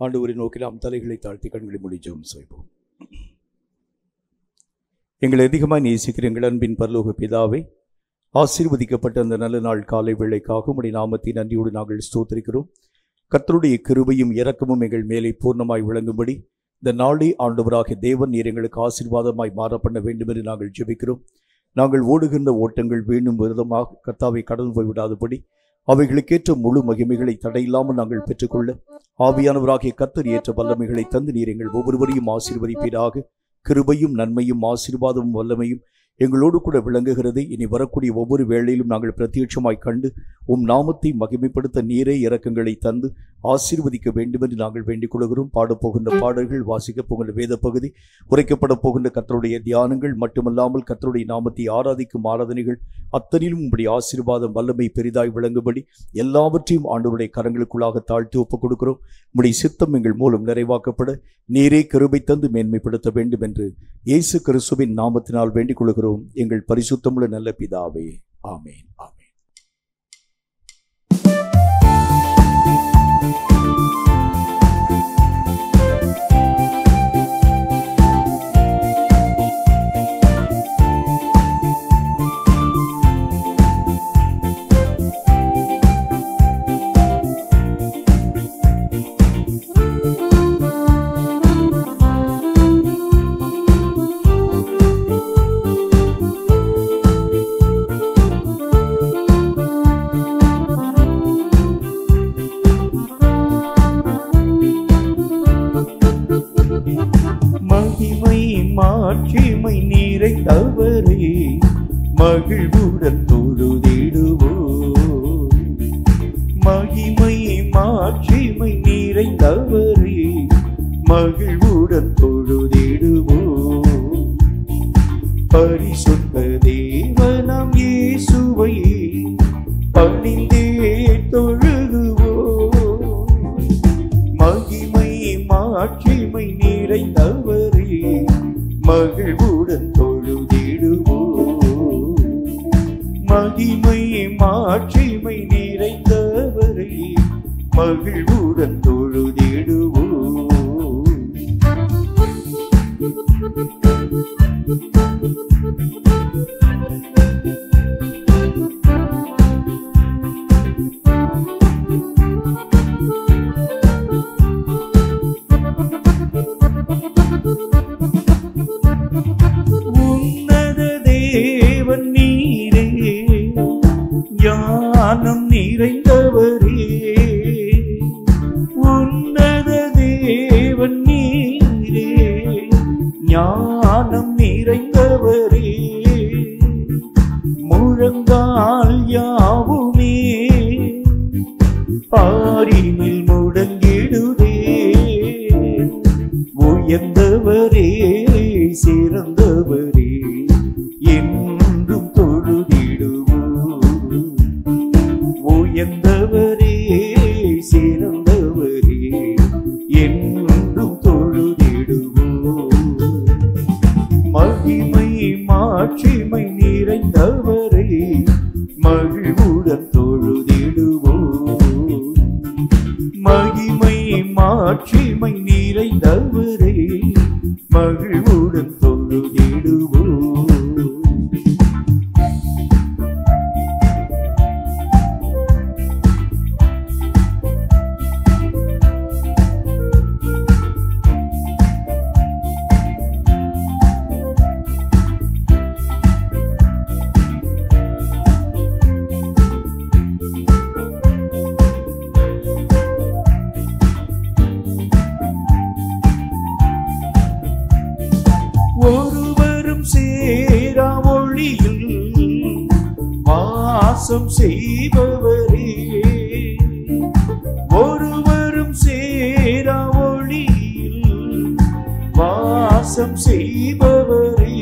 ஆண்டவரை நோக்கி நாம் தலைகளை தாழ்த்தி கண்களை மூடி ஜெபம் செய்வோம். எங்களை அதிகமாக நேசிக்கிற எங்கள் அன்பின் பரலோக பிதாவே, ஆசீர்வதிக்கப்பட்ட அந்த நல்ல நாள் காலை வேளைக்காக உம்முடைய நாமத்தை நன்றியோடு நாங்கள் ஸ்தோத்திரிக்கிறோம். கர்த்தருடைய கிருபையும் இரக்கமும் எங்கள் மேலே பூர்ணமாய் விளங்கும்படி இந்த நாளை ஆண்டவராகிய தேவன் நீர் எங்களுக்கு ஆசீர்வாதமாய் மாற பண்ண வேண்டும் என்று நாங்கள் ஜெபிக்கிறோம். நாங்கள் ஓடுகின்ற ஓட்டங்கள் வீணும் விரதமாக கர்த்தாவை கடந்து போய்விடாதபடி அவைகளுக்கேற்ற முழு மகிமைகளை தடையில்லாமல் நாங்கள் பெற்றுக்கொள்ள ஆவியானவராகிய கர்த்தர் ஏற்ற வல்லமைகளை தந்து நீர் எங்கள் ஒவ்வொருவரையும் ஆசீர்வதிப்பீராக. கிருபையும் நன்மையும் ஆசீர்வாதமும் வல்லமையும் எங்களோடு கூட விளங்குகிறது. இனி வரக்கூடிய ஒவ்வொரு வேளையிலும் நாங்கள் பிரத்யட்சமாய் கண்டு உம் நாமத்தை மகிமைப்படுத்த நீரே இரக்கங்களை தந்து ஆசீர்வதிக்க வேண்டும் என்று நாங்கள் வேண்டிக் கொள்கிறோம். பாடப்போகின்ற பாடல்கள், வாசிக்கப் போகின்ற வேத பகுதி, உரைக்கப்பட போகின்ற கர்த்தருடைய தியானங்கள் மட்டுமல்லாமல் கர்த்தருடைய நாமத்தை ஆராதிக்கும் ஆராதனைகள் அத்தனிலும் உங்களுடைய ஆசீர்வாதம் வல்லமை பெரிதாய் விளங்கும்படி எல்லாவற்றையும் ஆண்டவருடைய கரங்களுக்குள்ளாக தாழ்த்தி ஒப்புக் கொடுக்கிறோம். உம்முடைய சித்தம் எங்கள் மூலம் நிறைவாக்கப்பட நீரே கிருபை தந்து மேன்மைப்படுத்த வேண்டும் என்று இயேசு கிறிஸ்துவின் நாமத்தினால் வேண்டிக் கொள்கிறோம் எங்கள் பரிசுத்தமுள்ள நல்ல பிதாவே. ஆமேன், ஆமேன். மாட்சிமை நிறைந்தவரே மகிழ்வுடன் தொழுதிடுவோம். மகிமை மாட்சிமை நிறைந்தவரே மகிழ்வுடன் தொழுதிடுவோம். பரிசுத்த தேவனாம் இயேசுவை பணிந்தே தொழுகுவோம். மகிமை மாட்சிமை நிறைந்தவரே மகிழ்வுடன் தொழுதிடுவோம். மகிமை மாட்சிமை நிறைந்தவரே மகிழ்வுடன் தொழுதிடுவோம். ஞானம் நிறைந்தவரே, உன்னத தேவன் நீரே, ஞானம் நிறைந்தவரே. முழங்கால் யாவுமே பாரினில் முடங்கிடுதே. உயர்ந்தவரே, சிறந்தவரே, என்றும் தொழுதிடுவோம். உயர்ந்தவரே, சிறந்தவரே, என்றும் தொழுதிடுவோம். மகிமை மாட்சிமை நிறைந்தவரே மகிழ்வுடன் தொழுதிடுவோம். மகிமை மாட்சிமை நிறைந்தவரே மகிழ்வுடன் தொழுதிடுவோம். ஒருவரும் சேரா ஒளியில் வாசம் செய்பவரே, ஒருவரும் சேரா ஒளியில் வாசம் செய்பவரே.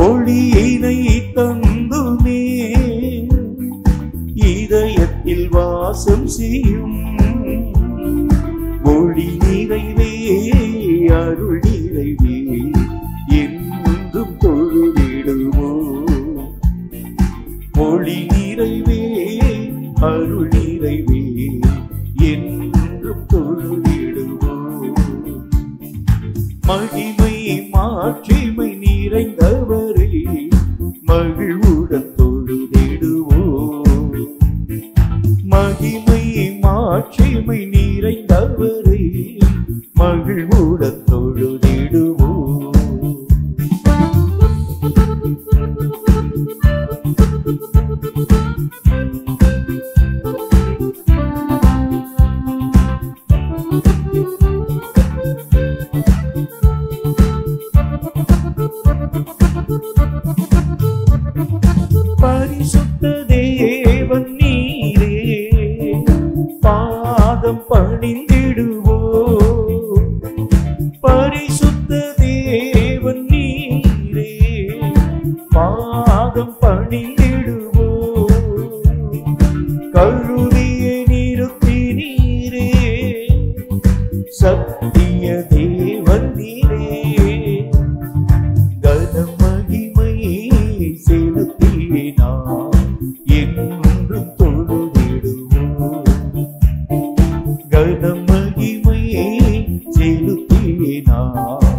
ஒளியினை தந்துமே இதயத்தில் வாசம் செய்யும். ஒளி நிறைவே, அருள் நிறைவே, என்றும் தொழுதிடுவோம். ஒளி நிறைவே, அருள் நிறைவே, என்றும் தொழுதிடுவோம். மகிமை மாட்சிமை நிறைந்தவரே மகிழ்வுடன் தொழுதிடுவோம். மகிமை மாட்சிமை நிறைந்தவரே மகிழ்வுடன் தொழுதிடுவோம். பரிசுத்த தேவன் நீரே பாதம் பணிந்திடுவோம். பரிசுத்த தேவன் நீரே பாதம் பணிந்திடுவோம். கருவியை நிறுத்தி நீரே சத்திய தேவன் நீரே கனம் மகிமையை செலுத்தினார் என்றும் தொழுதிடுவோம். கனம் மகிமையை செலுத்தினார்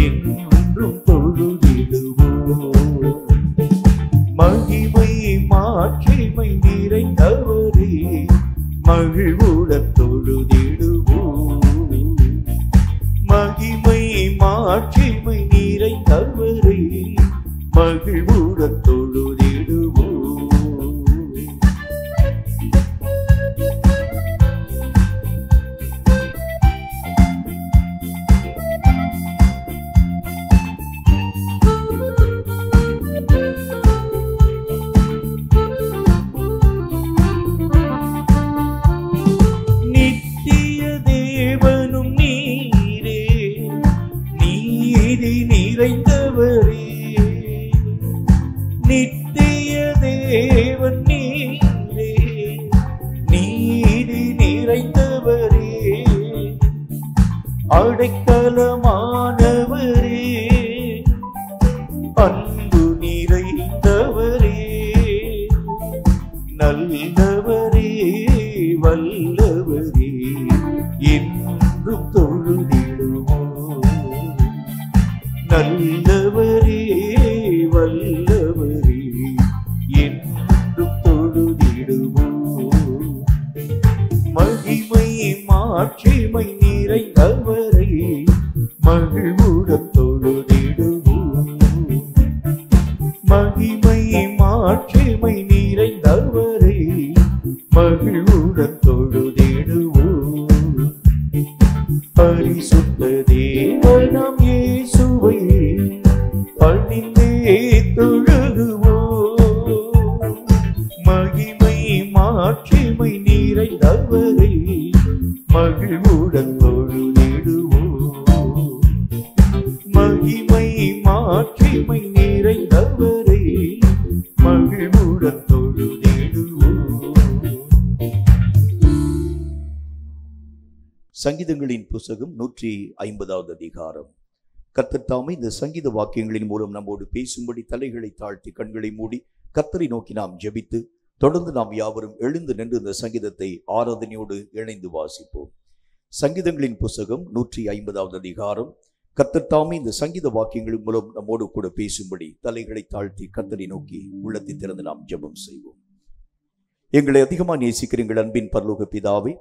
என்றும் தொழுதிடுவோம். மகிமை மாட்சிமை நிறைந்தவரே மகிழ்வுடன் தொழுதிடுவோம். மகிமை மாட்சிமை நிறைந்தவரே மகிழ்வுடன் தொழுதிடுவோம். நித்திய தேவனும் நீரே நீதி நிறைந்தவரே. நித்திய தேவன் நீரே நீதி நிறைந்தவரே. அடைக்கலமானவரே அன்பு நிறைந்தவரே. நல்லவரே வல்லவரே என்றும் தொழுதிடுவோம். நல்லவரே வல்லவரே என்றும் தொழுதிடுவோம். மகிமை மாட்சிமை நிறைந்தவரே மகிழ்வுடன் தொழுதிடுவோம். மகிமை மாட்சிமை நிறைந்தவரே மகிழ்வுடன் தொழுதிடுவோம். பரிசுத்த தேவனாம் இயேசுவை பணிந்தே தொழுகுவோம். மகிமை மாட்சிமை நிறைந்தவரே மகிழ்வுடன் தொழுதிடுவோம். மகிமை மாட்சிமை நிறைந்தவரே மகிழ்வுடன் தொழுதிடுவோம். சங்கீதங்களின் புஸ்தகம் 150வது அதிகாரம். கர்த்தர் தாமே இந்த சங்கீத வாக்கியங்களின் மூலம் நம்மோடு பேசும்படி தலைகளை தாழ்த்தி கண்களை மூடி கர்த்தரை நோக்கி நாம் ஜெபித்து தொடர்ந்து நாம் யாவரும் எழுந்து நின்று இந்த சங்கீதத்தை ஆராதனையோடு இணைந்து வாசிப்போம். சங்கீதங்களின் புஸ்தகம் 150வது அதிகாரம். கர்த்தர் தாமே இந்த சங்கீத வாக்கியங்களின் மூலம் நம்மோடு கூட பேசும்படி தலைகளை தாழ்த்தி கர்த்தரை நோக்கி உள்ளத்தை திறந்து நாம் ஜெபம் செய்வோம். எங்களை அதிகமாக நேசிக்கிற எங்கள் அன்பின் பரலோக பிதாவே,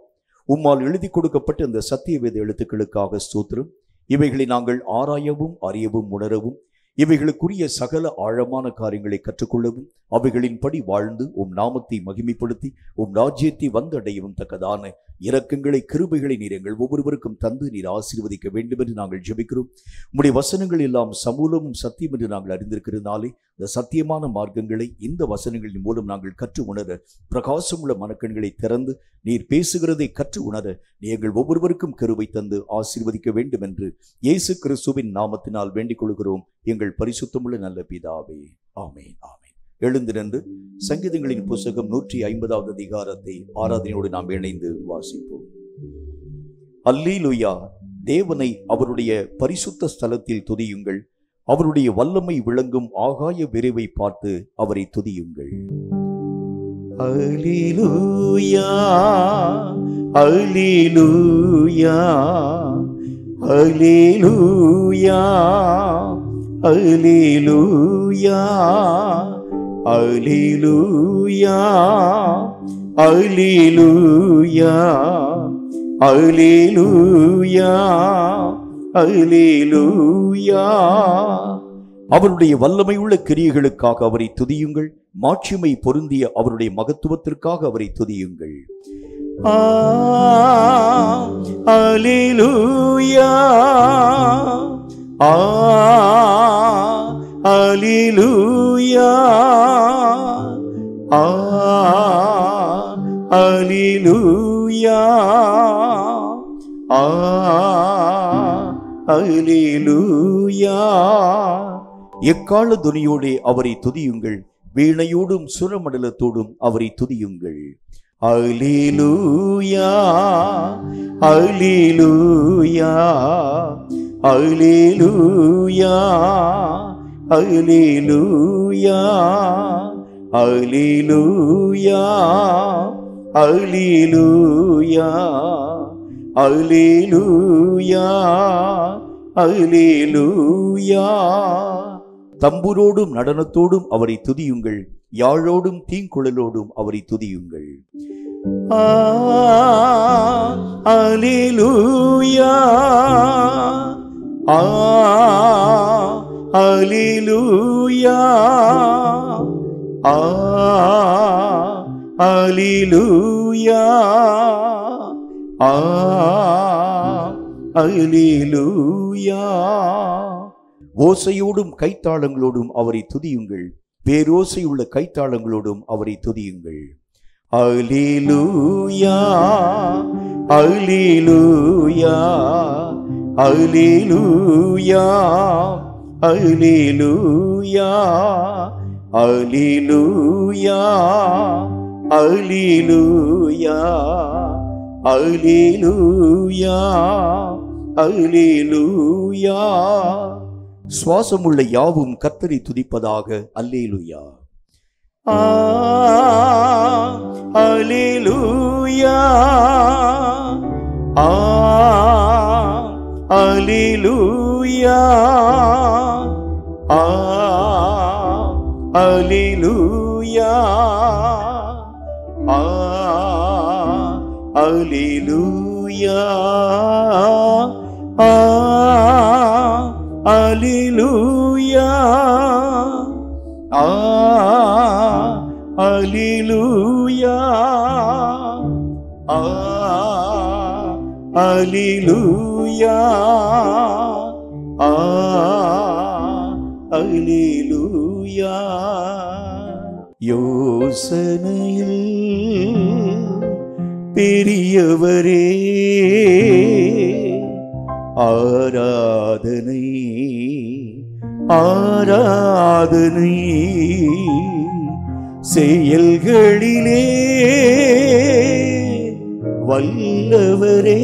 உம்மால் எழுதி கொடுக்கப்பட்ட இந்த சத்திய வேத எழுத்துக்களுக்காக ஸ்தோத்திரம். இவைகளை நாங்கள் ஆராயவும் அறியவும் உணரவும் இவைகளுக்குரிய சகல ஆழமான காரியங்களை கற்றுக்கொள்ளவும் அவைகளின்படி வாழ்ந்து உம் நாமத்தை மகிமைப்படுத்தி உம் ராஜ்யத்தை வந்தடையவும் தக்கதான இரக்கங்களை கிருபைகளை நீர் எங்கள் ஒவ்வொருவருக்கும் தந்து நீர் ஆசீர்வதிக்க வேண்டும் என்று நாங்கள் ஜெபிக்கிறோம். உம்முடைய வசனங்கள் எல்லாம் சமூலமும் சத்தியம் என்று நாங்கள் அறிந்திருக்கிறதுனாலே இந்த சத்தியமான மார்க்கங்களை இந்த வசனங்களின் மூலம் நாங்கள் கற்று உணர பிரகாசமுள்ள மனக்கண்களை திறந்து நீர் பேசுகிறதை கற்று உணர நீ எங்கள் ஒவ்வொருவருக்கும் கிருபை தந்து ஆசீர்வதிக்க வேண்டும் என்று இயேசு கிறிஸ்துவின் நாமத்தினால் வேண்டிக் கொள்கிறோம் எங்கள் பரிசுத்தமுள்ள நல்ல பிதாவே. ஆமென், ஆமென். எழுந்து நின்று சங்கீதங்களின் புஸ்தகம் 150வது அதிகாரத்தை ஆராதனையோடு நாம் இணைந்து வாசிப்போம். அல்லேலூயா! தேவனை அவருடைய பரிசுத்த ஸ்தலத்தில் துதியுங்கள். அவருடைய வல்லமை விளங்கும் ஆகாய விரைவை பார்த்து அவரை துதியுங்கள். அல்லேலூயா! அல்லேலூயா அல்லேலூயா அல்லேலூயா அல்லேலூயா அல்லேலூயா அல்லேலூயா அல்லேலூயா. அவருடைய வல்லமையுள்ள கிரியைகளுக்காக அவரை துதியுங்கள். மாட்சிமை பொருந்திய அவருடைய மகத்துவத்திற்காக அவரை துதியுங்கள். அல்லேலூயா அல்லேலூயா அல்லேலூயா அல்லேலூயா. எக்கால துனியோடே அவரை துதியுங்கள். வீணையோடும் சுரமண்டலத்தோடும் அவரை துதியுங்கள். அல்லேலூயா அல்லேலூயா அல்லேலூயா அல்லேலூயா அல்லேலூயா அல்லேலூயா அல்லேலூயா அல்லேலூயா. தம்புரோடும் நடனத்தோடும் அவரை துதியுங்கள். யாழோடும் தீங்குழலோடும் அவரை துதியுங்கள். அல்லேலூயா அல்லேலூயா அல்லேலூயா அல்லேலூயா. ஓசையோடும் கைத்தாளங்களோடும் அவரை துதியுங்கள். பேரோசையுள்ள கைத்தாளங்களோடும் அவரை துதியுங்கள். அல்லேலூயா அல்லேலூயா அல்லேலூயா அல்லேலூயா அல்லேலூயா அல்லேலூயா அல்லேலூயா அல்லேலூயா. சுவாசமுள்ள யாவும் கர்த்தரை துதிப்பதாக. அல்லேலூயா அல்லேலூயா அல்லேலூயா அல்லேலூயா அல்லேலூயா அல்லேலூயா அல்லேலூயா அல்லேலூயா அல்லேலூயா. யோசனையில் பெரியவரே ஆராதனை ஆராதனை. செயல்களிலே வல்லவரே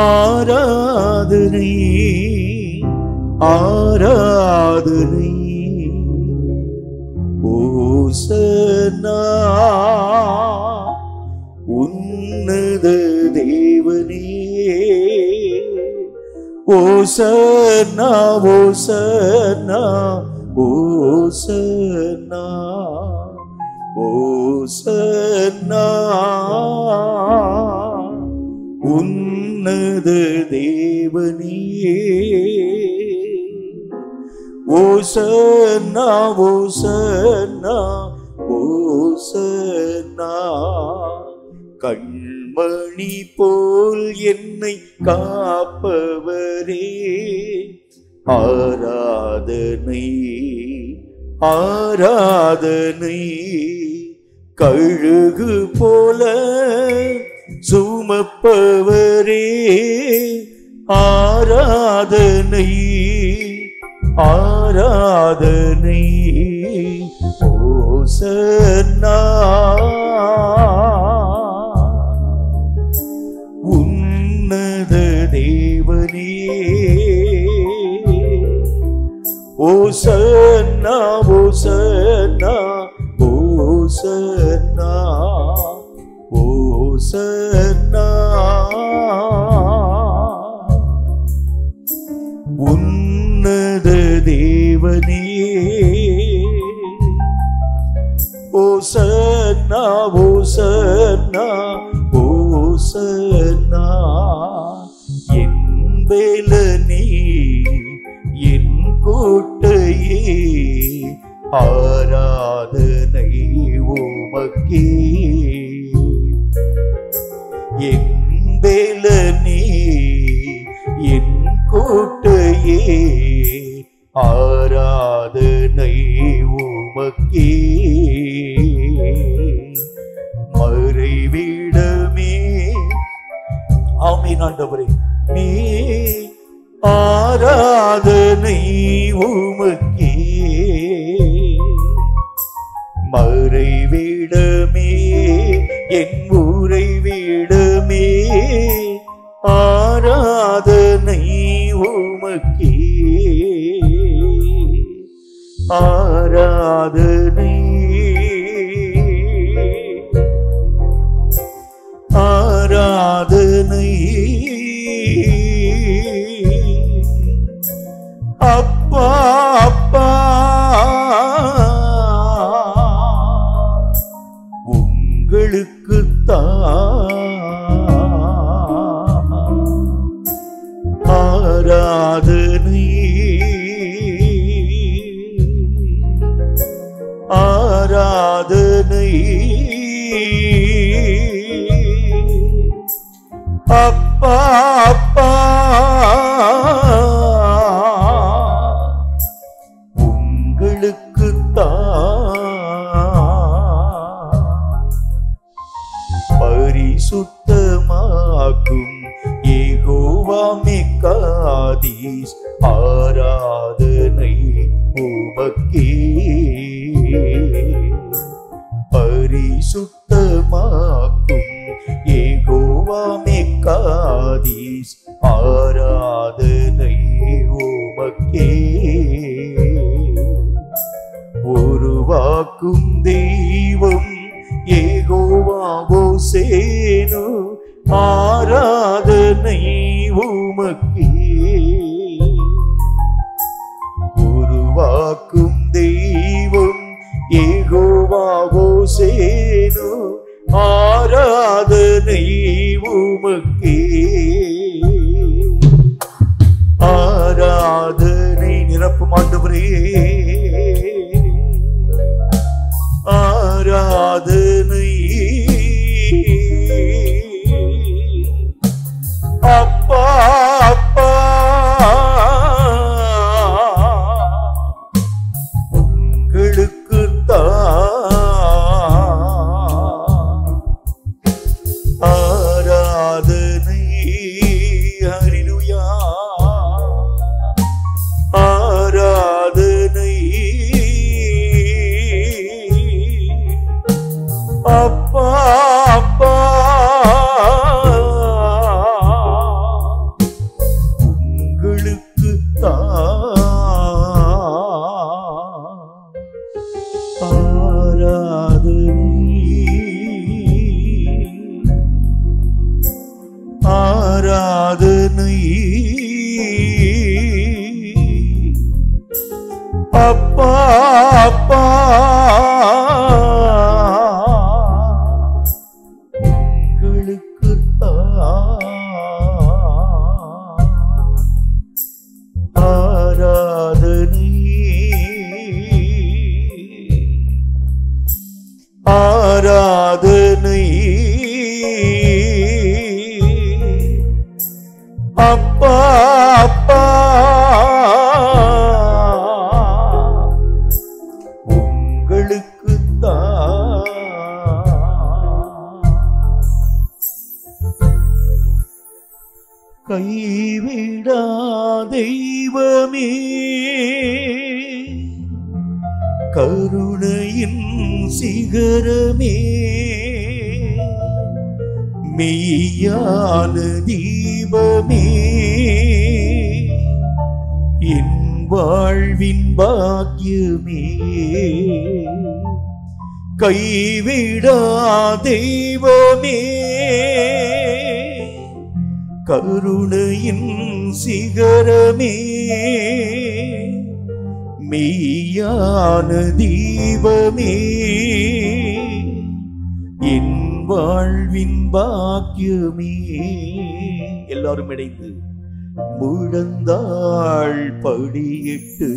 ஆராதனை ஆராதனை. ஓசன்னா உன்னத தேவனே. ஓசன்னா ஓசன்னா ஓசன்னா ஓசன்னா உன்னத தேவனே. ஓசன்னா ஓசன்னா ஓசன்னா. கண்மணி போல் என்னை காப்பவரே ஆராதனை ஆராதனை. கழுகு போல சுமப்பவரே ஆராதனை ஆராதனை. ஓசன்னா உன்னத தேவனே. ஓசன்னா ஓசன்னா ஓசன்னா ஓசன்னா ஓசன்னா என் வேலனே என் கோட்டையே ஆராதனை உமக்கே என் வேலனே என் கோட்டையே ஆராதனை உமக்கே மறைவிடமே ஆமென் ஆண்டவரே நீ ஆராதனை உமக்கே மறைவிடமே என் உறைவிடமே ஆராதனை உமக்கே ஆராதனை ஆராதனை அப்பா அப்பா உங்களுக்குத்தான் ஆராதனை ஆராதனை அப்பா அப்பா பரிசுத்தமாக்கும் யெகோவா மெக்காதீஸ் ஆராதனை உமக்கே பரிசுத்தமாக்கும் யெகோவா மெக்காதீஸ் ஆராதனை உமக்கே உருவாக்கும் தெய்வம் யெகோவா ஓசேனு ஆராதனை உமக்கே உருவாக்கும் தெய்வம் யெகோவா ஓசேனு ஆராதனை உமக்கே ஆராதனை நிரப்பும் ஆண்டவரே ஆராதனை அப்பா அப்பா உங்களுக்குத்தான் ஆராதனை ஹல்லேலூயா ஆராதனை அப்பா அப்பா உங்களுக்குத்தான் ஆராதனை ஆராதனை அப்பா அப்பா ஆராதனை ஆராதனை அப்பா அப்பா உங்களுக்குத்தான் கைவிடா தெய்வமே கருணையின் சிகரமே மெய்யான தீபமே என் வாழ்வின் பாக்கியமே கைவிடா தெய்வமே கருணையின் சிகரமே மெய்யான தீபமே என் வாழ்வின் பாக்கியமே. எல்லாரும் இணைந்து முழந்தாள் படியிட்டு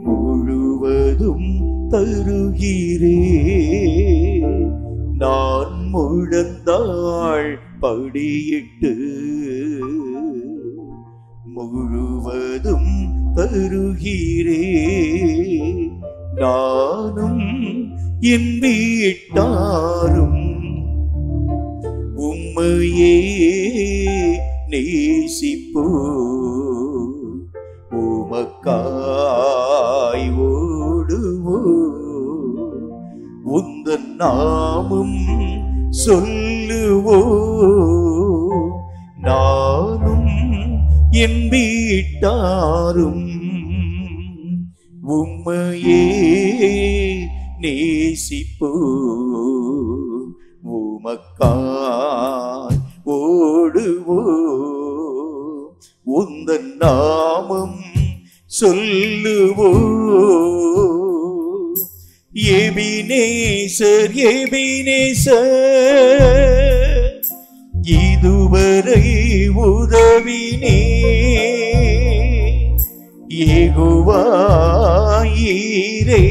முழுவதும் தருகிறே. நான் முழந்தாள் படியிட்டு முழுவதும் தருகிறே. நானும் என் வீட்டாரும் உம்மையே நேசிப்போ. உமக்காய் ஓடுவோ. உந்தன் நாமம் சொல்லுவோ. நானும் என் வீட்டாரும் உம்மையே நேசிப்போ. உமக்காய் ஓடுவோ. உந்தன் நாமம் சொல்லுவோ. எபினேசர் எபினேசர் இதுவரை உதவினே. யெகோவா ஈரே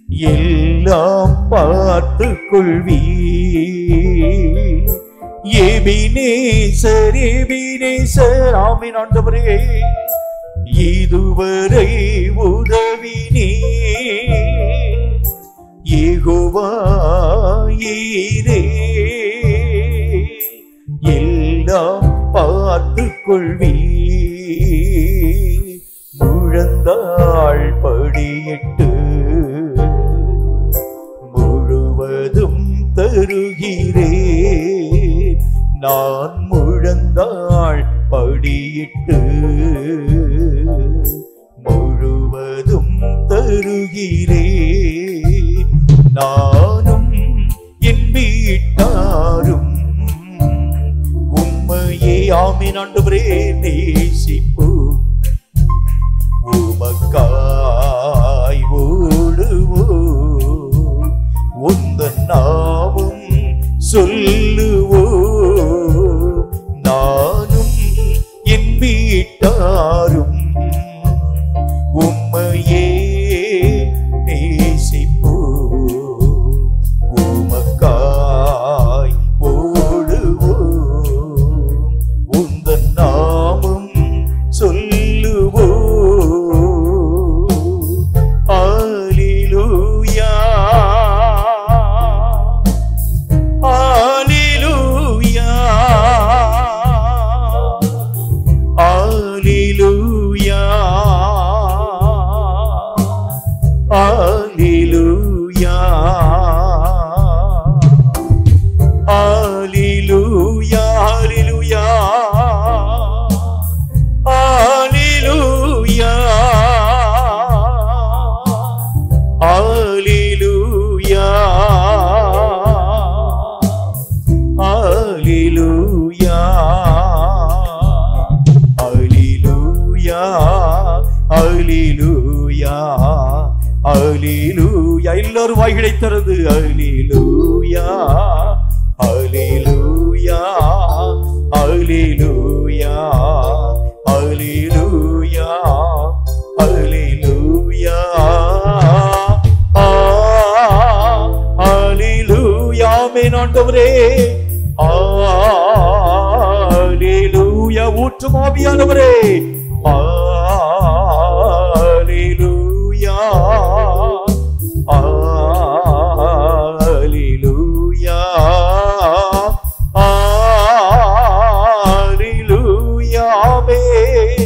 எல்லாம் பார்த்துக் கொள்வீ. எபினேசர் எபினேசர் ஆமென் ஆண்டவரே இதுவரை உதவினே. யெகோவா ஈரே எல்லாம் பார்த்துக் கொள்வீ. முழந்தாள் படியிட்டு முழுவதும் தருகிறே. நான் முழந்தாள் படியிட்டு முழுவதும் தருகிறே. நானும் என் வீட்டாரும் உம்மையே ஆமென் ஆண்டவரே நேசிப்போ. உமக்காய் ஓடுவோ. உந்தன் நாமம் சொல்லுவோ. நானும் என் வீட்டாரும் உம்மையே நேசிப்போ. உமக்காய் ஓடுவோ. உந்தன் நாமம் சொல்லுவோ. அல்லேலூயா அல்லேலூயா அல்லேலூயா அல்லேலூயா அல்லேலூயா அல்லேலூயா அல்லேலூயா அல்லேலூயா அல்லேலூயா அல்லேலூயா அல்லேலூயா. எல்லாரும் வாய்களை திறந்து அல்லேலூயா அல்லேலூயா அல்லேலூயா அல்லேலூயா அல்லேலூயா அல்லேலூயா. ஆமென் ஆண்டவரே அல்லேலூயா. ஊற்றும் ஆவியானவரே அல்லேலூயா அல்லேலூயா அல்லேலூயா. ஆமென்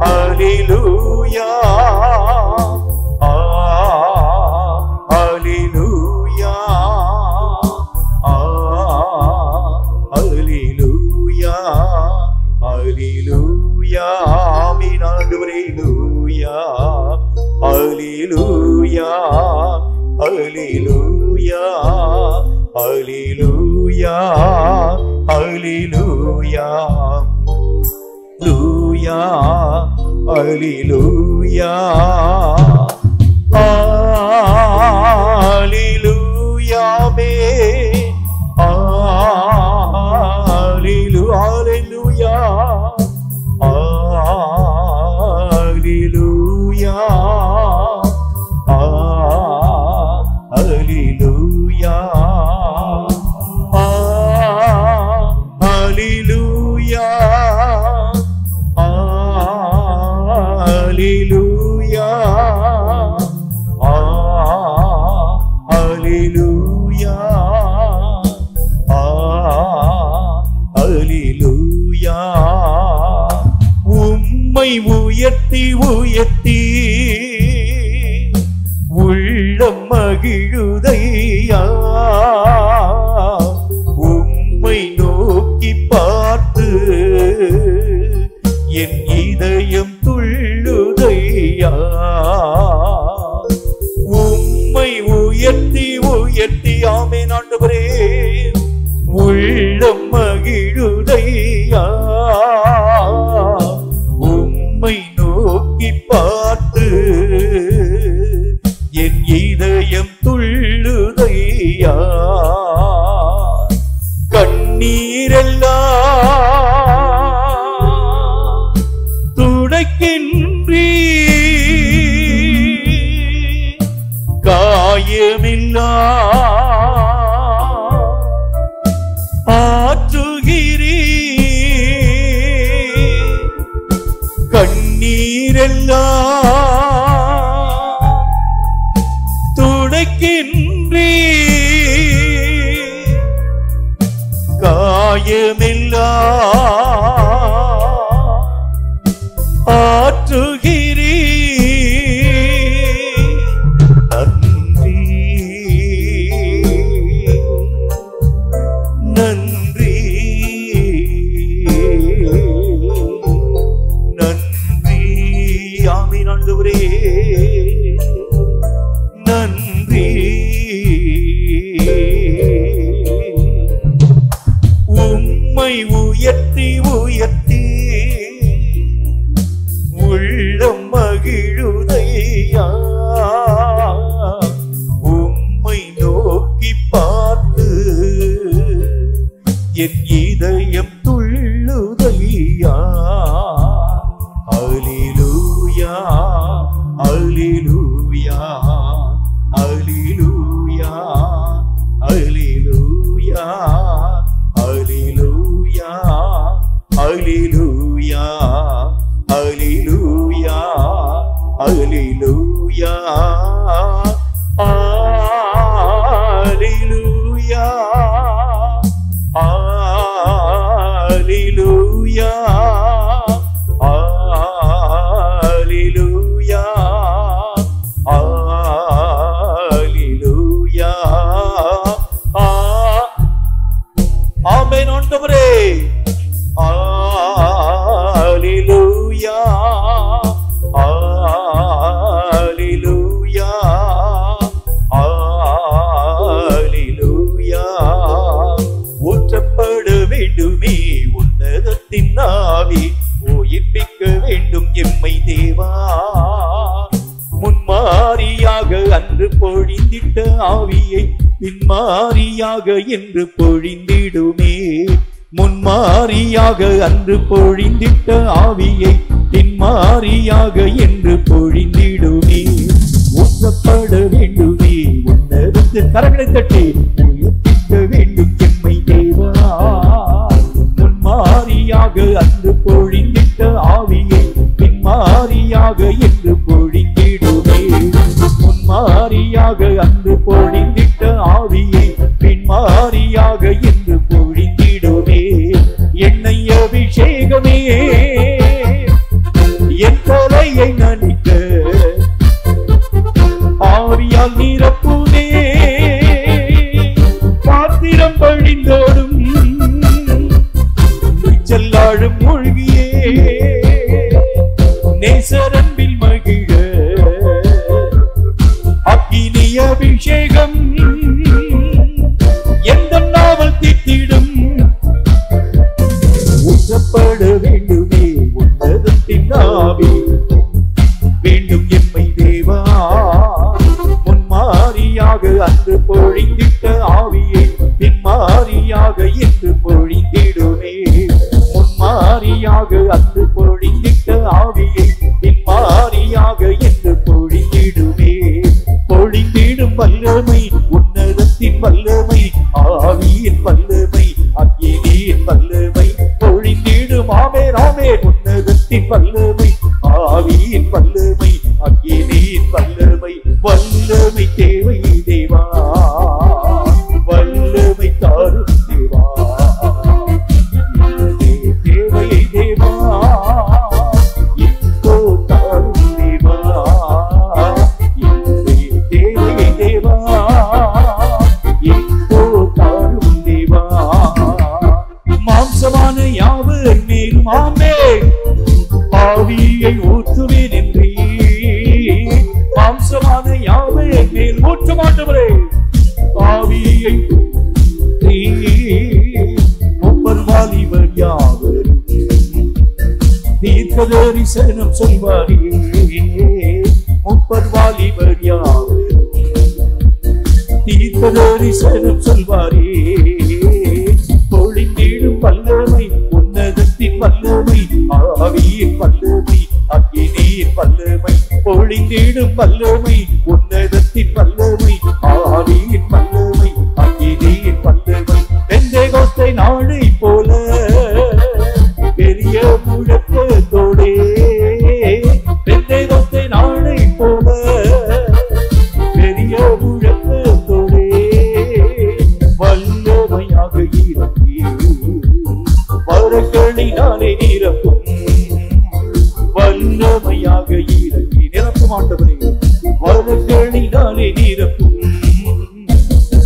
அல்லேலூயா அல்லேலூயா அல்லேலூயா அல்லேலூயா. ஆமென் ஆண்டவரே அல்லேலூயா அல்லேலூயா அல்லேலூயா அல்லேலூயா அல்லேலூயா அல்லேலூயா மகிழுதையா உம்மை நோக்கி பார்த்து என் இதயம் துள்ளுதையா உம்மை உயர்த்தி உயர்த்தி ஆமென் ஆண்டவரே உள்ளம் மகிழுதையா உம்மை நோக்கி பார்த்து என் இதயம் துள்ளுதையா கண்ணீரெல்லாம் துடைக்கின்றீ காயமில்லா ஆற்றுகிறீ கண்ணீரெல்லாம் துடைக்கின்றீ காயமில்லா ஆற்றுகிறீ நன்றி நன்றி ஆமென் ஆண்டவரே நன்றி உம்மை உயர்த்தி உயர்த்தி உள்ளம் மகிழுதையா உம்மை நோக்கி பார்த்து என் இதயம் துள்ளுதையா அல்லேலூயா அல்லேலூயா அல்லேலூயா அல்லேலூயா அல்லேலூயா அல்லேலூயா அல்லேலூயா அல்லேலூயா அல்லேலூயா அல்லேலூயா அல்லேலூயா அல்லேலூயா ஆமென் ஆண்டவரே அல்லேலூயா அல்லேலூயா அல்லேலூயா ஊற்றப்பட வேண்டுமே உன்னதத்தின் ஆவி உயிர்ப்பிக்க வேண்டும் எம்மை தேவா முன்மாரியாக அன்று பொழிந்திட்ட ஆவியை பின்மாரியாக என்று பொழிந்திடுமே முன்மாரியாக அன்று பொழிந்திட்ட ஆவியை பின்மாரியாக என்று பொழிந்திடுமே ஊற்றப்பட வேண்டுமே உன்னதத்தின் கரங்களை தட்டி உயிர்ப்பிக்க வேண்டும் எம்மை தேவா முன்மாரியாக அன்று பொழிந்திட்ட ஆவியை பின்மாரியாக என்று பொழிந்திடுமே முன்மாரியாக அன்று பொழிந்திட்ட ஆவியை பின்மாரியாக என்று பொழிந்திடுமே என்னை அபிஷேகமே என் தலையை நனைக்க ஆவியால் நிரப்புமே பாத்திரம் வழிந்தோடும் செல்லாழும் மூழ்கியே நேசரன்பில் மகிழ அக்கினி அபிஷேகம் எந்த நாவல் தித்திடும் ஊற்றப்பட வேண்டுமே உன்னதத்தின் ஆவி வேண்டும் எம்மை தேவா முன்மாரியாக அன்று பொழிந்திட்ட ஆவியை பின்மாரியாக என்று பொழிந்திடுமே முன்மாரியாக அன்று பொழிந்திட்ட ஆவியை பின்மாரியாக என்று பொழிந்திடுமே பொழிந்திடும் வல்லமை உன்னதத்தின் வல்லமை ஆவியின் வல்லமை அக்கினியின் வல்லமை பொழிந்திடும் ஆமென் ஆமென் உன்னதத்தின் வல்லமை ஆவியின் வல்லமை அக்கினியின் வல்லமை வல்லமை தேவை தேவா வல்லமை தாரும் தேவா தேவை தேவா இப்போ தாரும் தேவா தேவை தேவா ஆவியாவே மேல் ஊற்ற மாட்டவரே ஆவியை முப்பர் வாலிபர் யாவரும் தீர்க்க தரிசனம் சொல்வாரே முப்பர் வாலிபர் யாவரும் தீர்க்க தரிசனம் சொல்வாரே பொழிந்திடும் வல்லமை உன்னதத்தின் வல்லமை ஆவியின் வல்லமை அக்கினியின் வல்லமை பொழிந்திடும் வல்லமை உன்னதத்தின் வல்லமை ஆவியின் வல்லமை அக்கினியின் வல்லமை பெந்தேகோஸ்தே நாளை போல பெரிய முழக்கத்தோடே பெந்தேகோஸ்தே நாளை போல பெரிய முழக்கத்தோடே வல்லமையாக இறங்கி வரங்களினாலே நிரப்பும் வல்லமையாக இறங்கி நிரப்பும் ஆண்டவரே வரங்களினாலே நிரப்பும்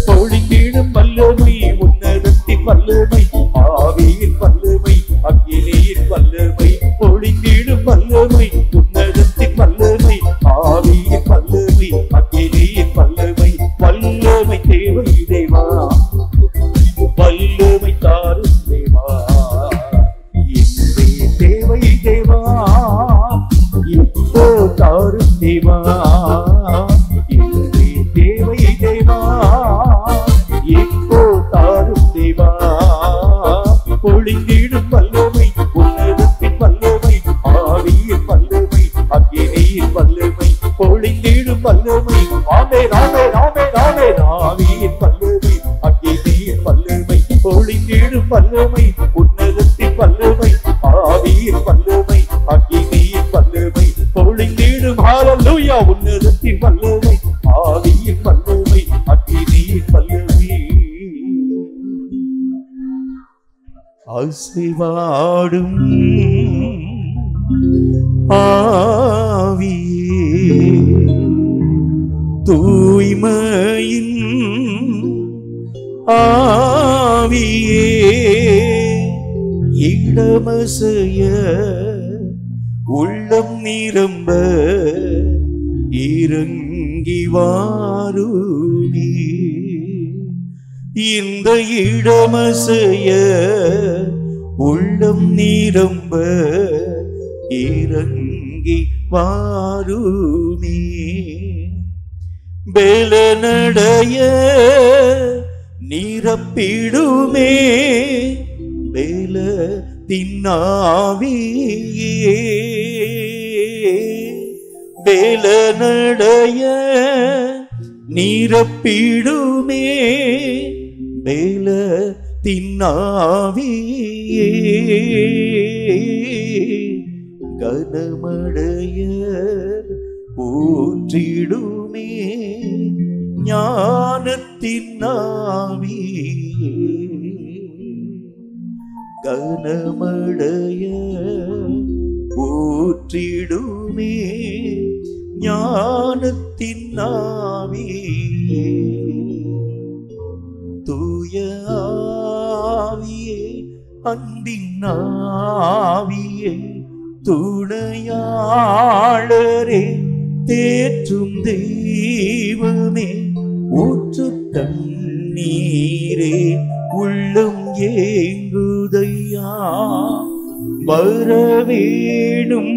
பொழிந்திடும் வல்லமை உன்னதத்தின் வல்லமை ஆவியின் வல்லமை அக்கினியின் வல்லமை பொழிந்திடும் வல்லமை உன்னதத்தின் வல்லமை ஆவியின் வல்லமை அக்கினியின் வல்லமை வல்லமை தேவை தேவா வல்லமை தாரும் தேவா இன்றே தேவை தேவா இப்போ தாரும் தேவா இன்றே தேவை தேவா இப்போ தாரும் தேவா பொழிந்திடும் வல்லமை உன்னதத்தின் வல்லமை ஆவியின் வல்லமை அக்கினியின் வல்லமை பொழிந்திடும் வல்லமை ஆமே நாமே நாமே நாமே ஆவியின் வல்லமை அக்கினியின் வல்லமை பொழிந்திடும் வல்லமை உன்னதத்தின் வல்லமை ஆவியின் வல்லமை அக்கினியின் வல்லமை பொழிந்திடும் ஹல்லேலூயா உன்னதத்தின் வல்லமை ஆவியின் வல்லமை அக்கினியின் வல்லமை அசைவாடும் ஆவியே தூய்மையின் ஆவியே இடமசைய உள்ளம் நிரம்ப இறங்கி வாருமே இந்த இடமசைய உள்ளம் நிரம்ப இறங்கி வாருமே பெலனடைய நிரப்பிடுமே பெல தின்னாவியே பெலனடைய நிரப்பிடுமே பெல தின்னாவியே கனமடைய ஊற்றிடுமே ஞானத்தின் ஆவியே கனமடைய ஊற்றிடுமே ஞானத்தின் ஆவியே தூய ஆவியே அன்பின் ஆவியே துணையாளரே தேற்றும் தெய்வமே ஊற்று தண்ணீரே உள்ளம் ஏங்குதையா வரவேணும்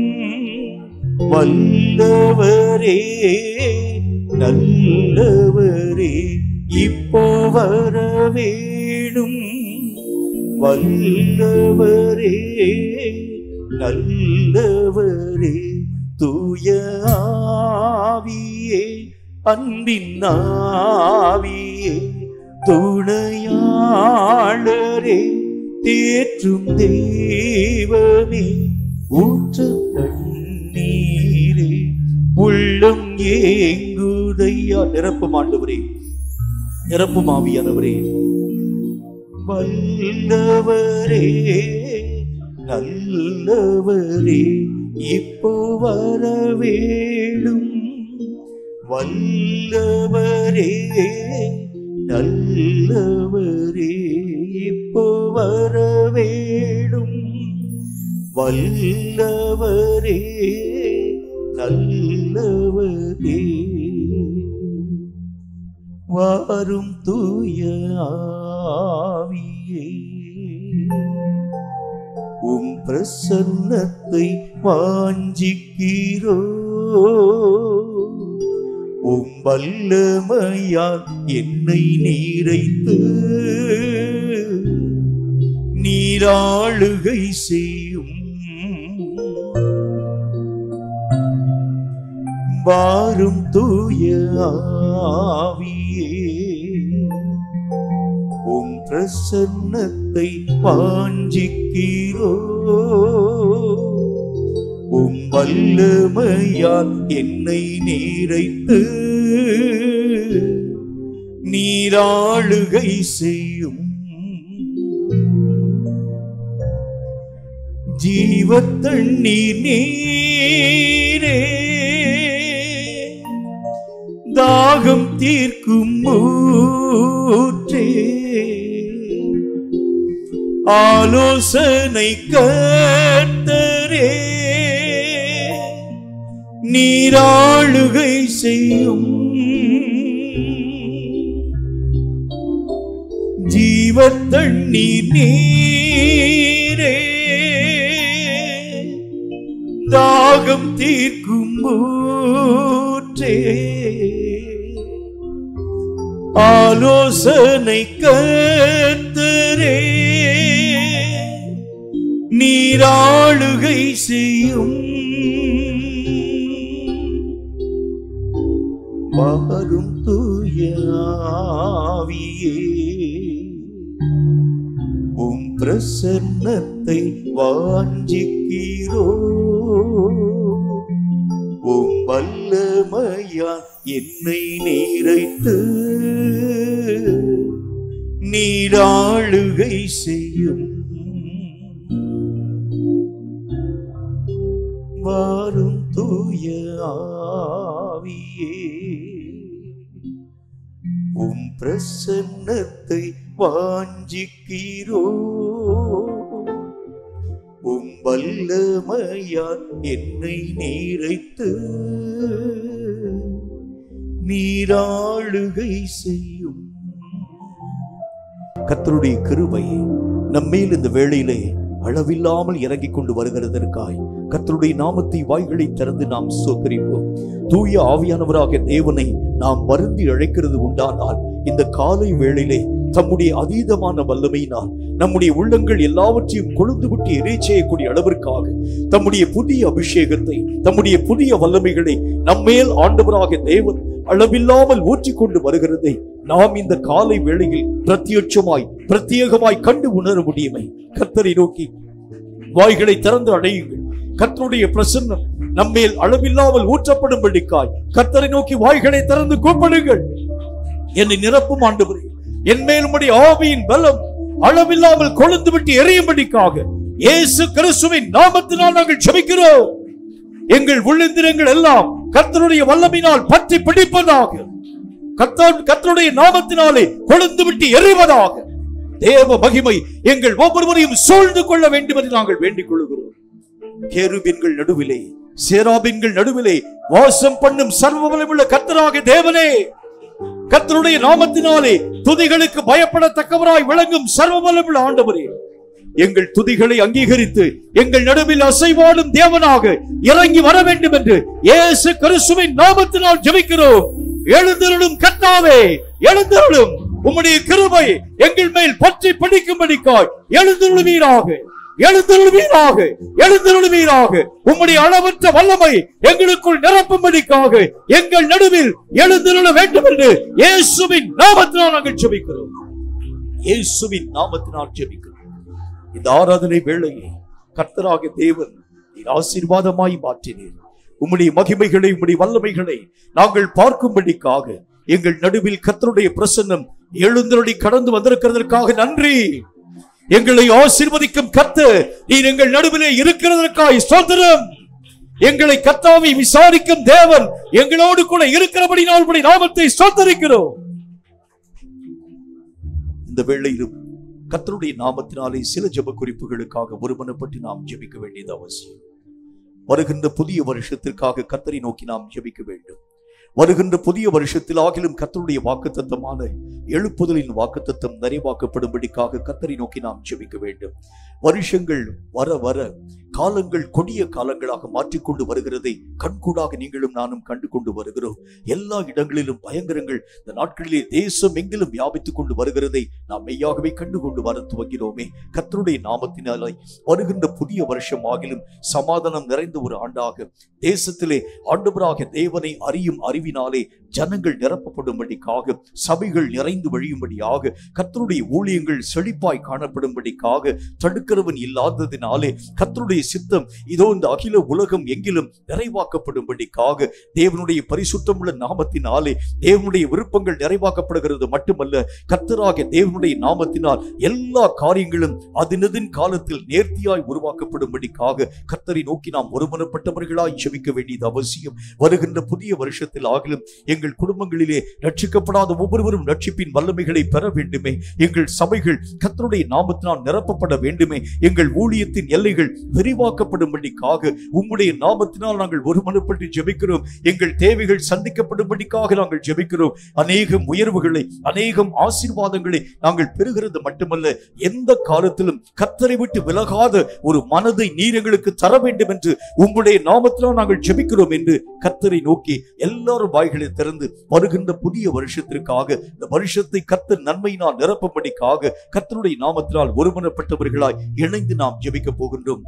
வல்லவரே நல்லவரே இப்போ வரவேணும் வல்லவரே நல்லவரே தூய ஆவியே அன்பின் ஆவியே துணையாளரே தேற்றும் தெய்வமே ஊற்று தண்ணீரே உள்ளம் ஏங்குதையா நிரப்பும் ஆண்டவரே நிரப்பும் ஆவியானவரே வல்லவரே நல்லவரே இப்போ வரவேணும் வல்லவரே நல்லவரே இப்போ வரவேணும் வல்லவரே நல்லவரே வாரும் தூய ஆவியே, உம் பிரசன்னத்தை வாஞ்சிக்கிறோ, உம் வல்லமையால் என்னை நீரைத்து நீராளுகை செய்யும். வாரும் தூய ஆவியே, உம் பிரசன்னத்தை வாஞ்சிக்கிறோ, உம் வல்லமையால் என்னை நீரைத்து நீராளுகை செய்யும். ஜீவத்தண்ணீர் நீரே, தாகம் தீர்க்கும் ஊற்றே, ஆலோசனை கர்த்தரே, நீராளுகை செய்யும். ஜீவத்தண்ணீர் நீரே, தாகம் தீர்க்கும் ஊற்றே, ஆலோசனை கர்த்தரே, நீராளுகை செய்யும். வாரும் தூய ஆவியே, உம் பிரசன்னத்தை வாஞ்சிக்கிறோ, உம் வல்லமையால் என்னை நீரைத்து நீராளுகை செய்யும். வாரும் தூய ஆவியே, உம் பிரசன்னத்தை வாஞ்சிக்கிறோ, உம் வல்லமையால் என்னை நீரைத்து நீராளுகை செய்யும். கர்த்தருடைய கிருபை நம்மேல் இந்த வேளையிலே அளவில்லாமல் இறங்கிக் கொண்டு வருகிறதற்காய் கர்த்தருடைய நாமத்தை வாய்களை திறந்து நாம் ஸ்தோத்திரிப்போம். தூய ஆவியானவராக தேவனை நாம் வருந்தி அழைக்கிறது உண்டானால் இந்த காலை வேளையிலே தம்முடைய அதீதமான வல்லமையினால் நம்முடைய உள்ளங்கள் எல்லாவற்றையும் கொழுந்து விட்டு எரிய செய்யக்கூடிய அளவிற்காக தம்முடைய புதிய அபிஷேகத்தை, தம்முடைய புதிய வல்லமைகளை நம்மேல் ஆண்டவராக தேவன் அளவில்லாமல் ஊற்றிக்கொண்டு வருகிறதை நாம் இந்த காலை வேளையில் பிரத்யேகமாய் கண்டு உணர முடியுமே. கர்த்தரை நோக்கி வாய்களை திறந்து அடையுங்கள். கர்த்தருடைய பிரசன்னம் நம்மேல் அளவில்லாமல் ஊற்றப்படும்படிக்காய் கர்த்தரை நோக்கி வாய்களை திறந்து கூப்பிடுங்கள். என்னை நிரப்பும் ஆண்டவரே, என் மேல் உம்முடைய ஆவியின் பலம் அளவில்லாமல் கொழுந்து விட்டு எரியும்படிக்காக இயேசு கிறிஸ்துவின் நாமத்தினால் நாங்கள் ஜெபிக்கிறோம். எங்கள் உள்ளந்திரங்கள் எல்லாம் கர்த்தருடைய வல்லமையினால் பற்றி பிடிப்பதாக, கர்த்தருடைய நாமத்தினாலே கொழுந்து விட்டு எரிவதாக. தேவ மகிமை எங்கள் ஒவ்வொருவரையும் சூழ்ந்து கொள்ள வேண்டும் என்று நாங்கள் வேண்டிக் கொள்கிறோம். கேருபீன்கள் நடுவிலே, சேராபீன்கள் நடுவிலே வாசம் பண்ணும் சர்வ வல்லமையுள்ள கர்த்தராகிய தேவனே, கர்த்தருடைய நாமத்தினாலே துதிகளுக்கு பயப்படத்தக்கவராய் விளங்கும் சர்வ வல்லமையுள்ள ஆண்டவரே, எங்கள் துதிகளை அங்கீகரித்து எங்கள் நடுவில் அசைவாடும் தேவனாக இறங்கி வர வேண்டும் என்று இயேசு கிறிஸ்துவின் நாமத்தினால் ஜெபிக்கிறோம். எழுந்தருளும் கர்த்தாவே, எழுந்தருளும். உம்முடைய கிருபை எங்கள் மேல் பற்றி பிடிக்கும்படிக்காய் எழுந்தருளுவீராக, எழுந்தருளுவீராக, எழுந்தருளுவீராக. உம்முடைய அளவற்ற வல்லமை எங்களுக்குள் நிரப்பும்படிக்காக எங்கள் நடுவில் எழுந்தருள வேண்டும் என்று இயேசுவின் நாமத்தினால் நாங்கள் ஜெபிக்கிறோம். இயேசுவின் நாமத்தினால் ஜெபிக்கிறோம். இந்த ஆராதனை வேளையை கர்த்தராகிய தேவன் ஆசீர்வாதமாய் மாற்றினீர். உம்முடைய மகிமைகளை, உம்முடைய வல்லமைகளை நாங்கள் பார்க்கும்படிக்காக எங்கள் நடுவில் கர்த்தருடைய பிரசன்னம் எழுந்தருளி கடந்து வந்திருக்கிறதற்காக நன்றி. எங்களை ஆசீர்வதிக்கும் கர்த்தர் நீர் எங்கள் நடுவிலே இருக்கிறதற்காக ஸ்தோத்திரம். எங்களை கர்த்தாவை விசாரிக்கும் தேவன் எங்களோடு கூட இருக்கிறபடியால் உம்முடைய நாமத்தை ஸ்தோத்திரிக்கிறோம். இந்த வேளையிலும் கர்த்தருடைய நாமத்தினாலே சில ஜெப குறிப்புகளுக்காக ஒருமனப்பட்டு நாம் ஜெபிக்க வேண்டியது அவசியம். வருகின்ற புதிய வருஷத்திற்காக கர்த்தரை நோக்கி நாம் ஜெபிக்க வேண்டும். வருகின்ற புதிய வருஷத்தில் ஆகிலும் கர்த்தருடைய வாக்குத்தத்தமான எழுப்புதலின் வாக்குத்தத்தம் நிறைவாக்கப்படும்படிக்காக கர்த்தரை நோக்கி நாம் ஜெபிக்க வேண்டும். வருஷங்கள் வர வர காலங்கள் கொடிய காலங்களாக மாற்றிக்கொண்டு வருகிறதை கண்கூடாக நீங்களும் நானும் கண்டு கொண்டு வருகிறோம். எல்லா இடங்களிலும் பயங்கரங்கள் இந்த நாட்களிலே தேசம் எங்கிலும் வியாபித்துக் கொண்டு வருகிறதை நாம் மெய்யாகவே கண்டு கொண்டு வர துவங்கிறோமே. கர்த்தருடைய நாமத்தினாலே வருகின்ற புதிய வருஷம் ஆகிலும் சமாதானம் நிறைந்த ஒரு ஆண்டாக தேசத்திலே ஆண்டவராக தேவனை அறியும் அறிவினாலே ஜனங்கள் நிரப்பப்படும்படிக்காக, சபைகள் நிறைந்து வழியும்படியாக, கர்த்தருடைய ஊழியங்கள் செழிப்பாய் காணப்படும்படிக்காக, தடுக்கிறவன் இல்லாததினாலே கர்த்தருடைய சித்தம் இதோ இந்த அகில உலகம் எங்கிலும் நிறைவாக்கப்படும்படிக்காக, தேவனுடைய பரிசுத்தமுள்ள நாமத்தினாலே தேவனுடைய விருப்பங்கள் நிறைவாக்கப்படுகிறது மட்டுமல்ல, கர்த்தராகிய தேவனுடைய நாமத்தினால் எல்லா காரியங்களும் அதினதின் காலத்தில் நேர்த்தியாய் உருவாக்கப்படும்படிக்காக கர்த்தரை நோக்கி நாம் ஒருமனப்பட்டவர்களாய் ஜெபிக்க வேண்டியது அவசியம். வருகின்ற புதிய வருஷத்தில் ஆகிலும் எங்கள் குடும்பங்களிலே ரட்சிக்கப்படாத ஒவ்வொருவரும் ரட்சிப்பின் வல்லமைகளை பெற வேண்டுமே. எங்கள் சபைகள் கர்த்தருடைய நாமத்தினால் நிரப்பப்பட வேண்டுமே. எங்கள் ஊழியத்தின் எல்லைகள் விரிவாக்கப்படும்படிக்காக உம்முடைய நாமத்தினால் நாங்கள் ஒருமனப்பட்டு ஜெபிக்கிறோம். எங்கள் தேவைகள் சந்திக்கப்படும்படிக்காக நாங்கள் ஜெபிக்கிறோம். அநேகம் உயர்வுகளை, அநேகம் ஆசீர்வாதங்களை நாங்கள் பெறுகிறது மட்டுமல்ல, எந்த காலத்திலும் கர்த்தரை விட்டு விலகாத ஒரு மனதை நீர் எங்களுக்கு தர வேண்டும் என்று உம்முடைய நாமத்தினால் நாங்கள் ஜெபிக்கிறோம் என்று கர்த்தரை நோக்கி எல்லாரும் வாய்களை திறந்து வருகின்ற புதிய வருஷத்திற்காக, இந்த வருஷத்தை கர்த்தர் நன்மையினால் நிரப்பும்படிக்காக கர்த்தருடைய நாமத்தினால் ஒருமனப்பட்டவர்களாய் இணைந்து நாம் ஜெபிக்க போகின்றோம்.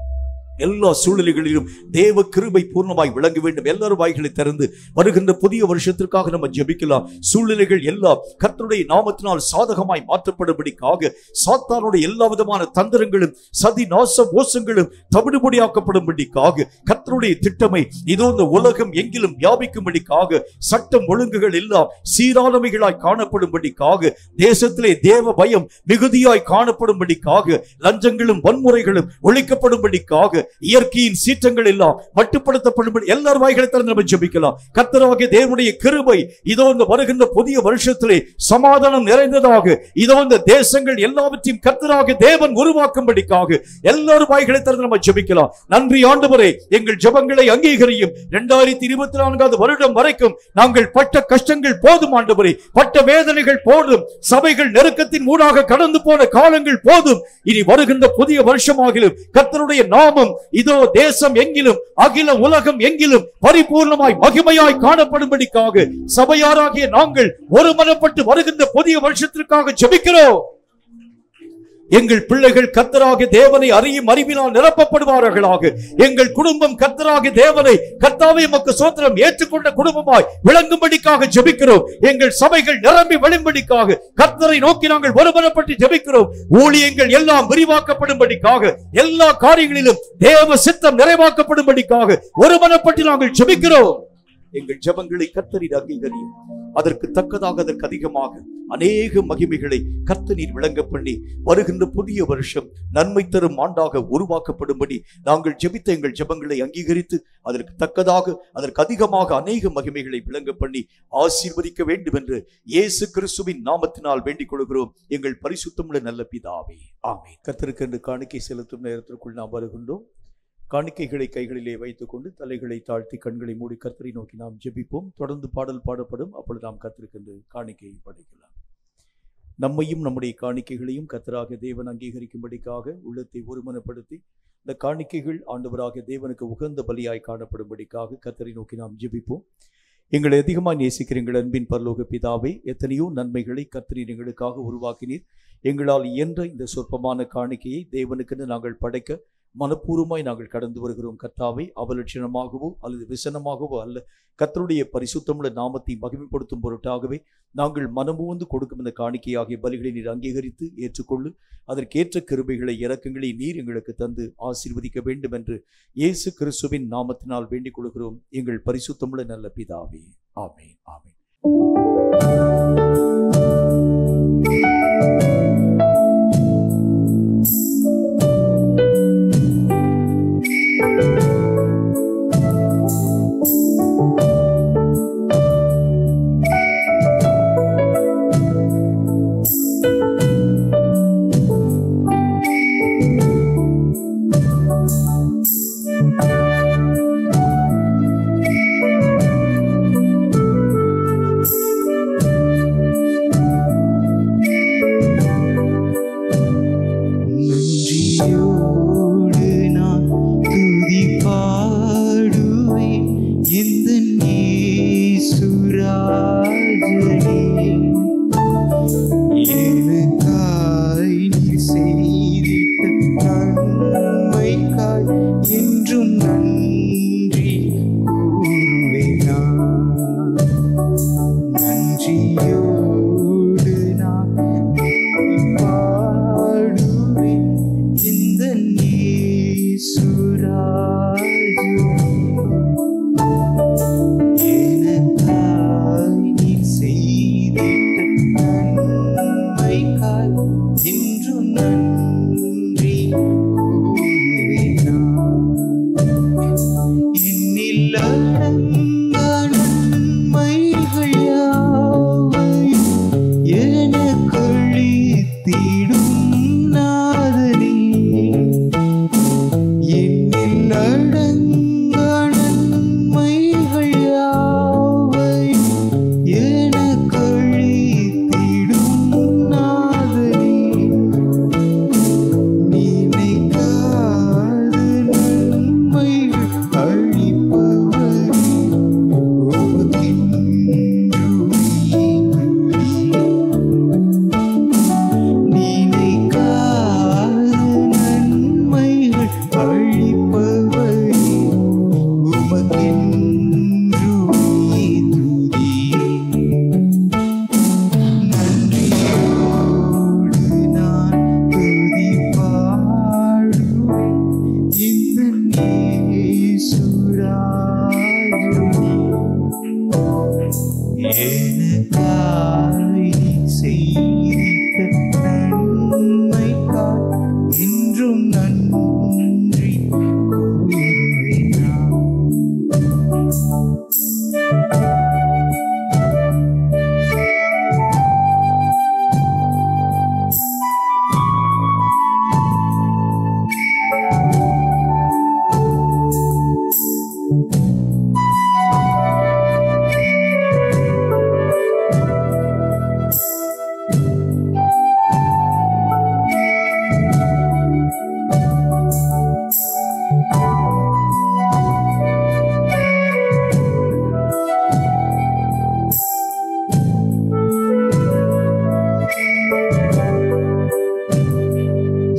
எல்லா சூழ்நிலைகளிலும் தேவ கிருபை பூர்ணமாய் விளங்க வேண்டும். எல்லாரும் வாய்களை திறந்து வருகின்ற புதிய வருஷத்திற்காக நம்ம ஜெபிக்கலாம். சூழ்நிலைகள் எல்லாம் கர்த்தருடைய நாமத்தினால் சாதகமாய் மாற்றப்படும்படிக்காக, சாத்தானுடைய எல்லா விதமான தந்திரங்களும் சதி நாச மோசங்களும் தவிடுபடியாக்கப்படும்படிக்காக, கர்த்தருடைய திட்டமை இதோ இந்த உலகம் எங்கிலும் வியாபிக்கும்படிக்காக, சட்டம் ஒழுங்குகள் எல்லாம் சீரானவைகளாய் காணப்படும்படிக்காக, தேசத்திலே தேவ பயம் மிகுதியாய் காணப்படும்படிக்காக, லஞ்சங்களும் வன்முறைகளும் ஒழிக்கப்படும்படிக்காக, இயற்கையின் சீற்றங்கள் எல்லாம் மட்டுப்படுத்தப்படும்படி எல்லாரும் வாய்களை திறந்து நம்ம ஜெபிக்கலாம். கர்த்தராகிய தேவனுடைய கிருபை இதோ இந்த வருகின்ற புதிய வருஷத்திலே சமாதானம் நிறைந்ததாக இதோ இந்த தேசங்கள் எல்லாவற்றையும் கர்த்தராகிய தேவன் உருவாக்கும்படிக்காக எல்லாரும் வாய்களை திறந்து நம்ம ஜெபிக்கலாம். நன்றி ஆண்டவரே, எங்கள் ஜெபங்களை அங்கீகரியும். 2024 வருடம் வரைக்கும் நாங்கள் பட்ட கஷ்டங்கள் போதும் ஆண்டவரே, பட்ட வேதனைகள் போதும், சபைகள் நெருக்கத்தின் ஊடாக கடந்து போன காலங்கள் போதும். இனி வருகின்ற புதிய வருஷமாகிலும் கர்த்தருடைய நாமம் இதோ தேசம் எங்கிலும் அகில உலகம் எங்கிலும் பரிபூர்ணமாய் மகிமையாய் காணப்படும்படிக்காக சபையாராகிய நாங்கள் ஒருமனப்பட்டு வருகின்ற புதிய வருஷத்திற்காக ஜெபிக்கிறோம். எங்கள் பிள்ளைகள் கர்த்தராகிய தேவனை அறியும் அறிவினால் நிரப்பப்படுவார்களாக. எங்கள் குடும்பம் கர்த்தராகிய தேவனை கர்த்தாவே உமக்கு ஸ்தோத்திரம் ஏற்றுக்கொண்ட குடும்பமாய் விளங்கும்படிக்காக ஜெபிக்கிறோம். எங்கள் சபைகள் நிரம்பி வழியும்படிக்காக கர்த்தரை நோக்கி நாங்கள் ஒருமனப்பட்டு ஜெபிக்கிறோம். ஊழியங்கள் எல்லாம் விரிவாக்கப்படும்படிக்காக, எல்லா காரியங்களிலும் தேவ சித்தம் நிறைவாக்கப்படும்படிக்காக ஒருமனப்பட்டு நாங்கள் ஜெபிக்கிறோம். எங்கள் ஜெபங்களை கர்த்தரின் அங்கீகரியும். அதற்கு தக்கதாக, அதற்கு அதிகமாக அநேக மகிமைகளை கர்த்தர் விளங்க பண்ணி வருகின்ற புதிய வருஷம் நன்மை தரும் ஆண்டாக உருவாக்கப்படும்படி நாங்கள் ஜெபித்த எங்கள் ஜெபங்களை அங்கீகரித்து அதற்கு தக்கதாக, அதற்கு அதிகமாக அநேக மகிமைகளை விளங்க பண்ணி ஆசீர்வதிக்க வேண்டும் என்று இயேசு கிறிஸ்துவின் நாமத்தினால் வேண்டிக் கொள்கிறோம் எங்கள் பரிசுத்தமுள்ள நல்ல பிதாவே, ஆமென். கர்த்தருக்கு என்று காணிக்கை செலுத்தும் நேரத்திற்குள் நாம் வருகின்றோம். காணிக்கைகளை கைகளிலே வைத்துக் கொண்டு தலைகளை தாழ்த்தி கண்களை மூடி கர்த்தரை நோக்கி நாம் ஜெபிப்போம். தொடர்ந்து பாடல் பாடப்படும். அப்பொழுது நாம் கர்த்தருக்கு காணிக்கையை படைக்கலாம். நம்மையும் நம்முடைய காணிக்கைகளையும் கர்த்தராகிய தேவன் அங்கீகரிக்கும்படிக்காக உள்ளத்தை ஒருமனப்படுத்தி இந்த காணிக்கைகள் ஆண்டவராகிய தேவனுக்கு உகந்த பலியாய் காணப்படும்படிக்காக கர்த்தரை நோக்கி நாம் ஜெபிப்போம். எங்களை அதிகமாக நேசிக்கிற எங்கள் அன்பின் பரலோக பிதாவே, எத்தனையோ நன்மைகளை கர்த்தர் எங்களுக்காக உருவாக்கினீர். எங்களால் இயன்ற இந்த சொற்பமான காணிக்கையை தேவனுக்கென்று நாங்கள் படைக்க மனப்பூர்வமாய் நாங்கள் கடந்து வருகிறோம். கர்த்தாவே, அவலட்சணமாகவோ அல்லது விசனமாகவோ அல்ல, கர்த்தருடைய பரிசுத்தமுள்ள நாமத்தை மகிமைப்படுத்தும் பொருட்டாகவே நாங்கள் மனமுவந்து கொடுக்கும் இந்த காணிக்கையாகிய பலிகளை நீர் அங்கீகரித்து ஏற்றுக்கொள்ளு. அதற்கேற்ற கிருபைகளை, இரக்கங்களை நீர் எங்களுக்கு தந்து ஆசீர்வதிக்க வேண்டும் என்று இயேசு கிறிஸ்துவின் நாமத்தினால் வேண்டிக் கொள்கிறோம் எங்கள் பரிசுத்தமுள்ள நல்ல பிதாவே, ஆமென், ஆமென்.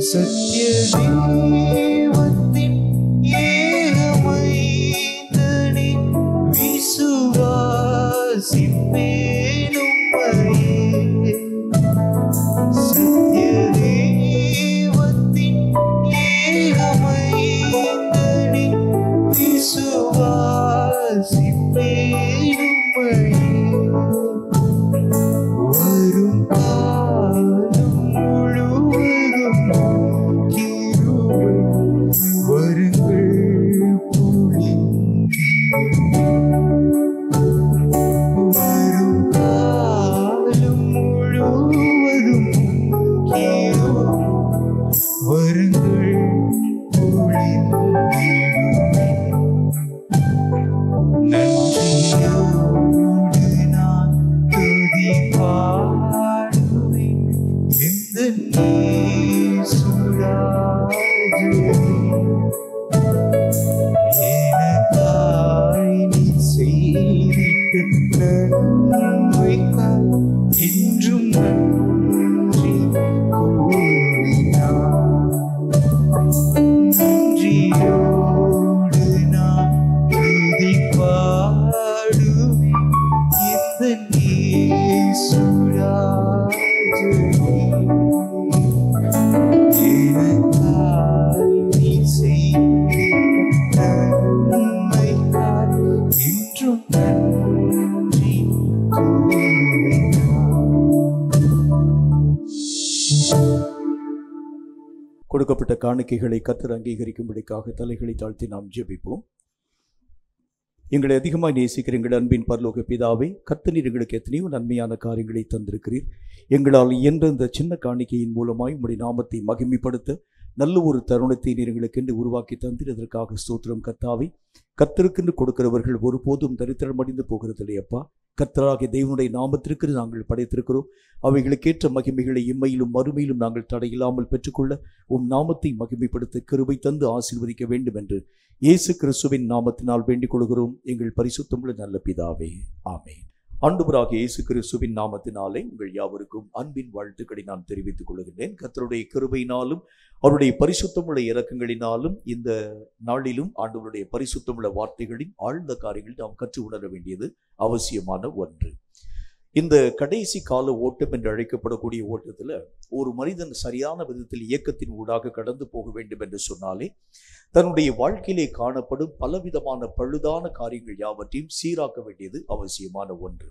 சத்ய தேவத்தின் ஏகமைந்தனே விசுவாசிப்பேன் உம்மையே. சத்ய தேவத்தின் ஏகமைந்தனே விசுவாசிப்பேன் உம்மையே. வரும் காலம் முழுவதும் கிருபை வருங்கள் பொழிந்திடுமே. வரும் காலம் முழுவதும் கிருபை வருங்கள் பொழிந்திடுமே. நன்றியோடு நான் துதி பாடுவேன் எந்தன் இயேசுராஜனே. எனக்காய் நீ செய்திட்ட நன்மைக்காய் என்றும் நன்றி கூறினான். நன்றியோடு நான் துதி பாடுவேன் எந்தன் இயேசுராஜனே. எனக்காய் நீ செய்திட்ட நன்மைக்காய் என்றும் நன்றி கூறினான். கொடுக்கப்பட்ட காணிக்கைகளை கர்த்தர் அங்கீகரிக்கும்படிக்காக தலைகளை தாழ்த்தி நாம் ஜெபிப்போம். எங்களை அதிகமாக நேசிக்கிற எங்கள் அன்பின் பரலோக பிதாவே, கர்த்தர் எங்களுக்கு எத்தனையோ நன்மையான காரியங்களை தந்திருக்கிறீர். எங்களால் இயன்ற இந்த சின்ன காணிக்கையின் மூலமாய் உம்முடைய நாமத்தை மகிமைப்படுத்த நல்ல ஒரு தருணத்தை நீர் எங்களுக்கென்று உருவாக்கி தந்தீர். அதற்காக ஸ்தோத்திரம் கர்த்தாவே. கர்த்தருக்கென்று கொடுக்கிறவர்கள் ஒருபோதும் தரித்திரம் அடைந்து போகிறதில்லை அப்பா. கர்த்தராகிய தேவனுடைய நாமத்திற்கு நாங்கள் படைத்திருக்கிறோம். அவைகளுக்கேற்ற மகிமைகளை இம்மையிலும் மறுமையிலும் நாங்கள் தடையில்லாமல் பெற்றுக்கொள்ள உம் நாமத்தை மகிமைப்படுத்த கிருபை தந்து ஆசீர்வதிக்க வேண்டும் என்று இயேசு கிறிஸ்துவின் நாமத்தினால் வேண்டிக் கொள்கிறோம் எங்கள் பரிசுத்தமுள்ள நல்ல பிதாவே, ஆமென். ஆண்டவராகிய இயேசு கிறிஸ்துவின் நாமத்தினாலே உங்கள் யாவருக்கும் அன்பின் வாழ்த்துக்களை நான் தெரிவித்துக் கொள்கின்றேன். கர்த்தருடைய கிருபையினாலும் அவருடைய பரிசுத்தமுள்ள இரக்கங்களினாலும் இந்த நாளிலும் ஆண்டவருடைய பரிசுத்தமுள்ள வார்த்தைகளின் ஆழ்ந்த காரியங்கள் நாம் கற்று உணர வேண்டியது அவசியமான ஒன்று. இந்த கடைசி கால ஓட்டம் என்று அழைக்கப்படக்கூடிய ஓட்டத்தில் ஒரு மனிதன் சரியான விதத்தில் இயக்கத்தின் ஊடாக கடந்து போக வேண்டும் என்று சொன்னாலே தன்னுடைய வாழ்க்கையிலே காணப்படும் பலவிதமான பழுதான காரியங்கள் யாவற்றையும் சீராக்க வேண்டியது அவசியமான ஒன்று.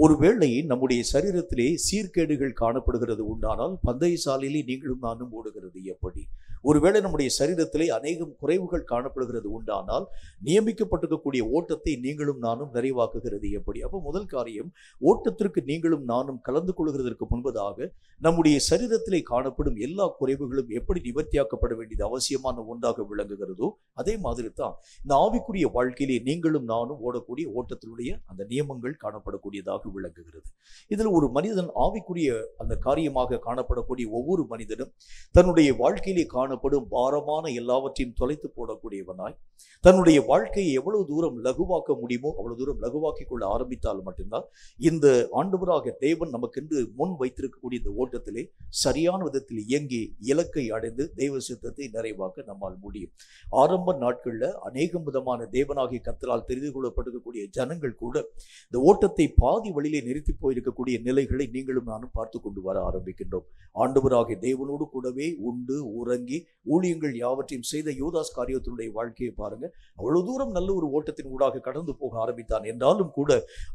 ஒருவேளை நம்முடைய சரீரத்திலே சீர்கேடுகள் காணப்படுகிறது உண்டானால் பந்தய சாலையிலே நீங்களும் நானும் ஓடுகிறது எப்படி? ஒருவேளை நம்முடைய சரீரத்திலே அநேகம் குறைவுகள் காணப்படுகிறது உண்டானால் நியமிக்கப்பட்டிருக்கக்கூடிய ஓட்டத்தை நீங்களும் நானும் நிறைவாக்குகிறது எப்படி? அப்போ முதல் காரியம், ஓட்டத்திற்கு நீங்களும் நானும் கலந்து கொள்கிறதற்கு முன்பதாக நம்முடைய சரீரத்திலே காணப்படும் எல்லா குறைவுகளும் எப்படி நிவர்த்தியாக்கப்பட வேண்டியது அவசியமான ஒன்றாக விளங்குகிறதோ அதே மாதிரி தான் இந்த ஆவிக்குரிய வாழ்க்கையிலே நீங்களும் நானும் ஓடக்கூடிய ஓட்டத்தினுடைய அந்த நியமங்கள் காணப்படக்கூடியதாக விளங்குகிறது. இதில் ஒரு மனிதன் ஆவிக்குரிய அந்த காரியமாக காணப்படக்கூடிய ஒவ்வொரு மனிதனும் தன்னுடைய வாழ்க்கையிலே காணப்படும் பாரமான எல்லாவற்றையும் தொலைத்து போடக்கூடியவனாய் தன்னுடைய வாழ்க்கையை எவ்வளவு தூரம் லகுவாக்க முடியுமோ அவ்வளவு தூரம் லகுவாக்கிக் கொள்ள ஆரம்பித்தால் மட்டும்தான் இந்த ஆண்டவராக தேவன் நமக்கென்று முன் வைத்திருக்கக்கூடிய இந்த ஓட்டத்திலே சரியான விதத்தில் இயங்கி இலக்கை அடைந்து தெய்வ சித்தத்தை நிறைவாக்க நம்மால் முடியும். ஆரம்ப நாட்களில் அநேகம் விதமான தேவனாகிய கர்த்தரால் தெரிந்து கொள்ளப்பட்டிருக்கக்கூடிய ஜனங்கள் கூட இந்த ஓட்டத்தை பாதி வழியிலே நிறுத்தி போயிருக்கக்கூடிய நிலைகளை நீங்களும் நானும் பார்த்து கொண்டு வர ஆரம்பிக்கின்றோம். ஆண்டவராகிய தேவனோடு கூடவே உண்டு உறங்கி ஊழியங்கள் யாவற்றையும் செய்த யூதாஸ் காரியத்தினுடைய வாழ்க்கையை பாருங்க. அவ்வளவு தூரம் நல்ல ஒரு ஓட்டத்தின் ஊடாக கடந்து போக ஆரம்பித்தான் என்றாலும் கூட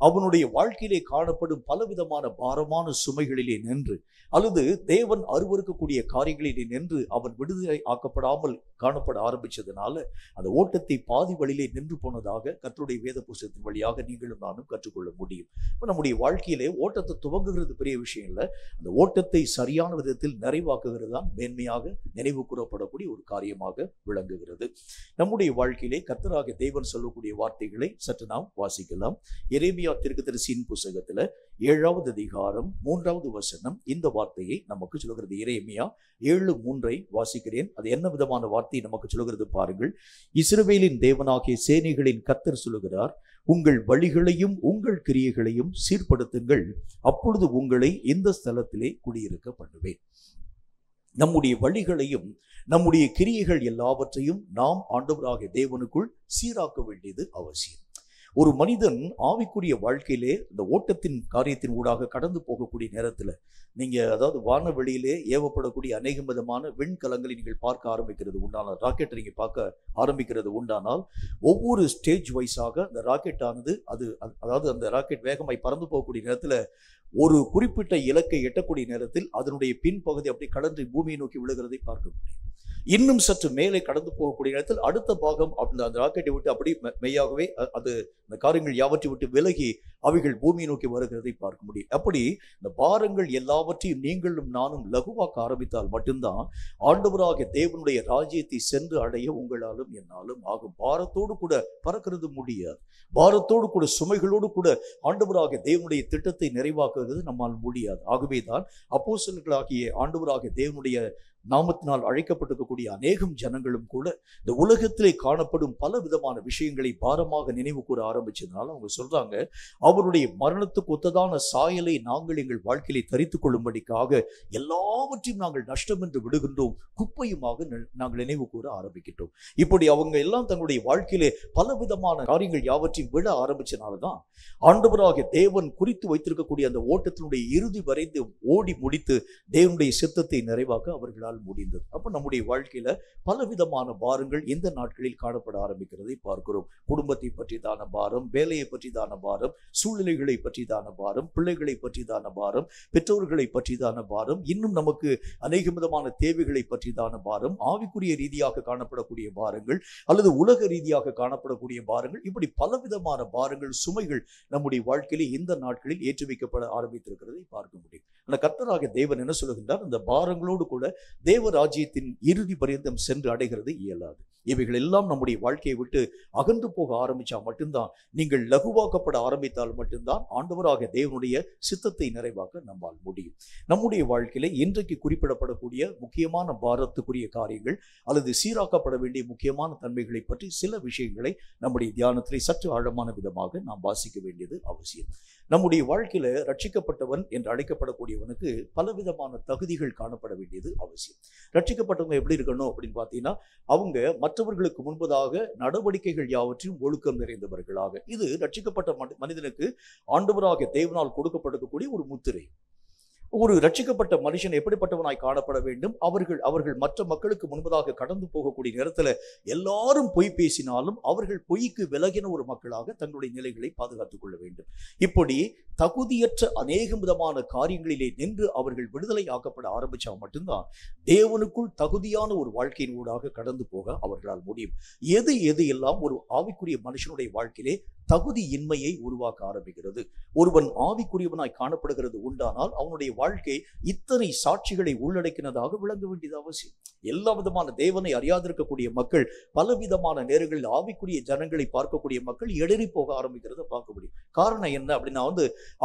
அவனுடைய வாழ்க்கையிலே காணப்படும் பலவிதமான பாரமான சுமைகளிலே நின்று அல்லது தேவன் அருவருக்கக்கூடிய காரியங்களிலே நின்று அவன் விடுதலை ஆக்கப்படாமல் காணப்பட ஆரம்பிச்சதுனால அந்த ஓட்டத்தை பாதி வழியிலே நின்று போனதாக கர்த்தருடைய வேத புத்தகத்தின் வழியாக நீங்களும் நானும் கற்றுக்கொள்ள முடியும். இப்போ நம்முடைய வாழ்க்கையிலே ஓட்டத்தை துவங்குகிறது பெரிய விஷயம் இல்லை, அந்த ஓட்டத்தை சரியான விதத்தில் நிறைவாக்குகிறது தான் மேன்மையாக நினைவு கூறப்படக்கூடிய ஒரு காரியமாக விளங்குகிறது. நம்முடைய வாழ்க்கையிலே கர்த்தராகிய தேவன் சொல்லக்கூடிய வார்த்தைகளை சற்று நாம் வாசிக்கலாம். எரேமியா தீர்க்கதரிசியின் புத்தகத்துல 7வது அதிகாரம் 3வது வசனம் இந்த வார்த்தையை நமக்கு சொல்கிறது. எரேமியா 7:3 வாசிக்கிறேன். அது என்ன விதமான வார்த்தை நமக்கு சொல்கிறது பாருங்கள். இஸ்ரவேலின் தேவனாகிய சேனைகளின் கர்த்தர் சொல்லுகிறார், உங்கள் வழிகளையும் உங்கள் கிரியைகளையும் சீர்படுத்துங்கள், அப்பொழுது உங்களை இந்த ஸ்தலத்திலே குடியிருக்க பண்ணுவேன். நம்முடைய வழிகளையும் நம்முடைய கிரியைகள் எல்லாவற்றையும் நாம் ஆண்டவராகிய தேவனுக்குள் சீராக்க வேண்டியது அவசியம். ஒரு மனிதன் ஆவிக்குரிய வாழ்க்கையிலே இந்த ஓட்டத்தின் காரியத்தின் ஊடாக கடந்து போகக்கூடிய நேரத்தில் அதாவது வானவெளியிலே ஏவப்படக்கூடிய அநேக விதமான விண்கலங்களை நீங்கள் பார்க்க ஆரம்பிக்கிறது உண்டானால், ராக்கெட்டை நீங்கள் பார்க்க ஆரம்பிக்கிறது உண்டானால், ஒவ்வொரு ஸ்டேஜ் வைஸாக அந்த ராக்கெட் ஆனது அதாவது அந்த ராக்கெட் வேகமாய் பறந்து போகக்கூடிய நேரத்தில் ஒரு குறிப்பிட்ட இலக்கை எட்டக்கூடிய நேரத்தில் அதனுடைய பின்பகுதி அப்படி கடந்து பூமியை நோக்கி விழுகிறதை பார்க்க முடியும். இன்னும் சற்று மேலே கடந்து போகக்கூடிய நேரத்தில் அடுத்த பாகம் அந்த ராக்கெட்டை விட்டு அப்படி மெய்யாகவே அது இந்த காரியங்கள் யாவற்றை விட்டு விலகி அவைகள் பூமியை நோக்கி வருகிறதை பார்க்க முடியும். அப்படி இந்த பாரங்கள் எல்லாவற்றையும் நீங்களும் நானும் லகுவாக்க ஆரம்பித்தால் மட்டும்தான் ஆண்டவராகிய தேவனுடைய ராஜ்யத்தை சென்று அடைய உங்களாலும் என்னாலும் ஆகும். பாரத்தோடு கூட பறக்கிறது முடியாது. பாரத்தோடு கூட சுமைகளோடு கூட ஆண்டவராகிய தேவனுடைய திட்டத்தை நிறைவாக்குவது நம்மால் முடியாது. ஆகவேதான் அப்போஸ்தலர்களாகிய ஆண்டவராகிய தேவனுடைய நாமத்தினால் அழைக்கப்பட்டிருக்கக்கூடிய அநேகம் ஜனங்களும் கூட இந்த உலகத்திலே காணப்படும் பல விதமான விஷயங்களை பாரமாக நினைவு கூற ஆரம்பிச்சதுனால அவங்க சொல்றாங்க, அவருடைய மரணத்துக்கு ஒத்ததான சாயலை நாங்கள் எங்கள் வாழ்க்கையிலே தரித்துக் கொள்ளும்படிக்காக எல்லாவற்றையும் நாங்கள் நஷ்டம் என்று விடுகின்றோம், குப்பையுமாக நாங்கள் நினைவு கூற ஆரம்பிக்கின்றோம். இப்படி அவங்க எல்லாம் தங்களுடைய வாழ்க்கையிலே பல விதமான காரியங்கள் யாவற்றையும் விட ஆரம்பிச்சனால்தான் ஆண்டவராகிய தேவன் குறித்து வைத்திருக்கக்கூடிய அந்த ஓட்டத்தினுடைய இறுதி வரைந்து ஓடி முடித்து தேவனுடைய சித்தத்தை நிறைவாக்க அவர்களால் முடிந்தது. அப்ப நம்முடைய வாழ்க்கையில பலவிதமான பாரங்கள் இந்த நாட்களில் காணப்பட ஆரம்பிக்கிறதை பார்க்கிறோம். குடும்பத்தை பற்றிதான பாரம், வேலையை பற்றிதான பாரம், சூழ்நிலைகளை பற்றிதான பாரம், பிள்ளைகளை பற்றிதான பாரம், பெற்றோர்களை பற்றிதான பாரம், இன்னும் நமக்கு அநேக விதமான தேவைகளை பற்றிதான பாரம், ஆவிக்குரிய ரீதியாக காணப்படக்கூடிய பாரங்கள் அல்லது உலக ரீதியாக காணப்படக்கூடிய பாரங்கள், இப்படி பலவிதமான பாரங்கள், சுமைகள் நம்முடைய வாழ்க்கையில இந்த நாட்களில் ஏற்றி வைக்கப்பட ஆரம்பித்திருக்கிறதை பார்க்க முடியும். ஆனால் கர்த்தராகிய தேவன் என்ன சொல்லுகின்றார்? அந்த பாரங்களோடு கூட தேவ ராஜ்யத்தின் இறுதி பரியந்தம் சென்று அடைகிறது இயலாது. இவைகள் எல்லாம் நம்முடைய வாழ்க்கையை விட்டு அகன்று போக ஆரம்பிச்சா மட்டும்தான், நீங்கள் லகுவாக்கப்பட ஆரம்பித்தால் மட்டும்தான் ஆண்டவராகிய தேவனுடைய சித்தத்தை நிறைவாக்க நம்மால் முடியும். நம்முடைய வாழ்க்கையில இன்றைக்கு குறிப்பிடப்படக்கூடிய முக்கியமான பாரத்துக்குரிய காரியங்கள் அல்லது சீராக்கப்பட வேண்டிய முக்கியமான தன்மைகளை பற்றி சில விஷயங்களை நம்முடைய தியானத்திலே சற்று ஆழமான விதமாக நாம் வாசிக்க வேண்டியது அவசியம். நம்முடைய வாழ்க்கையில ரட்சிக்கப்பட்டவன் என்று அழைக்கப்படக்கூடியவனுக்கு பலவிதமான தகுதிகள் காணப்பட வேண்டியது அவசியம். ரட்சிக்கப்பட்டவங்க எப்படி இருக்கணும் அப்படின்னு பார்த்தீங்கன்னா, அவங்க மற்றவர்களுக்கு முன்பதாக நடவடிக்கைகள் யாவற்றையும் ஒழுக்கம் நிறைந்தவர்களாக. இது ரட்சிக்கப்பட்ட மனிதனுக்கு ஆண்டவராகிய தேவனால் கொடுக்கப்பட்டிருக்கக்கூடிய ஒரு முத்திரை. ஒரு ரட்சிக்கப்பட்ட மனுஷன் எப்படிப்பட்டவனாய் காணப்பட வேண்டும்? அவர்கள் மற்ற மக்களுக்கு முன்பதாக கடந்து போகக்கூடிய நேரத்தில் எல்லாரும் பொய் பேசினாலும் அவர்கள் பொய்க்கு விலகின ஒரு மக்களாக தங்களுடைய நிலைகளை பாதுகாத்துக் கொள்ள வேண்டும். இப்படி தகுதியற்ற அநேக விதமான காரியங்களிலே நின்று அவர்கள் விடுதலை ஆக்கப்பட ஆரம்பிச்சா மட்டும்தான் தேவனுக்குள் தகுதியான ஒரு வாழ்க்கையின் ஊடாக கடந்து போக அவர்களால் முடியும். எது எல்லாம் ஒரு ஆவிக்குரிய மனுஷனுடைய வாழ்க்கையிலே தகுதி இன்மையை உருவாக்க ஆரம்பிக்கிறது. ஒருவன் ஆவிக்குரியவனாய் காணப்படுகிறது உண்டானால் அவனுடைய வாழ்க்கை இத்தனை சாட்சிகளை உள்ளடக்கினதாக விளங்க வேண்டியது அவசியம். எல்லா விதமான தேவனை அறியாதிருக்கக்கூடிய மக்கள், பலவிதமான நேரங்களில் ஆவிக்குரிய ஜனங்களை பார்க்கக்கூடிய மக்கள் இடறி போக ஆரம்பிக்கிறத பார்க்க முடியும். காரணம் என்ன அப்படின்னா,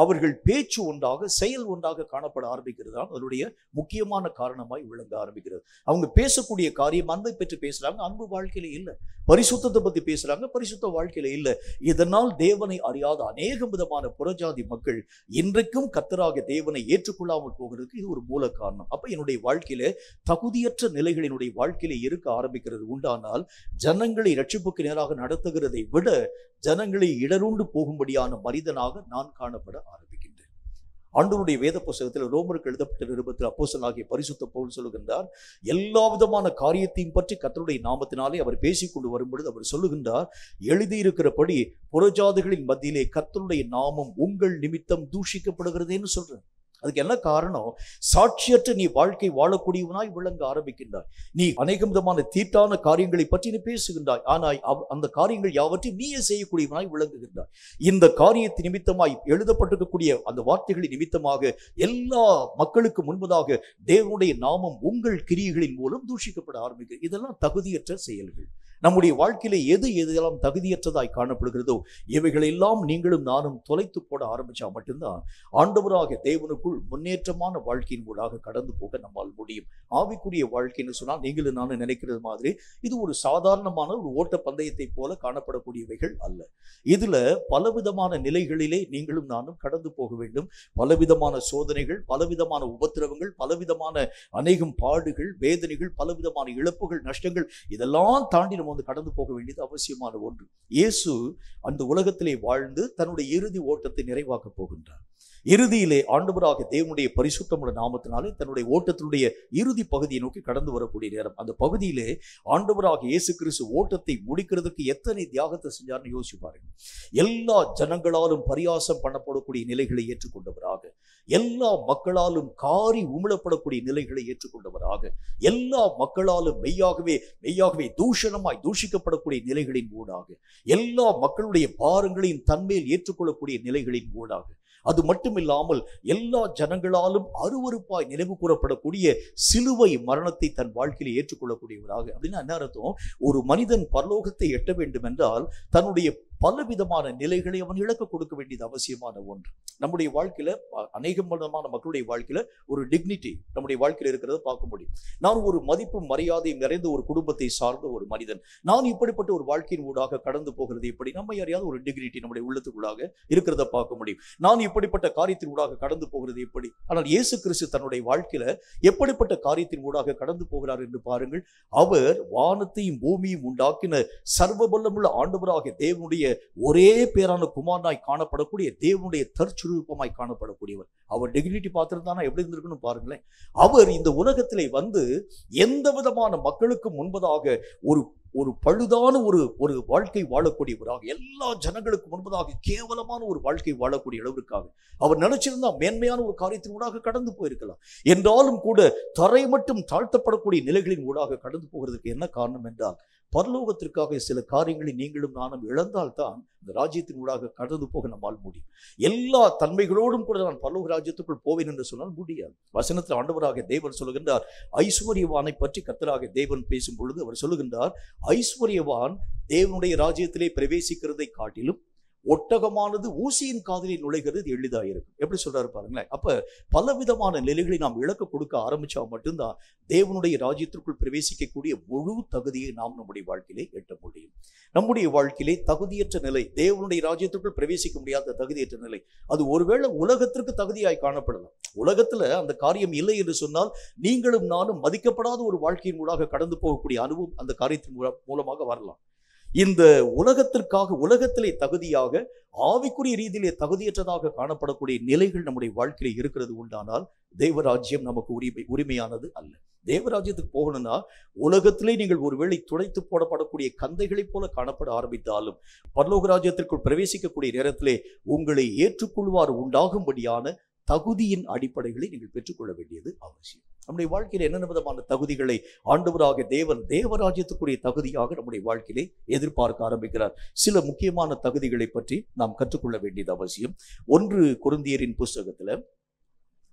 அவர்கள் பேச்சு ஒன்றாக செயல் ஒன்றாக காணப்பட ஆரம்பிக்கிறது தான் அதனுடைய முக்கியமான காரணமாய் விளங்க ஆரம்பிக்கிறது. அவங்க பேசக்கூடிய காரியம் அன்பை பற்றி பேசுறாங்க, அன்பு வாழ்க்கையில இல்லை. பரிசுத்தத்தை பத்தி பேசுறாங்க, பரிசுத்த வாழ்க்கையில இல்லை. இதனால் தேவனை அறியாத அநேக விதமான புறஜாதி மக்கள் இன்றைக்கும் கர்த்தராகிய தேவனை ஏற்றுக்கொள்ளாமல் போகிறதுக்கு இது ஒரு மூல காரணம். அப்ப என்னுடைய வாழ்க்கையில தகுதியற்ற நிலைகளினுடைய வாழ்க்கையில இருக்க ஆரம்பிக்கிறது உண்டானால், ஜனங்களை ரட்சிப்புக்கு நேராக நடத்துகிறதை விட ஜனங்களை இடருண்டு போகும்படியான மனிதனாக நான் காணப்பட ஆரம்பிக்கின்றேன். ஆண்டவருடைய வேத புத்தகத்தில் ரோமருக்கு எழுதப்பட்ட நிருபத்தில் அப்போஸ்தலனாகிய பரிசுத்த பவுல் சொல்லுகின்றார், எல்லா விதமான காரியத்தையும் பற்றி கர்த்தருடைய நாமத்தினாலே அவர் பேசிக்கொண்டு வரும்பொழுது அவர் சொல்லுகின்றார், எழுதியிருக்கிறபடி புறஜாதிகளின் மத்தியிலே கர்த்தருடைய நாமம் உங்கள் நிமித்தம் தூஷிக்கப்படுகிறதுன்னு சொல்றேன். அதுக்கு என்ன காரணம்? சாட்சியற்ற நீ வாழ்க்கை வாழக்கூடியவனாய் விளங்க ஆரம்பிக்கின்றாய். நீ அநேக விதமான தீட்டான காரியங்களை பற்றி நீ பேசுகின்றாய். ஆனால் அந்த காரியங்கள் யாவற்றையும் நீயே செய்யக்கூடியவனாய் விளங்குகின்றாய். இந்த காரியத்தின் நிமித்தமாய் எழுதப்பட்டிருக்கக்கூடிய அந்த வார்த்தைகளின் நிமித்தமாக எல்லா மக்களுக்கு முன்பதாக தேவனுடைய நாமம் உங்கள் கிரியைகளின் மூலம் தூஷிக்கப்பட ஆரம்பிக்கிறது. இதெல்லாம் தகுதியற்ற செயல்கள். நம்முடைய வாழ்க்கையில எதெல்லாம் தகுதியற்றதாய் காணப்படுகிறதோ இவைகளெல்லாம் நீங்களும் நானும் தொலைத்து போட ஆரம்பிச்சா மட்டும்தான் ஆண்டவராக தேவனுக்குள் முன்னேற்றமான வாழ்க்கையின் ஊடாக கடந்து போக நம்மால் முடியும். ஆவிக்குரிய வாழ்க்கைன்னு சொன்னால் நீங்களும் நானும் நினைக்கிறது மாதிரி இது ஒரு சாதாரணமான ஒரு ஓட்ட பந்தயத்தை போல காணப்படக்கூடியவைகள் அல்ல. இதுல பலவிதமான நிலைகளிலே நீங்களும் நானும் கடந்து போக வேண்டும். பலவிதமான சோதனைகள், பலவிதமான உபத்திரவங்கள், பலவிதமான அநேகம் பாடுகள், வேதனைகள், பலவிதமான இழப்புகள், நஷ்டங்கள், இதெல்லாம் தாண்டி நம்ம கடந்து போக வேண்டியது அவசியமான ஒன்று. இயேசு அந்த உலகத்திலே வாழ்ந்து தன்னுடைய இறுதி ஓட்டத்தை நிறைவாக்க போகின்றார். இறுதியிலே ஆண்டவராக தேவனுடைய பரிசுத்தமுள்ள நாமத்தினாலே தன்னுடைய ஓட்டத்தினுடைய இறுதி பகுதியை நோக்கி கடந்து வரக்கூடிய நேரம். அந்த பகுதியிலே ஆண்டவராக இயேசு கிறிஸ்து ஓட்டத்தை முடிக்கிறதுக்கு எத்தனை தியாகத்தை செஞ்சார்னு யோசிச்சு பாருங்க. எல்லா ஜனங்களாலும் பரியாசம் பண்ணப்படக்கூடிய நிலைகளை ஏற்றுக்கொண்டவராக, எல்லா மக்களாலும் காரி உமிழப்படக்கூடிய நிலைகளை ஏற்றுக்கொண்டவராக, எல்லா மக்களாலும் மெய்யாகவே தூஷணமாய் தூஷிக்கப்படக்கூடிய நிலைகளின் ஊடாக, எல்லா மக்களுடைய பாரங்களையும் தன்மேல் ஏற்றுக்கொள்ளக்கூடிய நிலைகளின் ஊடாக, அது மட்டுமில்லாமல் எல்லா ஜனங்களாலும் அருவருப்பாய் நினைவு கூறப்படக்கூடிய சிலுவை மரணத்தை தன் வாழ்க்கையில் ஏற்றுக்கொள்ளக்கூடியவராக. அப்படின்னா என்ன அர்த்தம்? ஒரு மனிதன் பரலோகத்தை எட்ட வேண்டும் என்றால் தன்னுடைய பலவிதமான நிலைகளை அவன் இழக்க கொடுக்க வேண்டியது அவசியமான ஒன்று. நம்முடைய வாழ்க்கையில அநேகமான மக்களுடைய வாழ்க்கையில ஒரு டிக்னிட்டி நம்முடைய வாழ்க்கையில் இருக்கிறத பார்க்க முடியும். நான் ஒரு மதிப்பும் மரியாதையும் நிறைந்த ஒரு குடும்பத்தை சார்ந்த ஒரு மனிதன், நான் இப்படிப்பட்ட ஒரு வாழ்க்கையின் ஊடாக கடந்து போகிறது எப்படி? நம்ம அறியாத ஒரு டிக்னிட்டி நம்முடைய உள்ளத்துக்குள்ளாக இருக்கிறத பார்க்க முடியும். நான் இப்படிப்பட்ட காரியத்தின் ஊடாக கடந்து போகிறது எப்படி? ஆனால் இயேசு கிறிஸ்து தன்னுடைய வாழ்க்கையில எப்படிப்பட்ட காரியத்தின் ஊடாக கடந்து போகிறார் என்று பாருங்கள். அவர் வானத்தையும் பூமியும் உண்டாக்கின சர்வ வல்லமுள்ள ஆண்டவராக தேவனுடைய ஒரே பேரான குமாரனாய் காணப்படக்கூடிய தேவனுடைய தற்சுரூபமாய் காணப்படக்கூடியவர். அவர் டிக்னிட்டி பார்த்திருந்தானா எப்படி இருந்திருக்குன்னு பாருங்களேன். அவர் இந்த உலகத்திலே வந்து எந்த விதமான மக்களுக்கு முன்பதாக ஒரு பழுதான ஒரு வாழ்க்கை வாழக்கூடியவராக, எல்லா ஜனங்களுக்கு முன்பதாக கேவலமான ஒரு வாழ்க்கை வாழக்கூடிய அளவிற்காக அவர் நினைச்சிருந்தா மேன்மையான ஒரு காரியத்தின் ஊடாக கடந்து போயிருக்கலாம். என்றாலும் கூட தரை மட்டும் தாழ்த்தப்படக்கூடிய நிலைகளின் ஊடாக கடந்து போகிறதுக்கு என்ன காரணம் என்றால், பரலோகத்திற்காக சில காரியங்களை நீங்களும் நானும் இழந்தால்தான் இந்த ராஜ்யத்தின் ஊடாக கடந்து போக நம்மால் முடியும். எல்லா தன்மைகளோடும் கூட நான் பரலோக ராஜ்யத்துக்குள் போவேன் என்று சொன்னால் முடியாது. வசனத்தில் ஆண்டவராக தேவன் சொல்லுகின்றார், ஐஸ்வர்யவானை பற்றி கர்த்தராக தேவன் பேசும் பொழுது அவர் சொல்லுகின்றார், ஐஸ்வர்யவான் தேவனுடைய ராஜ்யத்திலே பிரவேசிக்கிறதை காட்டிலும் ஒட்டகமானது ஊசியின் காதலில் நுழைகிறது எளிதாயிருக்கும். எப்படி சொல்றாரு பாருங்களேன். அப்ப பலவிதமான நிலைகளை நாம் இழக்க கொடுக்க ஆரம்பிச்சா மட்டும்தான் தேவனுடைய ராஜ்யத்திற்குள் பிரவேசிக்கக்கூடிய முழு தகுதியை நாம் நம்முடைய வாழ்க்கையிலே எட்ட முடியும். நம்முடைய வாழ்க்கையிலே தகுதியற்ற நிலை, தேவனுடைய ராஜ்யத்திற்குள் பிரவேசிக்க முடியாத தகுதியற்ற நிலை, அது ஒருவேளை உலகத்திற்கு தகுதியாய் காணப்படலாம். உலகத்துல அந்த காரியம் இல்லை என்று சொன்னால் நீங்களும் நானும் மதிக்கப்படாத ஒரு வாழ்க்கையின் ஊடாக கடந்து போகக்கூடிய அனுபவம் அந்த காரியத்தின் மூலமாக வரலாம். இந்த உலகத்திலே தகுதியாக ஆவிக்குரிய ரீதியிலே தகுதியற்றதாக காணப்படக்கூடிய நிலைகள் நம்முடைய வாழ்க்கையில இருக்கிறது உண்டானால் தேவராஜ்யம் நமக்கு உரிமையானது அல்ல. தேவராஜ்யத்துக்கு போகணும்னா உலகத்திலே நீங்கள் ஒருவேளை துடைத்து போடப்படக்கூடிய கந்தைகளைப் போல காணப்பட ஆரம்பித்தாலும் பரலோக ராஜ்யத்திற்குள் பிரவேசிக்கக்கூடிய நேரத்திலே உங்களை ஏற்றுக்கொள்வார் உண்டாகும்படியான தகுதியின் அடிப்படைகளை நீங்கள் பெற்றுக்கொள்ள வேண்டியது அவசியம். நம்முடைய வாழ்க்கையில் என்னென்ன விதமான தகுதிகளை ஆண்டவராக தேவராஜ்யத்துக்குரிய தகுதியாக நம்முடைய வாழ்க்கையிலே எதிர்பார்க்க ஆரம்பிக்கிறார். சில முக்கியமான தகுதிகளை பற்றி நாம் கற்றுக்கொள்ள வேண்டியது அவசியம். 1 கொரிந்தியரின் புஸ்தகத்துல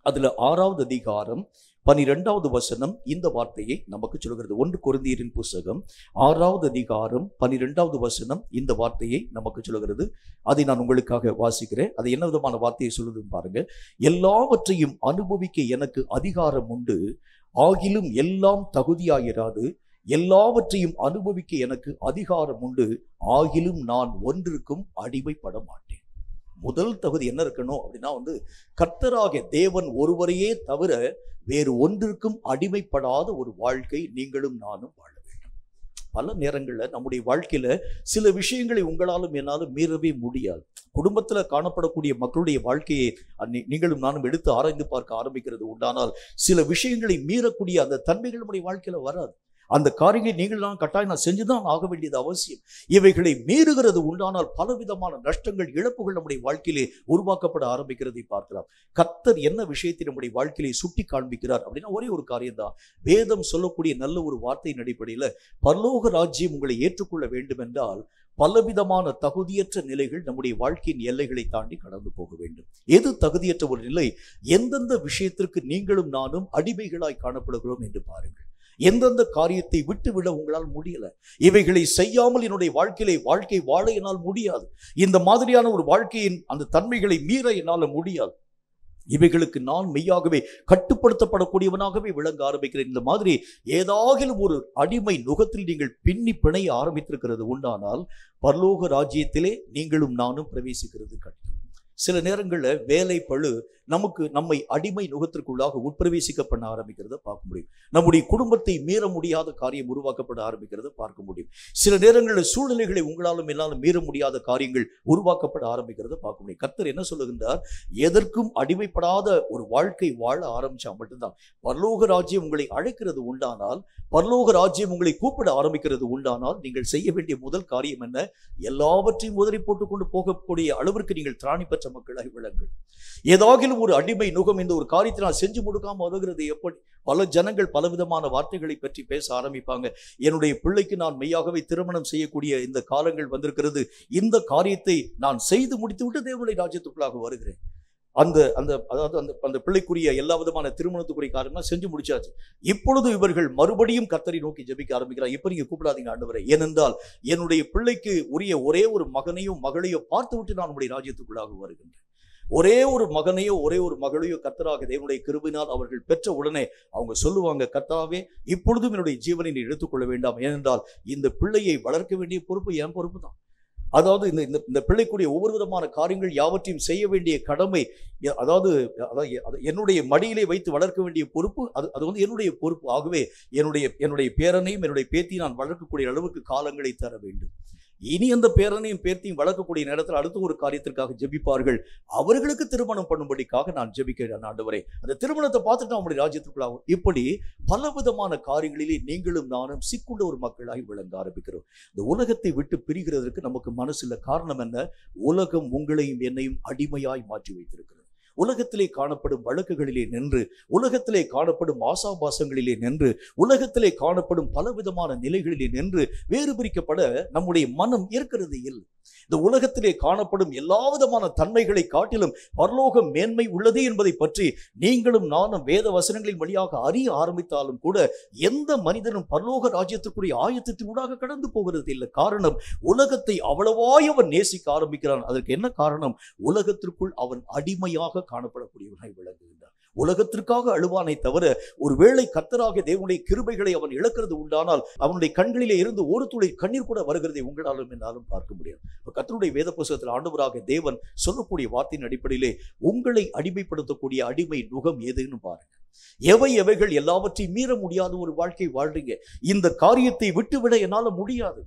அதுல 6வது அதிகாரம் 12வது வசனம் இந்த வார்த்தையை நமக்கு சொல்கிறது. 1 கொரிந்தியரின் புஸ்தகம் 6வது அதிகாரம் 12வது வசனம் இந்த வார்த்தையை நமக்கு சொல்கிறது. அதை நான் உங்களுக்காக வாசிக்கிறேன். அது என்ன விதமான வார்த்தையை சொல்லுதுன்னு பாருங்க. எல்லாவற்றையும் அனுபவிக்க எனக்கு அதிகாரம் உண்டு, ஆகிலும் எல்லாம் தகுதியாயிராது. எல்லாவற்றையும் அனுபவிக்க எனக்கு அதிகாரம் உண்டு, ஆகிலும் நான் ஒன்றுக்கும் அடிமைப்பட மாட்டேன். முதல் தகுதி என்ன இருக்கணும் அப்படின்னா கர்த்தராக தேவன் ஒருவரையே தவிர வேறு ஒன்றிற்கும் அடிமைப்படாத ஒரு வாழ்க்கை நீங்களும் நானும் வாழ வேண்டும். பல நேரங்களில் நம்முடைய வாழ்க்கையில சில விஷயங்களை உங்களாலும் என்னாலும் மீறவே முடியாது. குடும்பத்துல காணப்படக்கூடிய மக்களுடைய வாழ்க்கையை நீங்களும் நானும் எடுத்து ஆராய்ந்து பார்க்க ஆரம்பிக்கிறது உண்டானால் சில விஷயங்களை மீறக்கூடிய அந்த தன்மைகள் நம்முடைய வாழ்க்கையில வராது. அந்த காரியங்களை நீங்கள் நான் கட்டாயம் செஞ்சுதான் ஆக வேண்டியது அவசியம். இவைகளை மீறுகிறது உண்டானால் பலவிதமான நஷ்டங்கள், இழப்புகள் நம்முடைய வாழ்க்கையிலே உருவாக்கப்பட ஆரம்பிக்கிறதை பார்க்கலாம். கர்த்தர் என்ன விஷயத்தை நம்முடைய வாழ்க்கையிலே சுட்டி காண்பிக்கிறார் அப்படின்னா ஒரே ஒரு காரியம் தான். வேதம் சொல்லக்கூடிய நல்ல ஒரு வார்த்தையின் அடிப்படையில் பரலோக ராஜ்யம் உங்களை ஏற்றுக்கொள்ள வேண்டும் என்றால் பலவிதமான தகுதியற்ற நிலைகள் நம்முடைய வாழ்க்கையின் எல்லைகளை தாண்டி கடந்து போக வேண்டும். எது தகுதியற்ற ஒரு நிலை? எந்தெந்த விஷயத்திற்கு நீங்களும் நானும் அடிமைகளாய் காணப்படுகிறோம் என்று பாருங்கள். எந்தெந்த காரியத்தை விட்டுவிட உங்களால் முடியல, இவைகளை செய்யாமல் என்னுடைய வாழ்க்கை வாழ என்னால் முடியாது, இந்த மாதிரியான ஒரு வாழ்க்கையின் அந்த தன்மைகளை மீற என்னால் முடியாது, இவைகளுக்கு நான் மெய்யாகவே கட்டுப்படுத்தப்படக்கூடியவனாகவே விளங்க ஆரம்பிக்கிறேன். இந்த மாதிரி ஏதாகிலும் ஒரு அடிமை நுகத்தில் நீங்கள் பின்னி பிணைய ஆரம்பித்திருக்கிறது உண்டானால் பரலோக ராஜ்யத்திலே நீங்களும் நானும் பிரவேசிக்கிறது கடினம். சில நேரங்களில் வேலை பளு நம்மை அடிமை நுகத்திற்குள்ளாக உட்பிரவேசிக்க பண்ண ஆரம்பிக்கிறத பார்க்க முடியும். நம்முடைய குடும்பத்தை மீற முடியாத காரியம் உருவாக்கப்பட ஆரம்பிக்கிறத பார்க்க முடியும். சில நேரங்களில் சூழ்நிலைகளை உங்களாலும் என்னாலும் மீற முடியாத காரியங்கள் உருவாக்கப்பட ஆரம்பிக்கிறத பார்க்க முடியும். கர்த்தர் என்ன சொல்லுகின்றார்? எதற்கும் அடிமைப்படாத ஒரு வாழ்க்கை வாழ ஆரம்பிச்சா மட்டும்தான் பரலோக ராஜ்யம் உங்களை அழைக்கிறது உண்டானால், பரலோக ராஜ்யம் உங்களை கூப்பிட ஆரம்பிக்கிறது உண்டானால் நீங்கள் செய்ய வேண்டிய முதல் காரியம் என்ன? எல்லாவற்றையும் உதறி போட்டுக்கொண்டு போகக்கூடிய அளவிற்கு நீங்கள் திராணி பெற்ற மக்களாக விளங்கள். ஏதாகிலும் ஒரு அடிமை நுகம் இந்த ஒரு காரியத்தை நான் செஞ்சு முடுக்காம வருகிறது எப்படி? பல ஜனங்கள் பலவிதமான வார்த்தைகளை பற்றி பேச ஆரம்பிப்பாங்க. என்னுடைய பிள்ளைக்கு நான் மெய்யாகவே திருமணம் செய்யக்கூடிய இந்த காலங்கள் வந்திருக்கிறது, இந்த காரியத்தை நான் செய்து முடித்து விட்டு தேவனுடைய ராஜ்யத்துக்குள்ளாக வருகிறேன். அந்த பிள்ளைக்குரிய எல்லா விதமான திருமணத்துக்குரிய காரியம்லாம் செஞ்சு முடிச்சாச்சு. இப்பொழுது இவர்கள் மறுபடியும் கர்த்தரை நோக்கி ஜெபிக்க ஆரம்பிக்கிறார். இப்ப நீங்க கூப்பிடாதீங்க ஆண்டவரே, ஏனென்றால் என்னுடைய பிள்ளைக்கு உரிய ஒரே ஒரு மகனையோ மகளையோ பார்த்து விட்டு நான் உங்களுடைய ராஜ்யத்துக்குள்ளாக வருகின்றேன். ஒரே ஒரு மகனையோ ஒரே ஒரு மகளையோ கர்த்தராக தேவனுடைய கிருபையினால் அவர்கள் பெற்ற உடனே அவங்க சொல்லுவாங்க, கர்த்தாவே இப்பொழுதும் என்னுடைய ஜீவனை நீ எடுத்துக்கொள்ள வேண்டாம், ஏனென்றால் இந்த பிள்ளையை வளர்க்க வேண்டிய பொறுப்பு என் பொறுப்பு தான். அதாவது இந்த பிள்ளைக்குரிய ஒவ்வொரு விதமான காரியங்கள் யாவற்றையும் செய்ய வேண்டிய கடமை, அதாவது என்னுடைய மடியிலே வைத்து வளர்க்க வேண்டிய பொறுப்பு அது என்னுடைய பொறுப்பு. ஆகவே என்னுடைய பேரனையும் என்னுடைய பேத்தியும் நான் வளர்க்கக்கூடிய அளவுக்கு காலங்களை தர வேண்டும். இனி அந்த பேரனையும் பேர்த்தையும் வளர்க்கக்கூடிய நேரத்தில் அடுத்த ஒரு காரியத்திற்காக ஜெபிப்பார்கள். அவர்களுக்கு திருமணம் பண்ணும்படிக்காக நான் ஜெபிக்கிறேன் ஆண்டவரே, அந்த திருமணத்தை பார்த்துட்டு நம்முடைய ராஜ்யத்துக்குள்ளாகும். இப்படி பலவிதமான காரியங்களிலே நீங்களும் நானும் சிக்குண்ட ஒரு மக்களாகி விளங்க ஆரம்பிக்கிறோம். இந்த உலகத்தை விட்டு பிரிகிறதற்கு நமக்கு மனசு இல்லை. காரணம் என்ன? உலகம் உங்களையும் என்னையும் அடிமையாய் மாற்றி வைத்திருக்கிறது. உலகத்திலே காணப்படும் வழக்குகளிலே நின்று, உலகத்திலே காணப்படும் ஆசாபாசங்களிலே நின்று, உலகத்திலே காணப்படும் பலவிதமான நிலைகளிலே நின்று வேறு பிரிக்கப்பட நம்முடைய மனம் இருக்கிறது இல்லை. இந்த உலகத்திலே காணப்படும் எல்லா விதமான தன்மைகளை காட்டிலும் பரலோகம் மேன்மை உள்ளது என்பதை பற்றி நீங்களும் நானும் வேத வசனங்களின் வழியாக அறிய ஆரம்பித்தாலும் கூட எந்த மனிதனும் பரலோக ராஜ்யத்துக்குரிய ஆயத்தத்தின் ஊடாக கடந்து போகிறது இல்லை. காரணம், உலகத்தை அவ்வளவாய் அவன் நேசிக்க ஆரம்பிக்கிறான். அதற்கு என்ன காரணம்? உலகத்திற்குள் அவன் அடிமையாக காணப்படக்கூடியவனாய் விளங்குகின்றான். உலகத்திற்காக அழுவானை தவிர ஒருவேளை கர்த்தராகிய தேவனுடைய கிருபைகளை அவன் இழக்கிறது உண்டானால் அவனுடைய கண்களிலே இருந்து ஒரு துளி கண்ணீர் கூட வருகிறதை உங்களாலும் என்னாலும் பார்க்க முடியாது. கர்த்தருடைய வேத புத்தகத்தில் ஆண்டவராக தேவன் சொல்லக்கூடிய வார்த்தையின் அடிப்படையிலே உங்களை அடிமைப்படுத்தக்கூடிய அடிமை நுகம் எதுன்னு பாருங்க. எவைகள் எல்லாவற்றையும் மீற முடியாத ஒரு வாழ்க்கை வாழ்றீங்க. இந்த காரியத்தை விட்டுவிட என்னால முடியாது.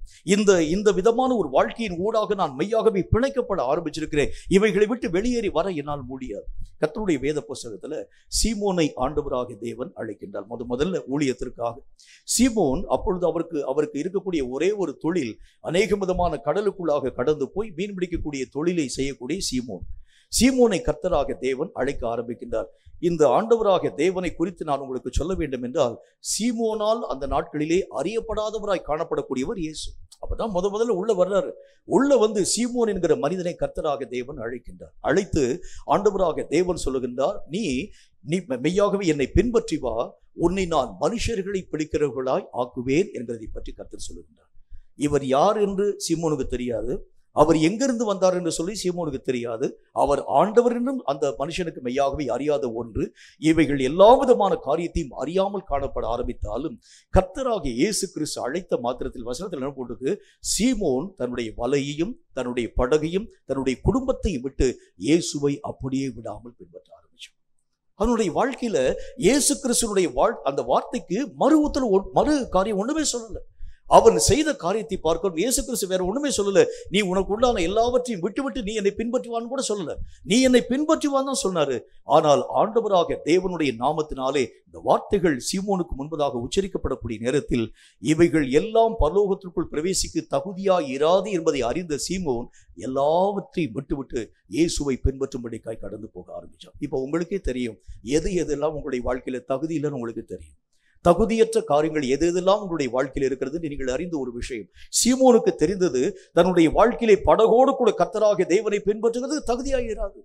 இந்த விதமான ஒரு வாழ்க்கையின் ஊடாக நான் மெய்யாகவே பிணைக்கப்பட ஆரம்பிச்சிருக்கிறேன். இவைகளை விட்டு வெளியேறி வர என்னால் முடியாது. கர்த்தருடைய வேத புத்தகத்துல சீமோனை ஆண்டவராக தேவன் அழைக்கின்றார். முதல்ல ஊழியத்திற்காக சீமோன் அப்பொழுது அவருக்கு இருக்கக்கூடிய ஒரே ஒரு தொழில் அநேக விதமான கடலுக்குள்ளாக கடந்து போய் மீன் பிடிக்கக்கூடிய தொழிலை செய்யக்கூடிய சீமோனை கர்த்தராக தேவன் அழைக்க ஆரம்பிக்கின்றார். இந்த ஆண்டவராக தேவனை குறித்து நான் உங்களுக்கு சொல்ல வேண்டும் என்றால், சீமோனால் அந்த நாட்களிலே அறியப்படாதவராய் காணப்படக்கூடியவர் இயேசு. அப்பதான் முதல்ல உள்ள வர்றாரு. உள்ள வந்து சீமோன் என்கிற மனிதனை கர்த்தராக தேவன் அழைக்கின்றார். அழைத்து ஆண்டவராக தேவன் சொல்லுகின்றார், நீ மெய்யாகவே என்னை பின்பற்றி வா, உன்னை நான் மனுஷர்களை பிடிக்கிறவர்களாய் ஆக்குவேன் என்கிறதை பற்றி கர்த்தர் சொல்லுகின்றார். இவர் யார் என்று சீமோனுக்கு தெரியாது. அவர் எங்கிருந்து வந்தார் என்று சொல்லி சீமோனுக்கு தெரியாது. அவர் ஆண்டவர் என்றும் அந்த மனுஷனுக்கு மெய்யாகவே அறியாத ஒன்று. இவைகள் எல்லா விதமான காரியத்தையும் அறியாமல் காணப்பட ஆரம்பித்தாலும் கர்த்தராகிய இயேசு கிறிஸ்து அழைத்த மாத்திரத்தில் வசனத்தில் என்ன போட்டு, சீமோன் தன்னுடைய வலையையும் தன்னுடைய படகையும் தன்னுடைய குடும்பத்தையும் விட்டு இயேசுவை அப்படியே விடாமல் பின்பற்ற ஆரம்பிச்சான். அவனுடைய வாழ்க்கையில இயேசு கிறிஸ்துனுடைய அந்த வார்த்தைக்கு மறு காரியம் ஒண்ணுமே சொல்லல. அவன் செய்த காரியத்தை பார்க்க இயேசு கிறிஸ்து வேற ஒண்ணுமே சொல்லல. நீ உனக்கு உண்டான எல்லாவற்றையும் விட்டு நீ என்னை பின்பற்றுவான்னு கூட சொல்லல. நீ என்னை பின்பற்றுவான்னு தான் சொன்னாரு. ஆனால் ஆண்டவராக தேவனுடைய நாமத்தினாலே இந்த வார்த்தைகள் சீமோனுக்கு முன்பதாக உச்சரிக்கப்படக்கூடிய நேரத்தில் இவைகள் எல்லாம் பரலோகத்திற்குள் பிரவேசிக்க தகுதியாய் இராது என்பதை அறிந்த சீமோன் எல்லாவற்றையும் விட்டு இயேசுவை பின்பற்றும்படிக்காய் கடந்து போக ஆரம்பிச்சான். இப்ப உங்களுக்கே தெரியும் எதெல்லாம் உங்களுடைய வாழ்க்கையில தகுதி இல்லைன்னு உங்களுக்கு தெரியும். தகுதியற்ற காரியங்கள் எது எதெல்லாம் உங்களுடைய வாழ்க்கையில் இருக்கிறது நீங்கள் அறிந்த ஒரு விஷயம். சீமோனுக்கு தெரிந்தது, தன்னுடைய வாழ்க்கையிலே படகோடு கூட கர்த்தராகிய தேவனை பின்பற்றுகிறது தகுதியாயிராது,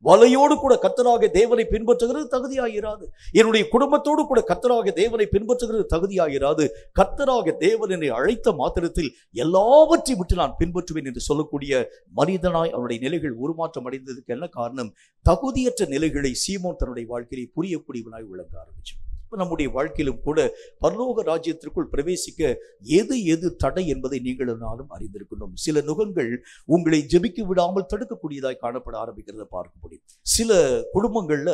வலையோடு கூட கர்த்தராகிய தேவனை பின்பற்றுகிறது தகுதியாயிராது, என்னுடைய குடும்பத்தோடு கூட கர்த்தராகிய தேவனை பின்பற்றுகிறது தகுதியாயிராது. கர்த்தராகிய தேவன் என்னை அழைத்த மாத்திரத்தில் எல்லாவற்றையும் விட்டு நான் பின்பற்றுவேன் என்று சொல்லக்கூடிய மனிதனாய் அவருடைய நிலைகள் உருமாற்றம் அடைந்ததுக்கு என்ன காரணம்? தகுதியற்ற நிலைகளை சீமோன் தன்னுடைய வாழ்க்கையை புரியக்கூடியவனாய் விளங்க ஆரம்பிச்சான். நம்முடைய வாழ்க்கையிலும் கூட பரலோக ராஜ்யத்திற்குள் பிரவேசிக்க எது எது தடை என்பதை நீங்களும் நானும் அறிந்திருக்கணும். சில நுகங்கள் உங்களை ஜெபிக்க விடாமல் தடுக்கக்கூடியதாய் காணப்பட ஆரம்பிக்கிறத பார்க்க முடியும். சில குடும்பங்கள்ல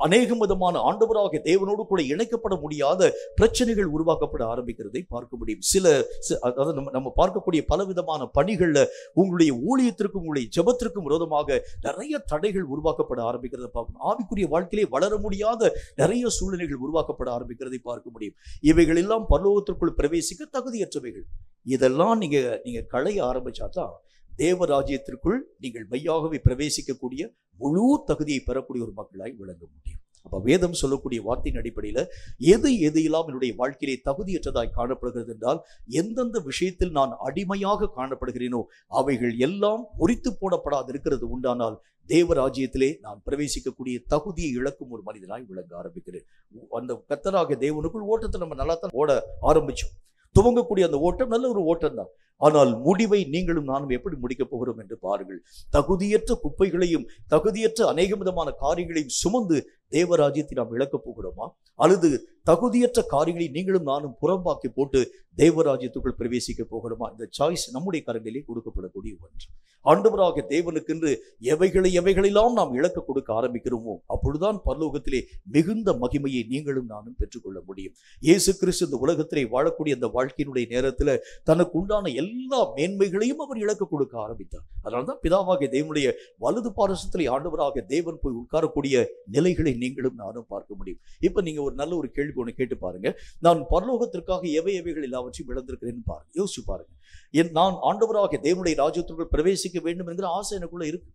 அநேக விதமான ஆண்டவராகிய தேவனோடு கூட இணைக்கப்பட முடியாத பிரச்சனைகள் உருவாக்கப்பட ஆரம்பிக்கிறதை பார்க்க முடியும். அதாவது நம்ம பார்க்கக்கூடிய பலவிதமான பணிகள்ல உங்களுடைய ஊழியத்திற்கும் உங்களுடைய ஜெபத்திற்கும் விரோதமாக நிறைய தடைகள் உருவாக்கப்பட ஆரம்பிக்கிறத பார்க்கணும். ஆவிக்குரிய வாழ்க்கையிலே வளர முடியாத நிறைய சூழ்நிலைகள் உருவாக்கப்பட ஆரம்பிக்கிறதை பார்க்க முடியும். இவைகள் எல்லாம் பரலோகத்திற்குள் பிரவேசிக்க தகுதியற்றவைகள். இதெல்லாம் நீங்க களைய ஆரம்பிச்சாதான் தேவராஜ்யத்திற்குள் நீங்கள் மெய்யாகவே பிரவேசிக்கக்கூடிய முழு தகுதியை பெறக்கூடிய ஒரு மக்களாய் விளங்க முடியும். அப்ப வேதம் சொல்லக்கூடிய வார்த்தையின் அடிப்படையில எது எல்லாம் என்னுடைய வாழ்க்கையிலே தகுதியற்றதாய் காணப்படுகிறது என்றால், எந்தெந்த விஷயத்தில் நான் அடிமையாக காணப்படுகிறேனோ அவைகள் எல்லாம் முறித்து போடப்படாது இருக்கிறது உண்டானால் தேவராஜ்யத்திலே நான் பிரவேசிக்கக்கூடிய தகுதியை இழக்கும் ஒரு மனிதனாய் விளங்க ஆரம்பிக்கிறேன். அந்த கர்த்தராகிய தேவனுக்குள் ஓட்டத்தை நம்ம நல்லா தான் ஓட ஆரம்பிச்சோம். துவங்கக்கூடிய அந்த ஓட்டம் நல்ல ஒரு ஓட்டம் தான். ஆனால் முடிவை நீங்களும் நானும் எப்படி முடிக்கப் போகிறோம் என்று பாருங்கள். தகுதியற்ற குப்பைகளையும் தகுதியற்ற அநேக விதமான காரியங்களையும் சுமந்து தேவராஜ்யத்தை நாம் இழக்கப் போகிறோமா, அல்லது தகுதியற்ற காரியங்களை நீங்களும் நானும் புறம்பாக்கி போட்டு தேவராஜ்யத்துக்குள் பிரவேசிக்க போகிறோமா? இந்த சாய்ஸ் நம்முடைய கரங்களிலே கொடுக்கப்படக்கூடிய ஒன்று. ஆண்டவராகிய தேவனுக்கென்று எவைகளெல்லாம் நாம் இழக்க கொடுக்க ஆரம்பிக்கிறோமோ அப்பொழுதுதான் பரலோகத்திலே மிகுந்த மகிமையை நீங்களும் நானும் பெற்றுக்கொள்ள முடியும். இயேசு கிறிஸ்து இந்த உலகத்திலே வாழக்கூடிய அந்த வாழ்க்கையினுடைய நேரத்தில் தனக்கு உண்டான எல்லா மேன்மைகளையும் அவர் இழக்க கொடுக்க ஆரம்பித்தார். அதனால்தான் பிதாவாகிய தேவனுடைய வலது பாரசத்திலே ஆண்டவராகிய தேவன் போய் உட்காரக்கூடிய நிலைகளை நீங்களும் நானும் பார்க்க முடியும். இப்ப நீங்க ஒரு நல்ல ஒரு கேள்வி ஒன்று கேட்டு பாருங்க. நான் பரலோகத்திற்காக எவைகள் எல்லாவற்றையும் இழந்திருக்கிறேன்னு பாருங்க, யோசிச்சு பாருங்க. நான் ஆண்டவராகிய தேவனுடைய ராஜ்யத்திற்குள் பிரவேசிக்க வேண்டும் என்கிற ஆசை எனக்குள்ள இருக்கு.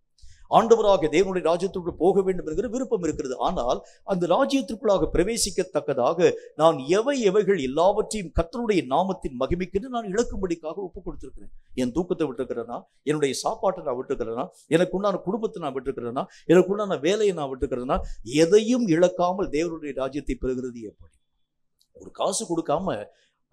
ஆண்டவராகிய தேவனுடைய ராஜ்யத்திற்குள் போக வேண்டும் என்கிற விருப்பம் இருக்கிறது. ஆனால் அந்த ராஜ்யத்திற்குள்ளாக பிரவேசிக்கத்தக்கதாக நான் எவைகள் எல்லாவற்றையும் கர்த்தருடைய நாமத்தின் மகிமைக்கு நான் இழக்கும்படிக்காக ஒப்புக் கொடுத்திருக்கிறேன். என் தூக்கத்தை விட்டுருக்கிறேனா, என்னுடைய சாப்பாட்டை நான் விட்டுருக்கிறேனா, எனக்கு உண்டான குடும்பத்தை நான் விட்டுருக்கிறேனா, எனக்கு உண்டான வேலையை நான் விட்டுருக்கிறேனா, எதையும் இழக்காமல் தேவனுடைய ராஜ்யத்தை பெறுகிறது எப்படி? ஒரு காசு கொடுக்காம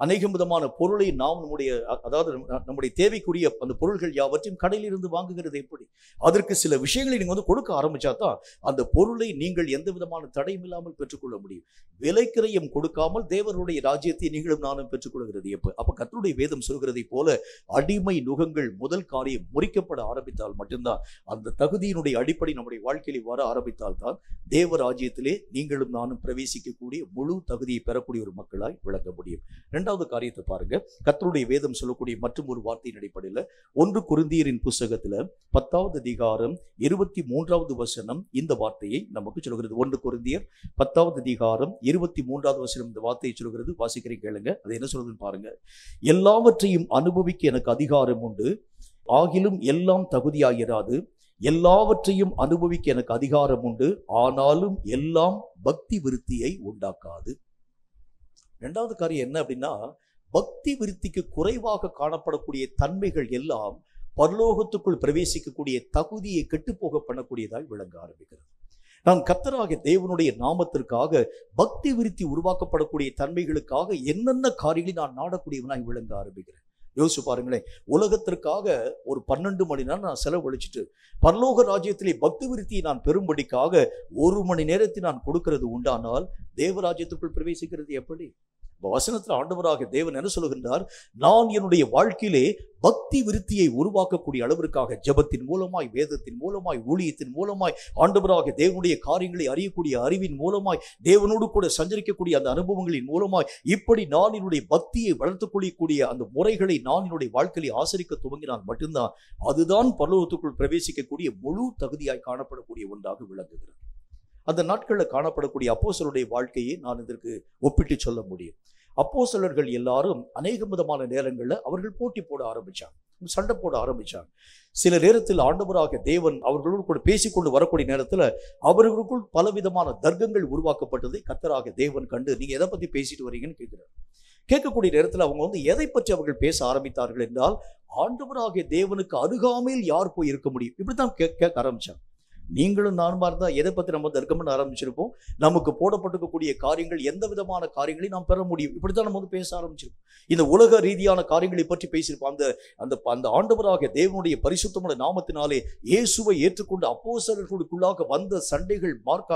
அநேக விதமான பொருளை நாம் நம்முடைய தேவைக்குரிய அந்த பொருள்கள் யாவற்றையும் கடையில் இருந்து வாங்குகிறது எப்படி? அதற்கு சில விஷயங்களை நீங்க கொடுக்க ஆரம்பிச்சா தான் அந்த பொருளை நீங்கள் எந்த விதமான தடையும் இல்லாமல் பெற்றுக்கொள்ள முடியும். விலைக்கிரயம் கொடுக்காமல் தேவனுடைய ராஜ்யத்தை நீங்களும் நானும் பெற்றுக்கொள்கிறது எப்ப? அப்ப கர்த்தருடைய வேதம் சொல்கிறதை போல அடிமை நுகங்கள் முதல் காரியம் முறிக்கப்பட ஆரம்பித்தால் மட்டும்தான், அந்த தகுதியினுடைய அடிப்படை நம்முடைய வாழ்க்கையில வர ஆரம்பித்தால் தான் தேவ ராஜ்யத்திலே நீங்களும் நானும் பிரவேசிக்கக்கூடிய முழு தகுதியை பெறக்கூடிய ஒரு மக்களாய் விளங்க முடியும். இரண்டாவது காரியத்தை பாருங்க. கர்த்தருடைய வேதம் சொல்லக்கூடிய மற்றும் ஒரு வார்த்தையின் அடிப்படையில் 1 கொரிந்தியரின் புஸ்தகத்துல 10வது அதிகாரம் 23வது வசனம் இந்த வார்த்தையை நமக்கு சொல்கிறது. 1 கொரிந்தியர் 10வது அதிகாரம் 23வது வசனம் இந்த வார்த்தையை சொல்கிறது. வாசிக்கிறேன், கேளுங்க. அது என்ன சொல்றதுன்னு பாருங்க. எல்லாவற்றையும் அனுபவிக்க எனக்கு அதிகாரம் உண்டு, ஆகிலும் எல்லாம் தகுதியாயிராது. எல்லாவற்றையும் அனுபவிக்க எனக்கு அதிகாரம் உண்டு, ஆனாலும் எல்லாம் பக்தி விருத்தியை உண்டாக்காது. இரண்டாவது காரியம் என்ன அப்படின்னா, பக்தி விருத்திக்கு குறைவாக காணப்படக்கூடிய தன்மைகள் எல்லாம் பரலோகத்துக்குள் பிரவேசிக்கக்கூடிய தகுதியை கெட்டுப்போக பண்ணக்கூடியதாய் விளங்க ஆரம்பிக்கிறது. நான் கர்த்தராகிய தேவனுடைய நாமத்திற்காக பக்தி விருத்தி உருவாக்கப்படக்கூடிய தன்மைகளுக்காக என்னென்ன காரியங்களை நான் நாடக்கூடியவனாய் விளங்க ஆரம்பிக்கிறேன். யோசிச்சு பாருங்களேன். உலகத்திற்காக ஒரு 12 மணி நேரம் நான் செலவழிச்சுட்டு பரலோக ராஜ்யத்திலே பக்தி விருத்தியை நான் பெறும்படிக்காக 1 மணி நேரத்தை நான் கொடுக்கிறது உண்டானால் தேவராஜ்யத்துக்குள் பிரவேசிக்கிறது எப்படி? வசனத்தில் ஆண்டவராக தேவன் என்ன சொல்லுகின்றார்? நான் என்னுடைய வாழ்க்கையிலே பக்தி விருத்தியை உருவாக்கக்கூடிய அளவிற்காக ஜெபத்தின் மூலமாய், வேதத்தின் மூலமாய், ஊழியத்தின் மூலமாய், ஆண்டவராக தேவனுடைய காரியங்களை அறியக்கூடிய அறிவின் மூலமாய், தேவனோடு கூட சஞ்சரிக்கக்கூடிய அந்த அனுபவங்களின் மூலமாய், இப்படி நான் என்னுடைய பக்தியை வளர்த்துக் கொள்ளக்கூடிய அந்த முறைகளை நான் என்னுடைய வாழ்க்கையை ஆசரிக்க துவங்கினால் மட்டும்தான் அதுதான் பரலோகத்துக்குள் பிரவேசிக்கக்கூடிய முழு தகுதியாய் காணப்படக்கூடிய ஒன்றாக விளங்குகிறது. அந்த நாட்களில் காணப்படக்கூடிய அப்போஸ்தலருடைய வாழ்க்கையை நான் இதற்கு ஒப்பிட்டு சொல்ல முடியும். அப்போஸ்தலர்கள் எல்லாரும் அநேக விதமான நேரங்களில் அவர்கள் போட்டி போட ஆரம்பிச்சாங்க, சண்டை போட ஆரம்பிச்சாங்க. சில நேரத்தில் ஆண்டவராக தேவன் அவர்களோடு கூட பேசிக்கொண்டு வரக்கூடிய நேரத்தில் அவர்களுக்குள் பலவிதமான தர்க்கங்கள் உருவாக்கப்பட்டதை கர்த்தராக தேவன் கண்டு, நீங்க எதை பத்தி பேசிட்டு வரீங்கன்னு கேட்கிறார். கேட்கக்கூடிய நேரத்தில் அவங்க எதை பற்றி அவர்கள் பேச ஆரம்பித்தார்கள் என்றால், ஆண்டவராகிய தேவனுக்கு அருகாமையில் யார் போய் இருக்க முடியும், இப்படித்தான் கேட்க ஆரம்பிச்சாங்க. நீங்களும் நானுமா இருந்தா எதை பத்தி நம்ம தர்க்கம் பண்ண ஆரம்பிச்சிருப்போம், நமக்கு போடப்பட்டிருக்கக்கூடிய காரியங்கள் எந்த விதமான காரியங்களையும் நாம் பெற முடியும், இப்படித்தான் நம்ம பேச ஆரம்பிச்சிருப்போம். இந்த உலக ரீதியான காரியங்களை பற்றி பேசியிருப்போம். அந்த ஆண்டவராகிய தேவனுடைய பரிசுத்தமான நாமத்தினாலே இயேசுவை ஏற்றுக்கொண்டு அப்போஸ்தலர்களுக்குள்ளாக வந்த சண்டைகள்,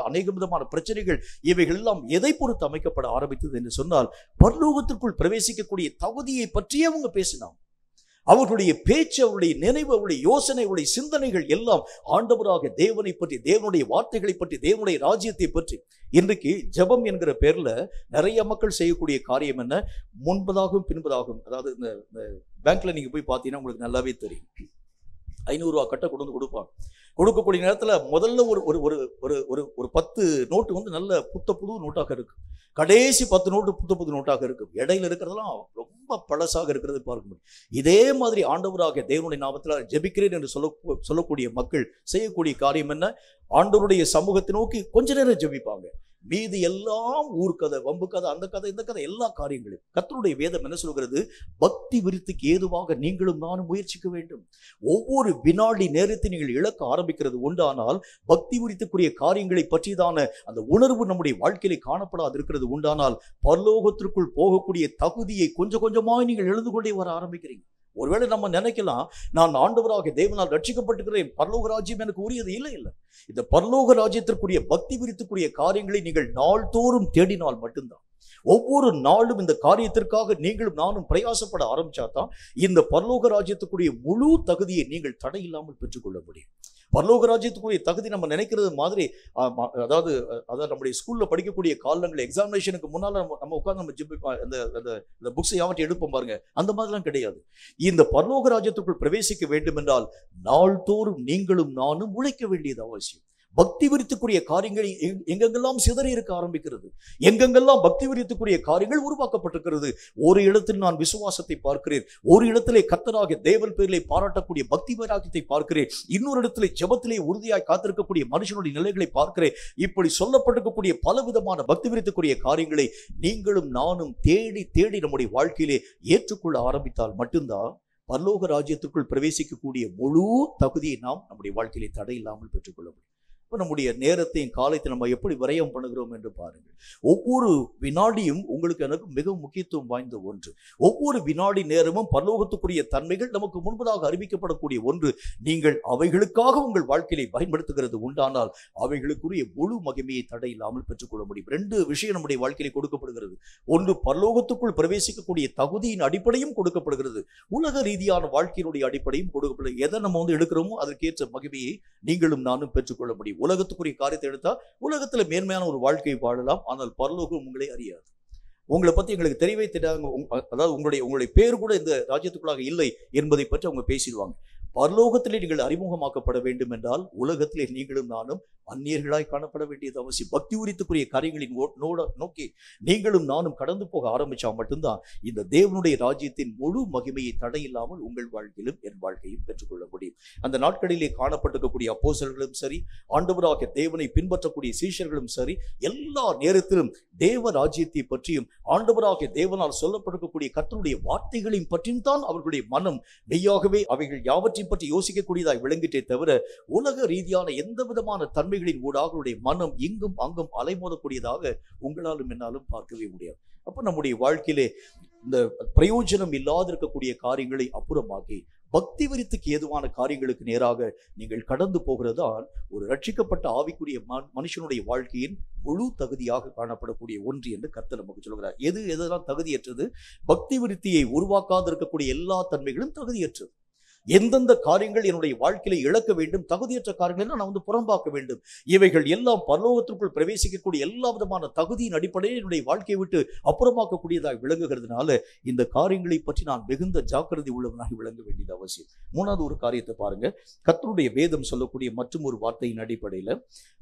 அநேக விதமான பிரச்சனைகள், இவைகள் எல்லாம் எதை பொறுத்து அமைக்கப்பட ஆரம்பித்தது என்று சொன்னால், பரலோகத்திற்குள் பிரவேசிக்கக்கூடிய தகுதியை பற்றியே அவங்க பேசினாங்க. அவர்களுடைய பேச்சு, அவருடைய நினைவு, அவருடைய யோசனை, அவருடைய சிந்தனைகள் எல்லாம் ஆண்டவராக தேவனை பற்றி, தேவனுடைய வார்த்தைகளை பற்றி, தேவனுடைய ராஜ்யத்தை பற்றி. இன்றைக்கு ஜெபம் என்கிற பேர்ல நிறைய மக்கள் செய்யக்கூடிய காரியம் என்ன, முன்பதாகவும் பின்பதாகவும். அதாவது இந்த பேங்க்ல நீங்க போய் பார்த்தீங்கன்னா உங்களுக்கு நல்லாவே தெரியும், 500 ரூபா கட்ட கொண்டு வந்து கொடுப்பாங்க. கொடுக்கக்கூடிய நேரத்தில் முதல்ல ஒரு 10 நோட்டு நல்ல புது நோட்டாக இருக்கு. கடைசி 10 நோட்டு புது நோட்டாக இருக்கு. இடையில இருக்கிறதெல்லாம் ரொம்ப பழசாக இருக்கிறது பார்க்க முடியும். இதே மாதிரி ஆண்டவராக தேவனுடைய நாமத்தில் ஜெபிக்கிறேன் என்று சொல்லக்கூடிய மக்கள் செய்யக்கூடிய காரியம் என்ன, ஆண்டவருடைய சமூகத்தை நோக்கி கொஞ்ச நேரம் ஜெபிப்பாங்க. மீதி எல்லாம் ஊர்க்கதை, வம்பு கதை, அந்த கதை, இந்த கதை, எல்லா காரியங்களும். கர்த்தருடைய வேதம் என்ன சொல்கிறது, பக்தி விருத்திக்கு ஏதுவாக நீங்களும் நானும் முயற்சிக்க வேண்டும். ஒவ்வொரு வினாடி நேரத்தை நீங்கள் இழக்க ஆரம்பிக்கிறது உண்டானால், பக்தி விருத்திக்குரிய காரியங்களை பற்றிதான அந்த உணர்வு நம்முடைய வாழ்க்கையிலே காணப்படாது இருக்கிறது உண்டானால், பரலோகத்திற்குள் போகக்கூடிய தகுதியை கொஞ்சம் கொஞ்சமாக நீங்கள் எழுந்து கொண்டே வர ஆரம்பிக்கிறீங்க. ஒருவேளை நம்ம நினைக்கலாம், நான் ஆண்டவராக தேவனால் ரட்சிக்கப்பட்டிருக்கிறேன், பரலோக ராஜ்யம் எனக்கு உரியது. இல்லை. இந்த பரலோக ராஜ்யத்திற்குரிய பக்தி விருத்திக்குரிய காரியங்களை நீங்கள் நாள்தோறும் தேடினால் மட்டும்தான், ஒவ்வொரு நாளும் இந்த காரியத்திற்காக நீங்களும் நானும் பிரயாசப்பட ஆரம்பிச்சாதான் இந்த பரலோக ராஜ்யத்துக்குரிய முழு தகுதியை நீங்கள் தடையில்லாமல் பெற்றுக்கொள்ள முடியும். பரலோக ராஜ்யத்துக்குரிய தகுதி நம்ம நினைக்கிறது மாதிரி, அதாவது நம்முடைய ஸ்கூல்ல படிக்கக்கூடிய காலங்கள் எக்ஸாமினேஷனுக்கு முன்னால நம்ம உட்கார்ந்து நம்ம அந்த புக்ஸை யாவற்றை எடுப்போம் பாருங்க, அந்த மாதிரிலாம் கிடையாது. இந்த பரலோக ராஜ்யத்துக்குள் பிரவேசிக்க வேண்டும் என்றால் நாள்தோறும் நீங்களும் நானும் உழைக்க வேண்டியது அவசியம். பக்தி விருத்திக்குரிய காரியங்கள் எங்கெங்கெல்லாம் சிதறி இருக்க ஆரம்பிக்கிறது, எங்கெங்கெல்லாம் பக்தி விருத்திக்குரிய காரியங்கள் உருவாக்கப்பட்டிருக்கிறது. ஒரு இடத்தில் நான் விசுவாசத்தை பார்க்கிறேன், ஒரு இடத்திலே கர்த்தராகிய தேவன் பேரிலே பாராட்டக்கூடிய பக்தி வைராக்கியத்தை பார்க்கிறேன், இன்னொரு இடத்திலே ஜெபத்திலே உறுதியாய் காத்திருக்கக்கூடிய மனுஷனுடைய நிலைகளை பார்க்கிறேன். இப்படி சொல்லப்பட்டிருக்கக்கூடிய பல விதமான பக்தி விருத்திக்குரிய காரியங்களை நீங்களும் நானும் தேடி தேடி நம்முடைய வாழ்க்கையிலே ஏற்றுக்கொள்ள ஆரம்பித்தால் மட்டும்தான் பரலோக ராஜ்யத்திற்குள் பிரவேசிக்கக்கூடிய முழு தகுதியை நாம் நம்முடைய வாழ்க்கையிலே தடை இல்லாமல் பெற்றுக்கொள்ள முடியும். இப்போ நம்முடைய நேரத்தையும் காலத்தை நம்ம எப்படி விரயம் பண்ணுகிறோம் என்று பாருங்கள். ஒவ்வொரு வினாடியும் உங்களுக்கு எனக்கு மிகவும் முக்கியத்துவம் வாய்ந்த ஒன்று. ஒவ்வொரு வினாடி நேரமும் பரலோகத்துக்குரிய தன்மைகள் நமக்கு முன்பதாக அறிவிக்கப்படக்கூடிய ஒன்று. நீங்கள் அவைகளுக்காக உங்கள் வாழ்க்கையை பயன்படுத்துகிறது உண்டானால் அவைகளுக்குரிய முழு மகிமையை தடை இல்லாமல் பெற்றுக்கொள்ள முடியும். 2 விஷயம் நம்முடைய வாழ்க்கையில் கொடுக்கப்படுகிறது. ஒன்று, பரலோகத்துக்குள் பிரவேசிக்கக்கூடிய தகுதியின் அடிப்படையும் கொடுக்கப்படுகிறது, உலக ரீதியான வாழ்க்கையினுடைய அடிப்படையும் கொடுக்கப்படுகிறது. எதை நம்ம எடுக்கிறோமோ அதற்கேற்ற மகிமையை நீங்களும் நானும் பெற்றுக்கொள்ள முடியும். உலகத்துக்குரிய காரியத்தை எடுத்தா உலகத்துல மேன்மையான ஒரு வாழ்க்கை வாழலாம், ஆனால் பரலோகம் உங்களை அறியாது. உங்களை பத்தி எங்களுக்கு தெரியவே தெரியாத, அதாவது உங்களுடைய பேர் கூட இந்த ராஜ்யத்துக்குள்ளாக இல்லை என்பதை பற்றி அவங்க பேசிடுவாங்க. பரலோகத்திலே நீங்கள் அறிமுகமாக்கப்பட வேண்டும் என்றால் உலகத்திலே நீங்களும் நானும் அந்நியர்களாய் காணப்பட வேண்டியது அவசியம். பக்தி உரித்துக்குரிய காரியங்களின் நோக்கி நீங்களும் நானும் கடந்து போக ஆரம்பிச்சா மட்டும்தான் இந்த தேவனுடைய ராஜ்யத்தின் முழு மகிமையை தடையில்லாமல் உங்கள் வாழ்க்கையிலும் என் வாழ்க்கையும் பெற்றுக்கொள்ள முடியும். அந்த நாட்களிலே காணப்பட்டிருக்கக்கூடிய அப்போஸ்தலர்களும் சரி, ஆண்டவராகிய தேவனை பின்பற்றக்கூடிய சீஷர்களும் சரி, எல்லா நேரத்திலும் தேவ ராஜ்யத்தை பற்றியும் ஆண்டவராகிய தேவனால் சொல்லப்பட்டிருக்கக்கூடிய கர்த்தருடைய வார்த்தைகளையும் பற்றியும் தான் அவர்களுடைய மனம் மெய்யாகவே அவைகள் யாவற்றையும் பற்றி யோசிக்கக்கூடியதாய் விளங்கிட்டே தவிர உலக ரீதியான எந்த விதமான தன்மைகளின் ஊடாக மனம் இங்கும் அங்கும் அலைமோதக்கூடியதாக உங்களாலும் என்னாலும் பார்க்கவே முடியாது. அப்ப நம்முடைய வாழ்க்கையிலே இந்த பிரயோஜனம் இல்லாத இருக்கக்கூடிய காரியங்களை அப்புறமாக்கி பக்தி விருத்திக்கு ஏதுவான காரியங்களுக்கு நேராக நீங்கள் கடந்து போகிறதால் ஒரு ரட்சிக்கப்பட்ட ஆவிக்குரிய மனுஷனுடைய வாழ்க்கையின் முழு தகுதியாக காணப்படக்கூடிய ஒன்று என்று கர்த்தர் நமக்கு சொல்கிறார். எதெல்லாம் தகுதியற்றது? பக்தி விருத்தியை உருவாக்காது இருக்கக்கூடிய எல்லா தன்மைகளும் தகுதியற்றது. எந்தெந்த காரியங்கள் என்னுடைய வாழ்க்கையில இழக்க வேண்டும், தகுதியற்ற காரியங்களை நான் புறம்பாக்க வேண்டும். இவைகள் எல்லாம் பரலோகத்திற்குள் பிரவேசிக்கக்கூடிய எல்லா விதமான தகுதியின் அடிப்படையில் என்னுடைய வாழ்க்கையை விட்டு அப்புறமாக்கக்கூடியதாக விளங்குகிறதுனால இந்த காரியங்களை பற்றி நான் மிகுந்த ஜாக்கிரதை உள்ளவனாக விளங்க வேண்டியது அவசியம். மூணாவது ஒரு காரியத்தை பாருங்க. கர்த்தருடைய வேதம் சொல்லக்கூடிய மற்றும் ஒரு வார்த்தையின் அடிப்படையில்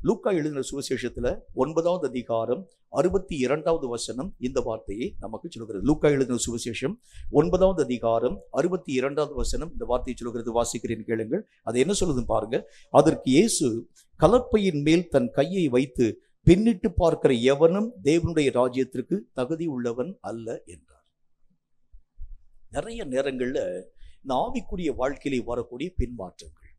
லூக்கா எழுதின சுவிசேஷத்துல 9வது அதிகாரம் 62வது வசனம் இந்த வார்த்தையை நமக்கு சொல்கிறது. லூக்கா எழுதின சுவிசேஷம் 9வது அதிகாரம் 62வது வசனம் இந்த வார்த்தையை சொல்கிறது. வாசிக்கிறேன், கேளுங்கள். அது என்ன சொல்லுதுன்னு பாருங்க. அதற்கு இயேசு கலப்பையின் மேல் தன் கையை வைத்து பின்னிட்டு பார்க்கிற எவனும் தேவனுடைய ராஜ்யத்திற்கு தகுதி உள்ளவன் அல்ல என்றார். நிறைய நேரங்கள்ல இந்த ஆவிக்குரிய வாழ்க்கையிலே வரக்கூடிய பின்மாற்றங்கள்,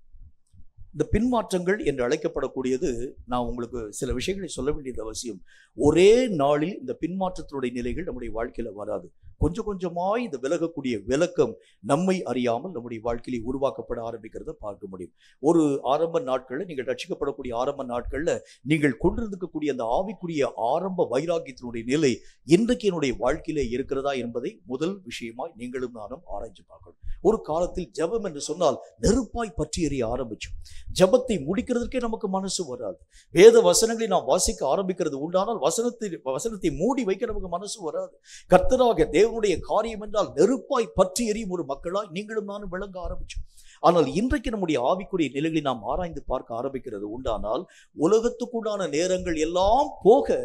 இந்த பின்மாற்றங்கள் என்று அழைக்கப்படக்கூடியது, நான் உங்களுக்கு சில விஷயங்களை சொல்ல வேண்டியது அவசியம். ஒரே நாளில் இந்த பின்மாற்றத்தினுடைய நிலைகள் நம்முடைய வாழ்க்கையில வராது. கொஞ்சம் கொஞ்சமாய் இந்த விலகக்கூடிய விலக்கம் நம்மை அறியாமல் நம்முடைய வாழ்க்கையில உருவாக்கப்பட ஆரம்பிக்கிறத பார்க்க முடியும். ஒரு ஆரம்ப நாட்கள்ல, நீங்கள் ரட்சிக்கப்படக்கூடிய ஆரம்ப நாட்கள்ல நீங்கள் கொண்டிருக்கக்கூடிய அந்த ஆவிக்குரிய ஆரம்ப வைராக்கியத்தினுடைய நிலை இன்றைக்கு என்னுடைய வாழ்க்கையில இருக்கிறதா என்பதை முதல் விஷயமாய் நீங்களும் நானும் ஆராய்ச்சி பார்க்கணும். ஒரு காலத்தில் ஜெபம் என்று சொன்னால் நெருப்பாய் பற்றி எறிய ஆரம்பிச்சோம். ஜெபத்தை முடிக்கிறதுக்கே நமக்கு மனசு வராது. வேத வசனங்களை நாம் வாசிக்க ஆரம்பிக்கிறது உண்டானால் வசனத்தை மூடி வைக்க நமக்கு மனசு வராது. கர்த்தராக தேவனுடைய காரியம் என்றால் நெருப்பாய் பற்றி எறியும் ஒரு மக்களாய் நீங்களும் நானும் விளங்க ஆரம்பிச்சோம். ஆனால் இன்றைக்கு நம்முடைய ஆவிக்குரிய நிலைகளை நாம் ஆராய்ந்து பார்க்க ஆரம்பிக்கிறது உண்டானால் உலகத்துக்குண்டான நேரங்கள் எல்லாம் போக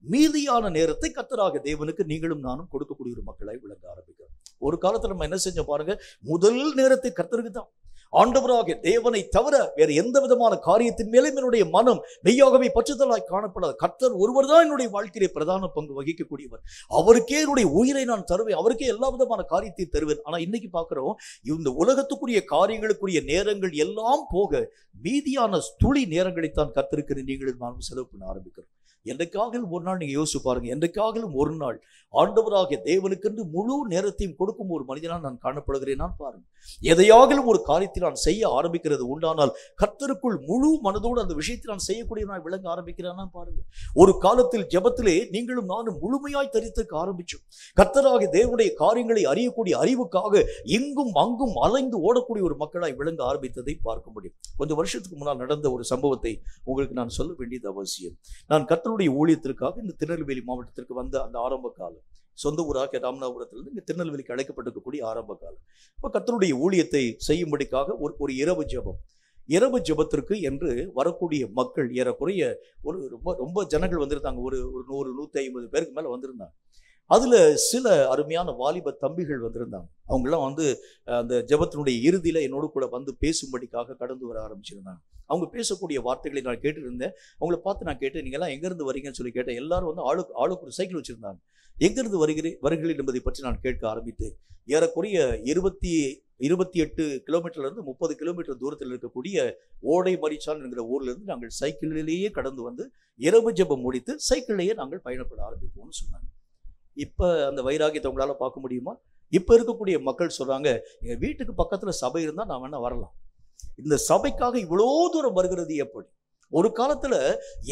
மீதியான நேரத்தை கர்த்தராக தேவனுக்கு நீங்களும் நானும் கொடுக்கக்கூடிய ஒரு மக்களாய் விளங்க ஆரம்பிக்கிறோம். ஒரு காலத்துல நம்ம என்ன செஞ்சோம் பாருங்க, முதல் நேரத்தை கர்த்தருக்கு தான். ஆண்டவராக தேவனை தவிர வேறு எந்த விதமான காரியத்தின் மேலும் என்னுடைய மனம் மெய்யாகவே பற்றுதலாய் காணப்படாது. கர்த்தர் ஒருவர் தான் என்னுடைய வாழ்க்கையிலே பிரதான பங்கு வகிக்கக்கூடியவர். அவருக்கே என்னுடைய உயிரை நான் தருவேன், அவருக்கே எல்லா விதமான காரியத்தையும் தருவேன். ஆனா இன்னைக்கு பார்க்கிறோம், இந்த உலகத்துக்குரிய காரியங்களுக்குரிய நேரங்கள் எல்லாம் போக மீதியான துளி நேரங்களைத்தான் கர்த்தருக்கு நீங்களும் நானும் செலவு பண்ண ஆரம்பிக்கிறோம். என்றைக்காகிலும் ஒரு நாள் நீங்க யோசிச்சு பாருங்க, என்றைக்காகிலும் ஒரு நாள் ஆண்டவராகிய தேவனுக்கென்று முழு நேரத்தையும் கொடுக்கும் ஒரு மனிதனால் நான் காணப்படுகிறேன். நான் பாருங்க, எதையாகிலும் ஒரு காரியத்தை நான் செய்ய ஆரம்பிக்கிறது உண்டானால் கர்த்தருக்குள் முழு மனதோடு அந்த விஷயத்தை நான் செய்யக்கூடிய நான் விளங்க ஆரம்பிக்கிறேன். பாருங்க, ஒரு காலத்தில் ஜெபத்திலே நீங்களும் நானும் முழுமையாய் தரித்திருக்க ஆரம்பிச்சோம். கர்த்தராகிய தேவனுடைய காரியங்களை அறியக்கூடிய அறிவுக்காக இங்கும் அங்கும் அலைந்து ஓடக்கூடிய ஒரு மக்களாய் விளங்க ஆரம்பித்ததை பார்க்க முடியும். கொஞ்சம் வருஷத்துக்கு முன்னால் நடந்த ஒரு சம்பவத்தை உங்களுக்கு நான் சொல்ல வேண்டியது அவசியம். நான் கர்த்தருடைய ஊழியத்திற்காக இந்த திருநெல்வேலி மாவட்டத்திற்கு வந்த அந்த ஆரம்ப காலம், சொந்த ஊராக ராமநாதபுரத்திலிருந்து இங்க திருநெல்வேலிக்கு அழைக்கப்பட்டிருக்கக்கூடிய ஆரம்ப காலம். இப்போ கர்த்தருடைய ஊழியத்தை செய்யும்படிக்காக ஒரு இரவு ஜெபத்திற்கு என்று வரக்கூடிய மக்கள் ஏறக்குறைய ஒரு ரொம்ப ஜனங்கள் வந்திருந்தாங்க. ஒரு 100-150 பேருக்கு மேல வந்திருந்தாங்க. அதுல சில அருமையான வாலிப தம்பிகள் வந்திருந்தாங்க. அவங்கெல்லாம் அந்த ஜெபத்தினுடைய இறுதியில என்னோடு கூட வந்து பேசும்படிக்காக கடந்து வர ஆரம்பிச்சிருந்தாங்க. அவங்க பேசக்கூடிய வார்த்தைகளை நான் கேட்டுருந்தேன். அவங்கள பார்த்து நான் கேட்டேன், நீங்க எல்லாம் எங்க இருந்து வரீங்கன்னு சொல்லி கேட்டேன். எல்லாரும் ஆளுக்கு ஒரு சைக்கிள் வச்சிருந்தாங்க. எங்கிருந்து வருகிறீர்கள் என்பதை பற்றி நான் கேட்க ஆரம்பித்தேன். ஏறக்குறைய 28 கிலோமீட்டர்ல இருந்து 30 கிலோமீட்டர் தூரத்தில் இருக்கக்கூடிய ஓடை மரிச்சான் என்கிற ஊர்ல இருந்து நாங்கள் சைக்கிளிலேயே கடந்து வந்து இரவு ஜெபம் முடித்து சைக்கிள்லேயே நாங்கள் பயணப்பட ஆரம்பிப்போம்னு சொன்னாங்க. இப்ப அந்த வைராகியத்தை உங்களால பார்க்க முடியுமா? இப்ப இருக்கக்கூடிய மக்கள் சொல்றாங்க, எங்க வீட்டுக்கு பக்கத்துல சபை இருந்தா நான் வேணா வரலாம். இந்த சபைக்காக இவ்வளோ தூரம் வருகிறது எப்படி? ஒரு காலத்துல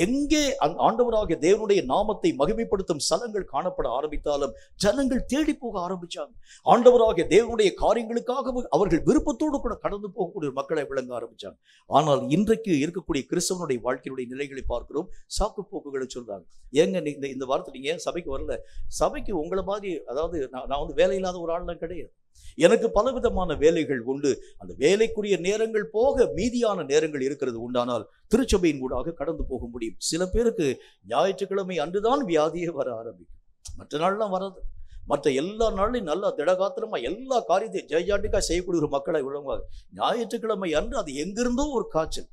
எங்கே ஆண்டவராகிய தேவனுடைய நாமத்தை மகிமைப்படுத்தும் ஸ்தலங்கள் காணப்பட ஆரம்பித்தாலும் ஜனங்கள் தேடி போக ஆரம்பிச்சாங்க. ஆண்டவராகிய தேவனுடைய காரியங்களுக்காக அவர்கள் விருப்பத்தோடு கூட கடந்து போகக்கூடிய மக்களை விளங்க ஆரம்பிச்சாங்க. ஆனால் இன்றைக்கு இருக்கக்கூடிய கிறிஸ்தவனுடைய வாழ்க்கையுடைய நிலைகளை பார்க்கிறோம். சாக்கு போக்குகளை சொல்றாங்க. ஏங்க இந்த வாரத்தை நீங்க சபைக்கு வரல? சபைக்கு உங்களை மாதிரி, அதாவது நான் வேலை இல்லாத ஒரு ஆள்லாம் கிடையாது. எனக்கு பலவிதமான வேலைகள் உண்டு. அந்த வேலைக்குரிய நேரங்கள் போக மீதியான நேரங்கள் இருக்கிறது உண்டானால் திருச்சபையின் கூடாக கடந்து போக முடியும். சில பேருக்கு ஞாயிற்றுக்கிழமை அன்றுதான் வியாதியே வர ஆரம்பிக்கும். மற்ற நாள்லாம் வராது. மற்ற எல்லா நாள்லையும் நல்லா திடகாத்திரமா எல்லா காரியத்தையும் ஜெயஜாண்டிக்கா செய்யக்கூடிய ஒரு மக்களை விளங்குவாங்க. ஞாயிற்றுக்கிழமை அன்று அது எங்கிருந்தோ ஒரு காய்ச்சல்.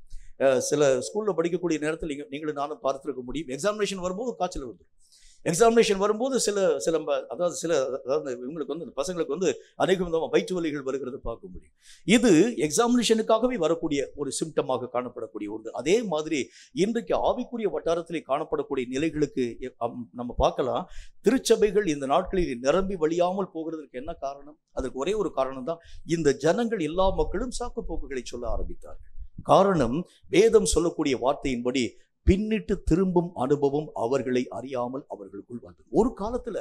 சில ஸ்கூல்ல படிக்கக்கூடிய நேரத்தில் நீங்களும் நானும் பார்த்துருக்க முடியும். எக்ஸாமினேஷன் வரும்போது காய்ச்சல் வந்துடும். எக்ஸாமினேஷன் வரும்போது இவங்களுக்கு பசங்களுக்கு அநேக விதமாக வயிற்று வலிகள் வருகிறது பார்க்க முடியும். இது எக்ஸாமினேஷனுக்காகவே வரக்கூடிய ஒரு சிம்டமாக காணப்படக்கூடிய ஒன்று. அதே மாதிரி இன்றைக்கு ஆவிக்குரிய வட்டாரத்திலே காணப்படக்கூடிய நிலைகளுக்கு நம்ம பார்க்கலாம். திருச்சபைகள் இந்த நாட்களில் நிரம்பி வழியாமல் போகிறதுக்கு என்ன காரணம்? அதற்கு ஒரே ஒரு காரணம் தான், இந்த ஜனங்கள் எல்லா மக்களும் சாக்கு போக்குகளை சொல்ல ஆரம்பித்தார்கள். காரணம், வேதம் சொல்லக்கூடிய வார்த்தையின்படி பின்னிட்டு திரும்பும் அனுபவம் அவர்களை அறியாமல் அவர்களுக்குள் வந்தது. ஒரு காலத்துல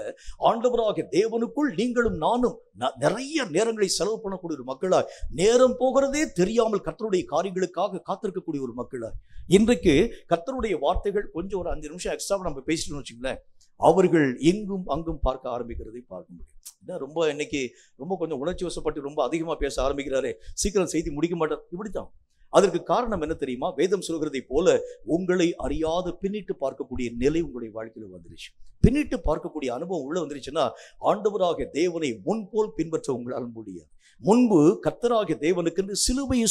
ஆண்டவராகிய தேவனுக்குள் நீங்களும் நானும் நிறைய நேரங்களை செலவு பண்ணக்கூடிய ஒரு மக்களாய், நேரம் போகிறதே தெரியாமல் கர்த்தருடைய காரியங்களுக்காக காத்திருக்கக்கூடிய ஒரு மக்களாய், இன்றைக்கு கர்த்தருடைய வார்த்தைகள் கொஞ்சம் ஒரு 5 நிமிஷம் எக்ஸ்ட்ரா நம்ம பேசிட்டோம்னு வச்சுங்களேன், அவர்கள் எங்கும் அங்கும் பார்க்க ஆரம்பிக்கிறதை பார்க்க முடியும். ரொம்ப இன்னைக்கு ரொம்ப கொஞ்சம் உணர்ச்சி வசப்பட்டு ரொம்ப அதிகமா பேச ஆரம்பிக்கிறாரே, சீக்கிரம் செய்தி முடிக்க மாட்டார், இப்படித்தான். அதற்கு காரணம் என்ன தெரியுமா? வேதம் சொல்கிறதை போல உங்களை அறியாத பின்னிட்டு பார்க்கக்கூடிய நிலை உங்களுடைய வாழ்க்கையில வந்துருச்சு. பின்னிட்டு பார்க்கக்கூடிய அனுபவம் உள்ள வந்துருச்சுன்னா ஆண்டவராகிய தேவனை முன்போல் பின்பற்ற உங்களால் முடியாது. முன்பு கர்த்தராகிய தேவனுக்கு சிலுவையை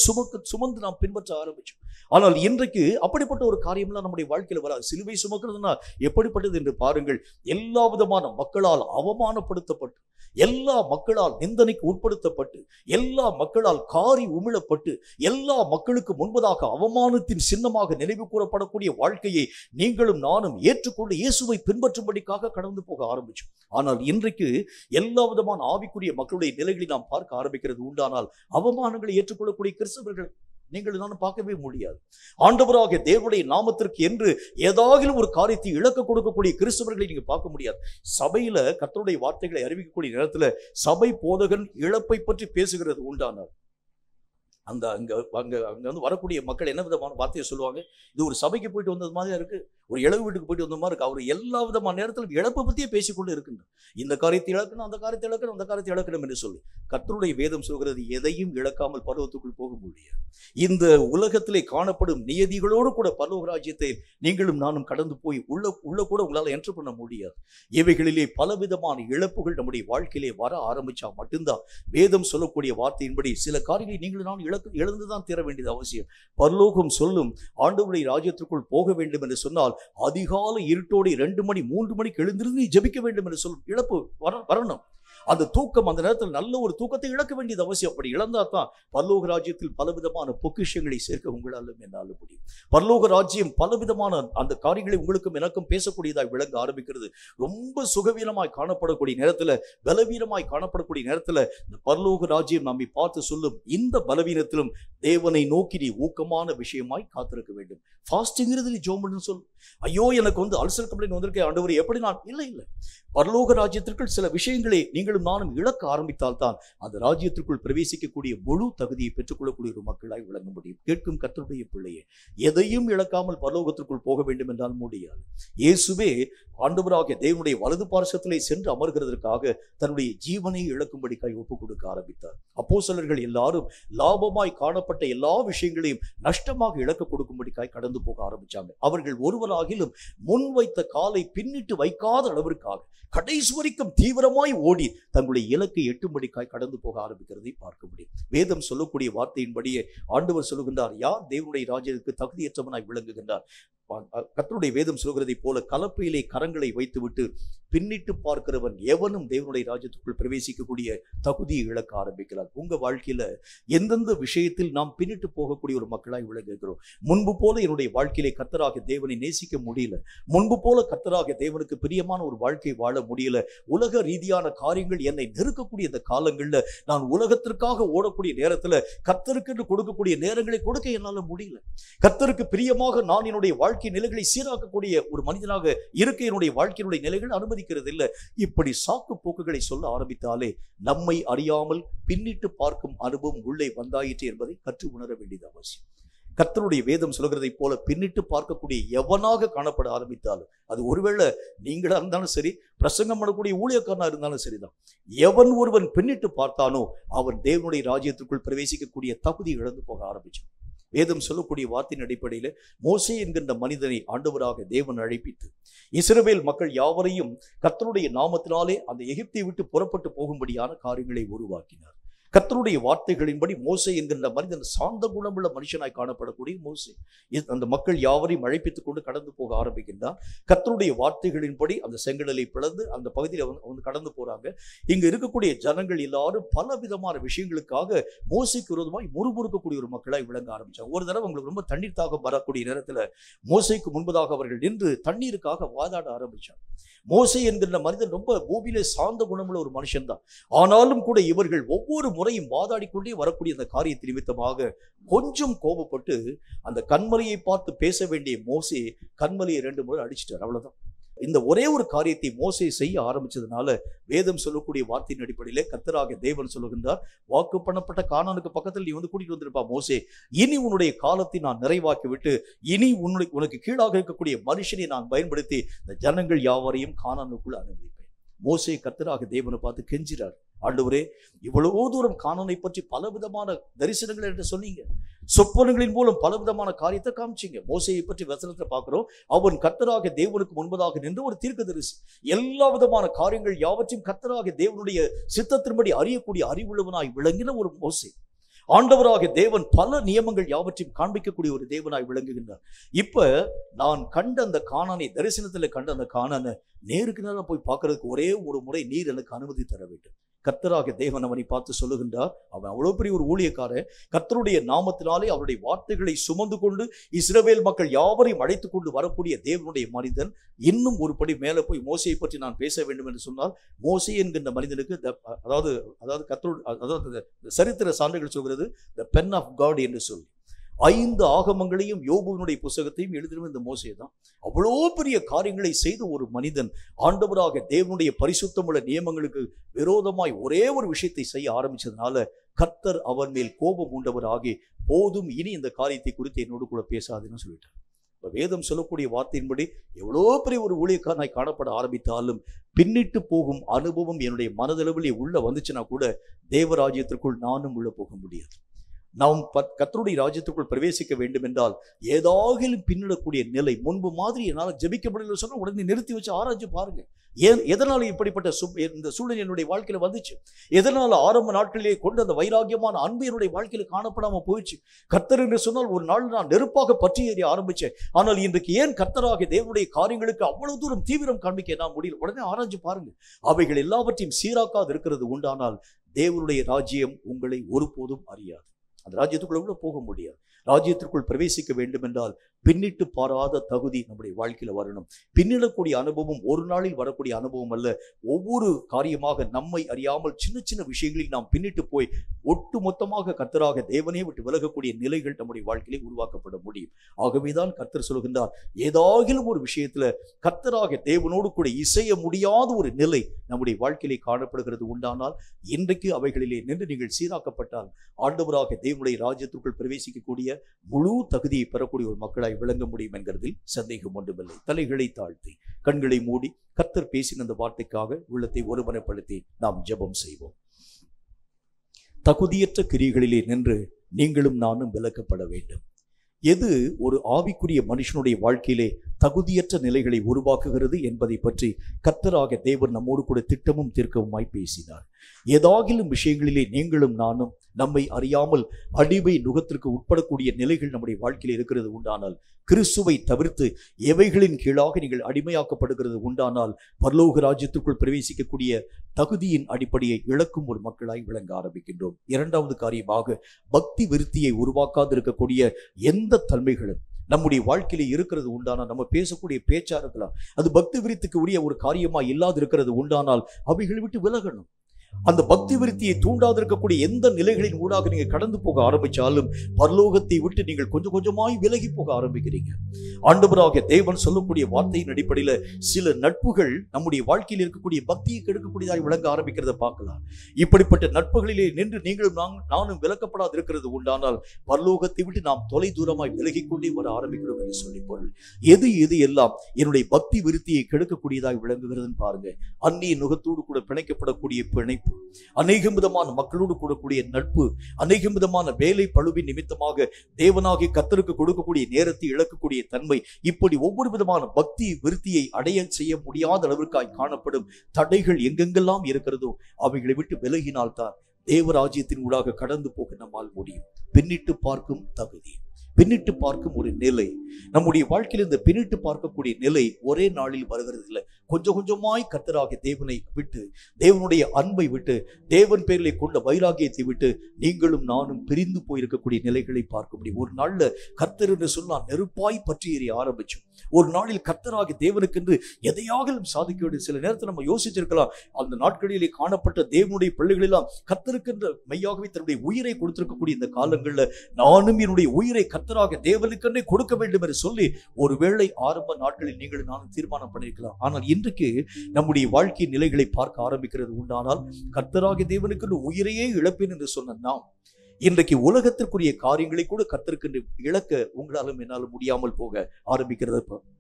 சுமந்து நாம் பின்பற்ற ஆரம்பிச்சோம். ஆனால் இன்றைக்கு அப்படிப்பட்ட ஒரு காரியம்லாம் நம்முடைய வாழ்க்கையில வராது. சிலுவை சுமக்கிறதுனா எப்படிப்பட்டது என்று பாருங்கள். எல்லா விதமான மக்களால் அவமானப்படுத்தப்பட்டு, எல்லா மக்களால் நிந்தனைக்கு உட்படுத்தப்பட்டு, எல்லா மக்களால் காரி உமிழப்பட்டு, எல்லா மக்களுக்கு முன்பதாக அவமானத்தின் சின்னமாக நினைவு கூறப்படக்கூடிய வாழ்க்கையை நீங்களும் நானும் ஏற்றுக்கொண்டு இயேசுவை பின்பற்றும்படிக்காக கடந்து போக ஆரம்பிச்சோம். ஆனால் இன்றைக்கு எல்லா விதமான ஆவிக்குரிய மக்களுடைய நிலைகளை நாம் பார்க்க ஆரம்பிக்கிறது உண்டானால் அவமானங்களை ஏற்றுக்கொள்ளக்கூடிய கிறிஸ்தவர்கள் நீங்கள் நானும் பார்க்கவே முடியாது. ஆண்டவராகிய தேவனுடைய நாமத்திற்கு என்று ஏதாவது ஒரு காரியத்தை இழக்க கொடுக்கக்கூடிய கிறிஸ்தவர்களை நீங்க பார்க்க முடியாது. சபையில கர்த்தருடைய வார்த்தைகளை அறிவிக்கக்கூடிய நேரத்துல சபை போதகன் இழப்பை பற்றி பேசுகிறது உண்டானார், அங்க வந்து வரக்கூடிய மக்கள் என்ன விதமான வார்த்தையை சொல்லுவாங்க? இது ஒரு சபைக்கு போயிட்டு வந்தது மாதிரி இருக்கு, ஒரு இளவு வீட்டுக்கு போயிட்டு வந்த மாதிரி இருக்கு. அவர் எல்லா விதமான நேரத்திலும் இழப்பை பற்றியே பேசிக்கொண்டு இருக்கின்றார். இந்த காரியத்தை இழக்கணும், அந்த காரியத்தை இழக்கணும், அந்த காரியத்தை இழக்கணும் என்று சொல்லி கர்த்தருடைய வேதம் சொல்கிறது, எதையும் இழக்காமல் பரலோகத்துக்குள் போக முடியாது. இந்த உலகத்திலே காணப்படும் நியதிகளோடு கூட பரலோக ராஜ்யத்தை நீங்களும் நானும் கடந்து போய் உள்ள கூட உங்களால் என்ட்ரு பண்ண முடியாது. இவைகளிலே பலவிதமான இழப்புகள் நம்முடைய வாழ்க்கையிலே வர ஆரம்பிச்சா மட்டும்தான் வேதம் சொல்லக்கூடிய வார்த்தையின்படி சில காரியங்களை நீங்களும் நான் இழந்துதான் தீர வேண்டியது அவசியம். பரலோகம் சொல்லும், ஆண்டவருடைய ராஜ்யத்திற்குள் போக வேண்டும் என்று சொன்னால் அதிகாலை இருட்டோடு 2 மணி 3 மணிக்கு எழுந்திருந்து ஜெபிக்க வேண்டும் என்று சொல்லும். இழப்பு வரணும். அந்த தூக்கம், அந்த நேரத்தில் நல்ல ஒரு தூக்கத்தை இழக்க வேண்டியது அவசியம். அப்படி இழந்தா தான் பரலோக ராஜ்யத்தில் பலவிதமான பொக்கிஷங்களை சேர்க்க உங்களாலும் என்னாலும் முடியும். பரலோக ராஜ்யம் பலவிதமான அந்த காரியங்களை உங்களுக்கும் எனக்கும் பேசக்கூடியதாய் விளங்க ஆரம்பிக்கிறது. ரொம்ப சுகவீனமாய் காணப்படக்கூடிய நேரத்தில், பலவீனமாய் காணப்படக்கூடிய நேரத்தில் இந்த பரலோக ராஜ்யம் நம்மை பார்த்து சொல்லும், இந்த பலவீனத்திலும் தேவனை நோக்கி நீ ஊக்கமான விஷயமாய் காத்திருக்க வேண்டும். ஃபாஸ்டிங்கிறது நீ ஜெபம் பண்ணு சொல்லு. ஐயோ எனக்கு வந்து அல்சர் கம்ப்ளைண்ட் வந்திருக்கேன் ஆண்டவரே, எப்படி நான் இல்லை பரலோக ராஜ்யத்திற்குள் சில விஷயங்களை நீங்களும் நானும் இழக்க ஆரம்பித்தால் தான் அந்த ராஜ்யத்திற்குள் பிரவேசிக்கக்கூடிய முழு தகுதியை பெற்றுக்கொள்ளக்கூடிய ஒரு மக்களாய் விளங்க முடியும். கேட்கும் கர்த்தருடைய பிள்ளையே, எதையும் இழக்காமல் பரலோகத்திற்குள் போக வேண்டும் என்றால் முடியாது. இயேசுவே ஆண்டவராகிய தேவனுடைய வலது பார்சத்திலே சென்று அமர்கிறதற்காக தன்னுடைய ஜீவனை இழக்கும்படிக்காய் ஒப்புக் கொடுக்க ஆரம்பித்தார். அப்போஸ்தலர்கள் எல்லாரும் லாபமாய் காணப்பட்ட எல்லா விஷயங்களையும் நஷ்டமாக இழக்க கொடுக்கும்படிக்காய் கடந்து போக ஆரம்பிச்சாங்க. அவர்கள் ஒருவராகிலும் முன் வைத்த காலை பின்னிட்டு வைக்காத அளவிற்காக கடைசி வரைக்கும் தீவிரமாய் ஓடி தங்களுடைய இலக்கை எட்டும்படிக்காய் கடந்து போக ஆரம்பிக்கிறதை பார்க்க முடியும். வேதம் சொல்லக்கூடிய வார்த்தையின்படியே ஆண்டவர் சொல்லுகின்றார், யார் தேவனுடைய ராஜ்யத்துக்கு தகுதியற்றவனாய் விளங்குகின்றார்? கர்த்தருடைய வேதம் சொல்கிறதை போல கலப்பையிலே கரங்களை வைத்துவிட்டு பின்னிட்டு பார்க்கிறவன் எவனும் தேவனுடைய ராஜ்யத்துக்குள் பிரவேசிக்கக்கூடிய தகுதியை இழக்க ஆரம்பிக்கிறார். உங்க வாழ்க்கையில எந்தெந்த விஷயத்தில் நாம் பின்னிட்டு போகக்கூடிய ஒரு மக்களாய் விளங்குகிறோம்? முன்பு போல என்னுடைய வாழ்க்கையிலே கர்த்தராகிய தேவனை நேசிக்க முடியல, முன்பு போல கர்த்தராகிய தேவனுக்கு பிரியமான ஒரு வாழ்க்கை வாழ முடியல, உலக ரீதியான காரியங்கள் என்னை நெருக்கக்கூடிய இந்த காலங்கள்ல நான் உலகத்திற்காக ஓடக்கூடிய நேரத்துல கர்த்தருக்கு என்று கொடுக்கக்கூடிய நேரங்களை கொடுக்க என்னால முடியல. கர்த்தருக்கு பிரியமாக நான் என்னுடைய வாழ்க்கை நிலைகளை சீராக்கக்கூடிய ஒரு மனிதனாக இருக்க என்னுடைய வாழ்க்கையினுடைய நிலைகள் அனுமதிக்கிறது இல்லை. இப்படி சாக்கு போக்குகளை சொல்ல ஆரம்பித்தாலே நம்மை அறியாமல் பின்னிட்டு பார்க்கும் அனுபவம் உள்ளே வந்தாயிற்று என்பதை கற்று உணர வேண்டியது அவசியம். கர்த்தருடைய வேதம் சொல்கிறதை போல பின்னிட்டு பார்க்கக்கூடிய எவனாக காணப்பட ஆரம்பித்தாலும், அது ஒருவேளை நீங்களா இருந்தாலும் சரி, பிரசங்கம் பண்ணக்கூடிய ஊழியக்காரனா இருந்தாலும் சரிதான், எவன் ஒருவன் பின்னிட்டு பார்த்தானோ அவன் தேவனுடைய ராஜ்யத்திற்குள் பிரவேசிக்கக்கூடிய தகுதி இழந்து போக ஆரம்பிச்சான். வேதம் சொல்லக்கூடிய வார்த்தையின் அடிப்படையில் மோசே என்கின்ற மனிதனை ஆண்டவராக தேவன் அழைப்பித்து இஸ்ரவேல் மக்கள் யாவரையும் கர்த்தருடைய நாமத்தினாலே அந்த எகிப்தை விட்டு புறப்பட்டு போகும்படியான காரியங்களை உருவாக்கினார். கர்த்தருடைய வார்த்தைகளின்படி மோசே என்கின்ற மனிதன் சாந்த குணமுள்ள மனுஷனாய் காணப்படக்கூடிய மோசே அந்த மக்கள் யாவரையும் அழைப்பித்துக் கொண்டு கடந்து போக ஆரம்பிக்கின்றான். கர்த்தருடைய வார்த்தைகளின்படி அந்த செங்கடலை பிளந்து அந்த பகுதியில் வந்து கடந்து போறாங்க. இங்க இருக்கக்கூடிய ஜனங்கள் எல்லாரும் பல விதமான விஷயங்களுக்காக மோசைக்கு விரோதமாய் முறுமுறுக்கக்கூடிய ஒரு மக்களாய் விளங்க ஆரம்பிச்சாங்க. ஒரு தடவை உங்களுக்கு ரொம்ப தண்ணீர் தாகம் வரக்கூடிய நேரத்துல மோசைக்கு முன்பதாக அவர்கள் நின்று தண்ணீருக்காக வாதாட ஆரம்பிச்சாங்க. மோசே என்கின்ற மனிதன் ரொம்ப பூமியிலே சார்ந்த குணமுள்ள ஒரு மனுஷன் தான். ஆனாலும் கூட இவர்கள் ஒவ்வொரு முறையும் வாதாடிக்கொண்டே வரக்கூடிய அந்த காரியத்தின் நிமித்தமாக கொஞ்சம் கோபப்பட்டு அந்த கன்மலையை பார்த்து பேச வேண்டிய மோசே கன்மலையை 2 முறை அடிச்சிட்டார். அவ்வளவுதான். இந்த ஒரே ஒரு காரியத்தை மோசே செய்ய ஆரம்பிச்சதுனால வேதம் சொல்லக்கூடிய வார்த்தையின் அடிப்படையிலே கர்த்தராகிய தேவன் சொல்லுகின்றார், வாக்கு பண்ணப்பட்ட கானானுக்கு பக்கத்தில் நீ வந்து கூட்டிட்டு வந்திருப்பா மோசே, இனி உன்னுடைய காலத்தை நான் நிறைவாக்கி விட்டு இனி உனக்கு கீழாக இருக்கக்கூடிய மனுஷனை நான் பயன்படுத்தி இந்த ஜனங்கள் யாவரையும் கானானுக்குள் அனுமதிப்பேன். மோசே கர்த்தராகிய தேவனை பார்த்து கெஞ்சிறார், ஆண்டவரே, இவ்வளவு தூரம் கானானை பற்றி பலவிதமான தரிசனங்கள் என்று சொன்னீங்க, சொப்பனங்களின் மூலம் பலவிதமான காரியத்தை காமிச்சிங்க. மோசையை பற்றி வசனத்தை பார்க்கிறோம், அவன் கர்த்தராகிய தேவனுக்கு முன்பதாக நின்று ஒரு தீர்க்கதரிசி, எல்லா விதமான காரியங்கள் யாவற்றையும் கர்த்தராகிய தேவனுடைய சித்தத்தின்படி அறியக்கூடிய அறிவுள்ளவனாய் விளங்கின ஒரு மோசே. ஆண்டவராகிய தேவன் பல நியமங்கள் யாவற்றையும் காண்பிக்கக்கூடிய ஒரு தேவனாய் விளங்குகின்றார். இப்ப நான் கண்ட அந்த கானானை, தரிசனத்துல கண்ட அந்த கானானை நேருக்கு நேரம் போய் பார்க்கறதுக்கு ஒரே ஒரு முறை நீர் எனக்கு அனுமதி தர வேண்டும். கர்த்தராகிய தேவன் அவனை பார்த்து சொல்லுகின்றார், அவன் அவ்வளவு பெரிய ஒரு ஊழியக்காரன், கர்த்தருடைய நாமத்தினாலே அவருடைய வார்த்தைகளை சுமந்து கொண்டு இஸ்ரவேல் மக்கள் யாவரையும் அழைத்துக் கொண்டு வரக்கூடிய தேவனுடைய மனிதன் இன்னும் ஒரு படி மேலே போய் மோசையை பற்றி நான் பேச வேண்டும் என்று சொன்னால், மோசே என்கின்ற மனிதனுக்கு அதாவது கர்த்தருடைய சரித்திர சான்றுகள் சொல்கிறது த பென் ஆஃப் காட் என்று சொல்லி 5 ஆகமங்களையும் யோபுவினுடைய புத்தகத்தையும் எழுதினவன் இந்த மோசே தான். அவ்வளோ பெரிய காரியங்களை செய்த ஒரு மனிதன் ஆண்டவராக தேவனுடைய பரிசுத்தமுள்ள நியமங்களுக்கு விரோதமாய் ஒரே ஒரு விஷயத்தை செய்ய ஆரம்பிச்சதுனால கர்த்தர் அவன் மேல் கோபம் உண்டவர் ஆகி, போதும் இனி இந்த காரியத்தை குறித்து என்னோடு கூட பேசாதுன்னு சொல்லிட்டார். இப்போ வேதம் சொல்லக்கூடிய வார்த்தையின்படி எவ்வளோ பெரிய ஒரு ஊழியக்காரனாய் காணப்பட ஆரம்பித்தாலும் பின்னிட்டு போகும் அனுபவம் என்னுடைய மனதளவில் உள்ள வந்துச்சுன்னா கூட தேவராஜ்யத்திற்குள் நானும் உள்ள போக முடியாது. நாம் கர்த்தருடைய ராஜ்யத்துக்குள் பிரவேசிக்க வேண்டும் என்றால் ஏதாகிலும் பின்னிடக்கூடிய நிலை, முன்பு மாதிரி என்னால் ஜெபிக்க முடியல சொன்னா உடனே நிறுத்தி வச்சு ஆராய்ச்சி பாருங்க. எதனால இப்படிப்பட்ட இந்த சூழ்நிலை என்னுடைய வாழ்க்கையில வந்துச்சு? எதனால ஆரம்ப நாட்களிலே கொண்டு அந்த வைராகியமான அன்பு என்னுடைய வாழ்க்கையில காணப்படாம போயிடுச்சு? கர்த்தர் என்று சொன்னால் ஒரு நாள் நான் நெருப்பாக பற்றி ஏறி ஆரம்பிச்சேன், ஆனால் இன்றைக்கு ஏன் கர்த்தராகிய தேவனுடைய காரியங்களுக்கு அவ்வளவு தூரம் தீவிரம் காண்பிக்க என்னால் முடியல? உடனே ஆராய்ச்சி பாருங்க. அவைகள் எல்லாவற்றையும் சீராக்காது இருக்கிறது உண்டானால் தேவனுடைய ராஜ்யம் உங்களை ஒருபோதும் அறியாது. அந்த ராஜ்யத்துக்குள்ள போக முடியாது. ராஜ்யத்திற்குள் பிரவேசிக்க வேண்டும் என்றால் பின்னிட்டு பாராத தகுதி நம்முடைய வாழ்க்கையில வரணும். பின்னிடக்கூடிய அனுபவம் ஒரு நாளில் வரக்கூடிய அனுபவம் அல்ல. ஒவ்வொரு காரியமாக நம்மை அறியாமல் சின்ன சின்ன விஷயங்களில் நாம் பின்னிட்டு போய் ஒட்டு மொத்தமாக கர்த்தராக தேவனே விட்டு விலகக்கூடிய நிலைகள் நம்முடைய வாழ்க்கையிலே உருவாக்கப்பட முடியும். ஆகவேதான் கர்த்தர் சொல்கின்றார், ஏதாகிலும் ஒரு விஷயத்துல கர்த்தராக தேவனோடு கூட இசைய முடியாத ஒரு நிலை நம்முடைய வாழ்க்கையிலே காணப்படுகிறது உண்டானால் இன்றைக்கு அவைகளிலே நின்று நீங்கள் சீராக்கப்பட்டால் ஆண்டவராக தேவனுடைய ராஜ்யத்திற்குள் பிரவேசிக்கக்கூடிய முழு தகுதியை பெறக்கூடிய ஒரு மக்களாய் விளங்க முடியும் என்கிறதில் சந்தேகம் ஒன்றுமில்லை. தலைகளை தாழ்த்தி கண்களை மூடி கர்த்தர் பேசின அந்த வார்த்தைக்காக உள்ளத்தை ஒருமனப்படுத்தி நாம் ஜெபம் செய்வோம். தகுதியற்ற கிரியைகளிலே நின்று நீங்களும் நானும் விலக்கப்பட வேண்டும். எது ஒரு ஆவிக்குரிய மனுஷனுடைய வாழ்க்கையிலே தகுதியற்ற நிலைகளை உருவாக்குகிறது என்பதை பற்றி கர்த்தராகிய தேவன் நம்மோடு கூட திட்டமும் தீர்க்கவுமாய் பேசினார். ஏதாகிலும் விஷயங்களிலே நீங்களும் நானும் நம்மை அறியாமல் அடிமை நுகத்திற்கு உட்படக்கூடிய நிலைகள் நம்முடைய வாழ்க்கையில் இருக்கிறது உண்டானால், கிறிஸ்துவை தவிர்த்து எவைகளின் கீழாக நீங்கள் அடிமையாக்கப்படுகிறது உண்டானால் பரலோக ராஜ்யத்திற்குள் பிரவேசிக்கக்கூடிய தகுதியின் அடிப்படையை இழக்கும் ஒரு மக்களாய் விளங்க ஆரம்பிக்கின்றோம். இரண்டாவது காரியமாக, பக்தி விருத்தியை உருவாக்காது இருக்கக்கூடிய எந்த தன்மைகளும் நம்முடைய வாழ்க்கையில இருக்கிறது உண்டானால், நம்ம பேசக்கூடிய பேச்சா இருக்கலாம், அது பக்தி விருத்திக்கு உரிய ஒரு காரியமா இல்லாது இருக்கிறது உண்டானால் அவைகளை விட்டு விலகணும். அந்த பக்தி விருத்தியை தூண்டாது இருக்கக்கூடிய எந்த நிலைகளின் ஊடாக நீங்க கடந்து போக ஆரம்பிச்சாலும் பரலோகத்தை விட்டு நீங்கள் கொஞ்சம் கொஞ்சமாய் விலகி போக ஆரம்பிக்கிறீங்க. ஆண்டவராகிய தேவன் சொல்லக்கூடிய வார்த்தையின் அடிப்படையில சில நட்புகள் நம்முடைய வாழ்க்கையில் இருக்கக்கூடிய பக்தியை கெடுக்கக்கூடியதாக விளங்க ஆரம்பிக்கிறத பார்க்கலாம். இப்படிப்பட்ட நட்புகளிலே நின்று நீங்களும் நானும் விலக்கப்படாது இருக்கிறது உண்டானால் பரலோகத்தை விட்டு நாம் தொலை தூரமாய் விலகிக் கொண்டே வர ஆரம்பிக்கிறோம் என்று சொல்லி பொருள். எது எல்லாம் என்னுடைய பக்தி விருத்தியை கெடுக்கக்கூடியதாக விளங்குகிறதுன்னு பாருங்க. அந்நிய நுகத்தோடு கூட பிணைக்கப்படக்கூடிய பிணைப்பு, அநேகம் விதமான மக்களோடு கூடக்கூடிய நட்பு, அநேகம் விதமான வேலை பழுவின் நிமித்தமாக தேவனாகிய கர்த்தருக்கு கொடுக்கக்கூடிய நேரத்தை இழக்கக்கூடிய தன்மை, இப்படி ஒவ்வொரு விதமான பக்தி விருத்தியை அடைய செய்ய முடியாத அளவிற்காய் காணப்படும் தடைகள் எங்கெங்கெல்லாம் இருக்கிறதோ அவைகளை விட்டு விலகினால்தான் தேவராஜ்யத்தின் ஊடாக கடந்து போக நம்மால் முடியும். பின்னிட்டு பார்க்கும் தகுதி, பின்னிட்டு பார்க்கும் ஒரு நிலை. நம்முடைய வாழ்க்கையில் இந்த பின்னிட்டு பார்க்கக்கூடிய நிலை ஒரே நாளில் வருகிறது இல்லை. கொஞ்சம் கொஞ்சமாய் கர்த்தராகிய தேவனை விட்டு, தேவனுடைய அன்பை விட்டு, தேவன் பேரிலே கொண்ட வைராகியத்தை விட்டு நீங்களும் நானும் பிரிந்து போயிருக்கக்கூடிய நிலைகளை பார்க்க முடியும். ஒரு நாள்ல கர்த்தர் என்று சொன்னால் நெருப்பாய் பற்றி எறிய ஆரம்பிச்சோம். ஒரு நாளில் கர்த்தராகிய தேவனுக்கென்று எதையாகலும் சாதிக்க வேண்டிய சில நேரத்தில் நம்ம யோசிச்சிருக்கலாம். அந்த நாட்களிலே காணப்பட்ட தேவனுடைய பிள்ளைகள் எல்லாம் கர்த்தருக்கென்று மெய்யாகவே தன்னுடைய உயிரை கொடுத்திருக்கக்கூடிய இந்த காலங்கள்ல நானும் என்னுடைய உயிரை கர்த்தராகிய தேவனுக்கென்றே கொடுக்க வேண்டும் என்று சொல்லி ஒருவேளை ஆரம்ப நாட்களில் நீங்கள் நானும் தீர்மானம் பண்ணியிருக்கலாம். ஆனால் இன்றைக்கு நம்முடைய வாழ்க்கை நிலைகளை பார்க்க ஆரம்பிக்கிறது உண்டானால் கர்த்தராகிய தேவனுக்கென்று உயிரையே இழப்பேன் என்று சொன்ன நாம் இன்றைக்கு உலகத்திற்குரிய காரியங்களை கூட கர்த்தருக்கு இழக்க உங்களாலும் என்னாலும் முடியாமல் போக ஆரம்பிக்கிறத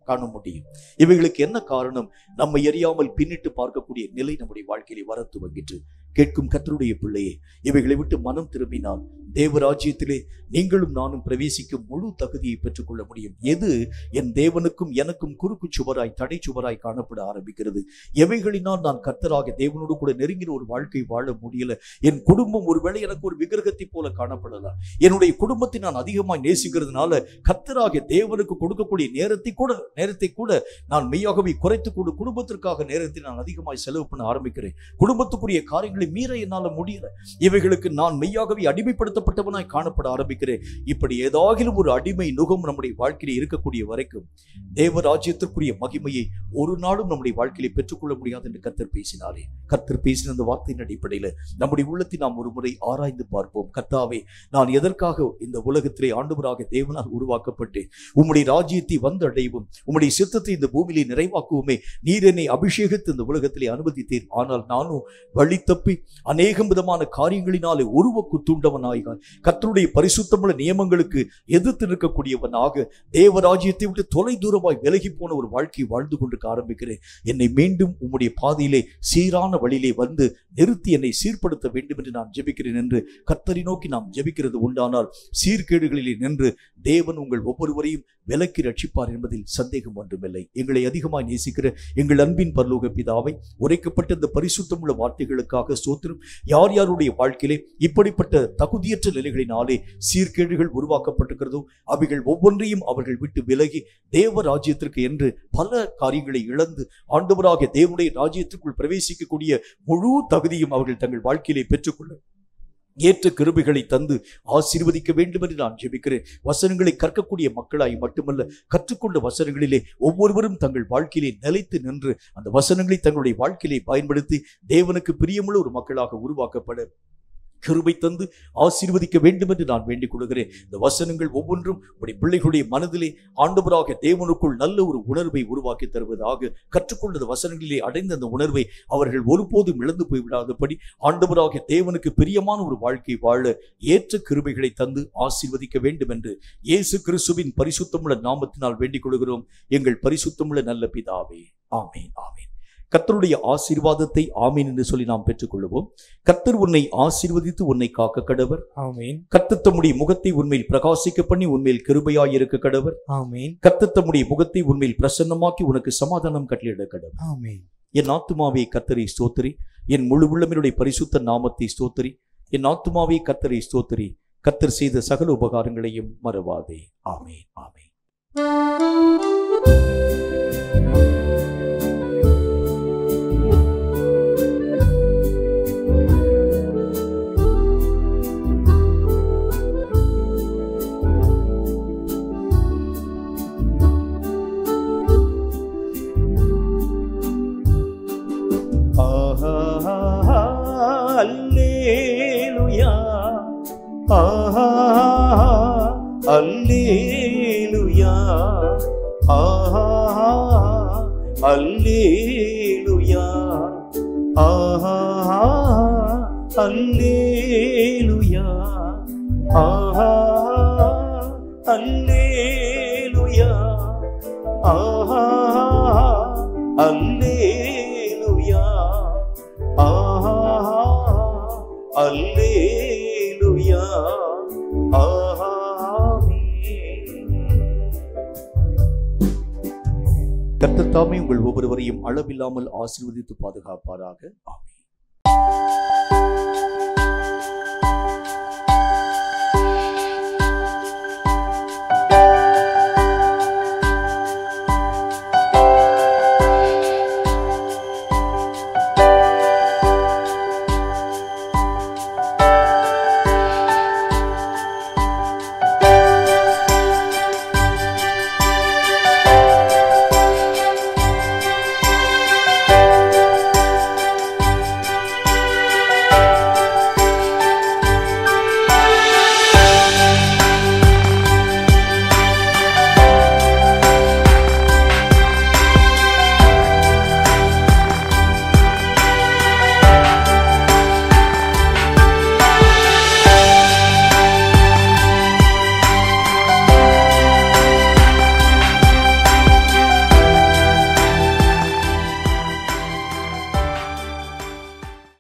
காண முடியும். இவைகளுக்கு என்ன காரணம்? நம்மை அறியாமல் பின்னிட்டு பார்க்கக்கூடிய நிலை நம்முடைய வாழ்க்கையிலே வர துவங்கிட்டு. கேட்கும் கர்த்தருடைய பிள்ளையே, இவைகளை விட்டு மனம் திரும்பினால் தேவராஜ்யத்திலே நீங்களும் நானும் பிரவேசிக்கும் முழு தகுதியை பெற்றுக்கொள்ள முடியும். எது என் தேவனுக்கும் எனக்கும் குறுக்கு சுவராய் தடை சுவராய் காணப்பட ஆரம்பிக்கிறது? எவைகளினால் நான் கர்த்தராகிய தேவனோடு கூட நெருங்கின ஒரு வாழ்க்கை வாழ முடியல? என் குடும்பம் ஒருவேளை எனக்கு ஒரு விக்கிரகத்தை போல காணப்படலாம். என்னுடைய குடும்பத்தை நான் அதிகமாய் நேசிக்கிறதுனால கர்த்தராகிய தேவனுக்கு கொடுக்கக்கூடிய நேரத்தை கூட நான் மெய்யாகவே குறைத்து கொண்டு குடும்பத்திற்காக நேரத்தை நான் அதிகமாய் செலவு பண்ண ஆரம்பிக்கிறேன். குடும்பத்துக்குரிய காரியங்களை மீற என்னால முடியல. இவைகளுக்கு நான் மெய்யாகவே அடிமைப்படுத்தப்பட்டவனாய் காணப்பட ஆரம்பிக்கிறேன். இப்படி ஏதாகிலும் ஒரு அடிமை நுகம் நம்முடைய வாழ்க்கையில் இருக்கக்கூடிய வரைக்கும் தேவராஜ்யத்திற்குரிய மகிமையை ஒரு நாளும் நம்முடைய வாழ்க்கையில பெற்றுக்கொள்ள முடியாது என்று கர்த்தர் பேசினாரே. கர்த்தர் பேசின அந்த வார்த்தையின் அடிப்படையில் நம்முடைய உள்ளத்தை நாம் ஒரு முறை ஆராய்ந்து பார்ப்போம். கர்த்தாவே, நான் எதற்காக இந்த உலகத்திலே ஆண்டவராக தேவனால் உருவாக்கப்பட்டு உம்முடைய ராஜ்யத்தை வந்து அடையவும் உம்முடைய சித்தத்தை இந்த பூமியிலே நிறைவாக்குவோமே நீர் என்னை அபிஷேகித்து இந்த உலகத்திலே அனுமதித்தீர். ஆனால் நானும் வழி தப்பி அநேகம் விதமான காரியங்களினாலே உருவக்கு தூண்டவனாக கர்த்தருடைய பரிசுத்தமுள்ள நியமங்களுக்கு எதிர்த்து நிற்கக்கூடியவனாக தேவராஜ்யத்தை விட்டு தொலை தூரமாய் விலகி போன ஒரு வாழ்க்கை வாழ்ந்து கொண்டிருக்க ஆரம்பிக்கிறேன். என்னை மீண்டும் உம்முடைய பாதையிலே சீரான வழியிலே வந்து நிறுத்தி என்னை சீர்படுத்த வேண்டும் என்று நான் ஜெபிக்கிறேன் என்று கர்த்தரை நோக்கி நாம் ஜெபிக்கிறது உண்டானால் சீர்கேடுகளிலே நின்று தேவன் உங்கள் ஒவ்வொருவரையும் விலக்கி ரட்சிப்பார் என்பதில் சந்தேகம் ஒன்றுமில்லை. எங்களை அதிகமாய் நேசிக்கிற எங்கள் அன்பின் பரலோக பிதாவை, உரைக்கப்பட்ட இந்த பரிசுத்தமுள்ள வார்த்தைகளுக்காக ஸ்தோத்திரம். யார் யாருடைய வாழ்க்கையிலே இப்படிப்பட்ட தகுதியற்ற நிலைகளினாலே சீர்கேடுகள் உருவாக்கப்பட்டிருக்கிறதோ அவைகள் ஒவ்வொன்றையும் அவர்கள் விட்டு விலகி தேவ ராஜ்யத்திற்கு என்று பல காரியங்களை இழந்து ஆண்டவராகிய தேவனுடைய ராஜ்யத்திற்குள் பிரவேசிக்கக்கூடிய முழு தகுதியும் அவர்கள் தங்கள் வாழ்க்கையிலே பெற்றுக்கொள்ள ஏற்ற கிருபைகளை தந்து ஆசீர்வதிக்க வேண்டும் என்று நான் ஜெபிக்கிறேன். வசனங்களை கற்கக்கூடிய மக்களாய் மட்டுமல்ல, கற்றுக்கொண்ட வசனங்களிலே ஒவ்வொருவரும் தங்கள் வாழ்க்கையிலே நிலைத்து நின்று அந்த வசனங்களை தங்களுடைய வாழ்க்கையிலே பயன்படுத்தி தேவனுக்கு பிரியமுள்ள ஒரு மக்களாக உருவாக்கப்பட கிருபை தந்து ஆசீர்வதிக்க வேண்டும் என்று நான் வேண்டிக் கொள்கிறேன். இந்த வசனங்கள் ஒவ்வொன்றும் உடைய பிள்ளைகளுடைய மனதிலே ஆண்டவராக தேவனுக்குள் நல்ல ஒரு உணர்வை உருவாக்கி தருவதாக, கற்றுக்கொண்ட வசனங்களிலே அடைந்த அந்த உணர்வை அவர்கள் ஒருபோதும் இழந்து போய்விடாதபடி ஆண்டவராக தேவனுக்கு பிரியமான ஒரு வாழ்க்கை வாழ ஏற்ற கிருபைகளை தந்து ஆசீர்வதிக்க வேண்டும் என்று இயேசு கிறிஸ்துவின் பரிசுத்தமுள்ள நாமத்தினால் வேண்டிக் கொள்கிறோம். எங்கள் பரிசுத்தமுள்ள நல்ல பிதாவே, ஆமீன் ஆமீன். கர்த்தருடைய ஆசீர்வாதத்தை ஆமீன் என்று சொல்லி நாம் பெற்றுக்கொள்வோம். கர்த்தர் உன்னை ஆசீர்வதித்து உன்னை காக்க கடவர். ஆமீன். கர்த்தர் தம்முடைய முகத்தை உன்மேல் பிரகாசிக்க பண்ணி உன்மேல் கிருபையாய் இருக்க கடவர். ஆமீன். கர்த்தர் தம்முடைய முகத்தை உன்மேல் பிரசன்னமாக்கி உனக்கு சமாதானம் கட்டளையிட கடவர். ஆமீன். என் ஆத்துமாவே கர்த்தரை ஸ்தோத்திரி, என் முழு உள்ளமினுடைய பரிசுத்த நாமத்தை ஸ்தோத்திரி. என் ஆத்துமாவே கர்த்தரை ஸ்தோத்திரி, கர்த்தர் செய்த சகல உபகாரங்களையும் மறவாதே. ஆமீன் ஆமீன். அல்லேலூயா, ஆஹா அல்லேலூயா, ஆஹா அல்லேலூயா, ஆஹா அல்லேலூயா, ஆஹா அல்லேலூயா, ஆஹா அல்லேலூயா, ஆஹா அல்லேலூயா, கர்த்தர் தாமே உங்கள் ஒவ்வொருவரையும் அளவில்லாமல் ஆசீர்வதித்து பாதுகாப்பாராக. ஆமென்.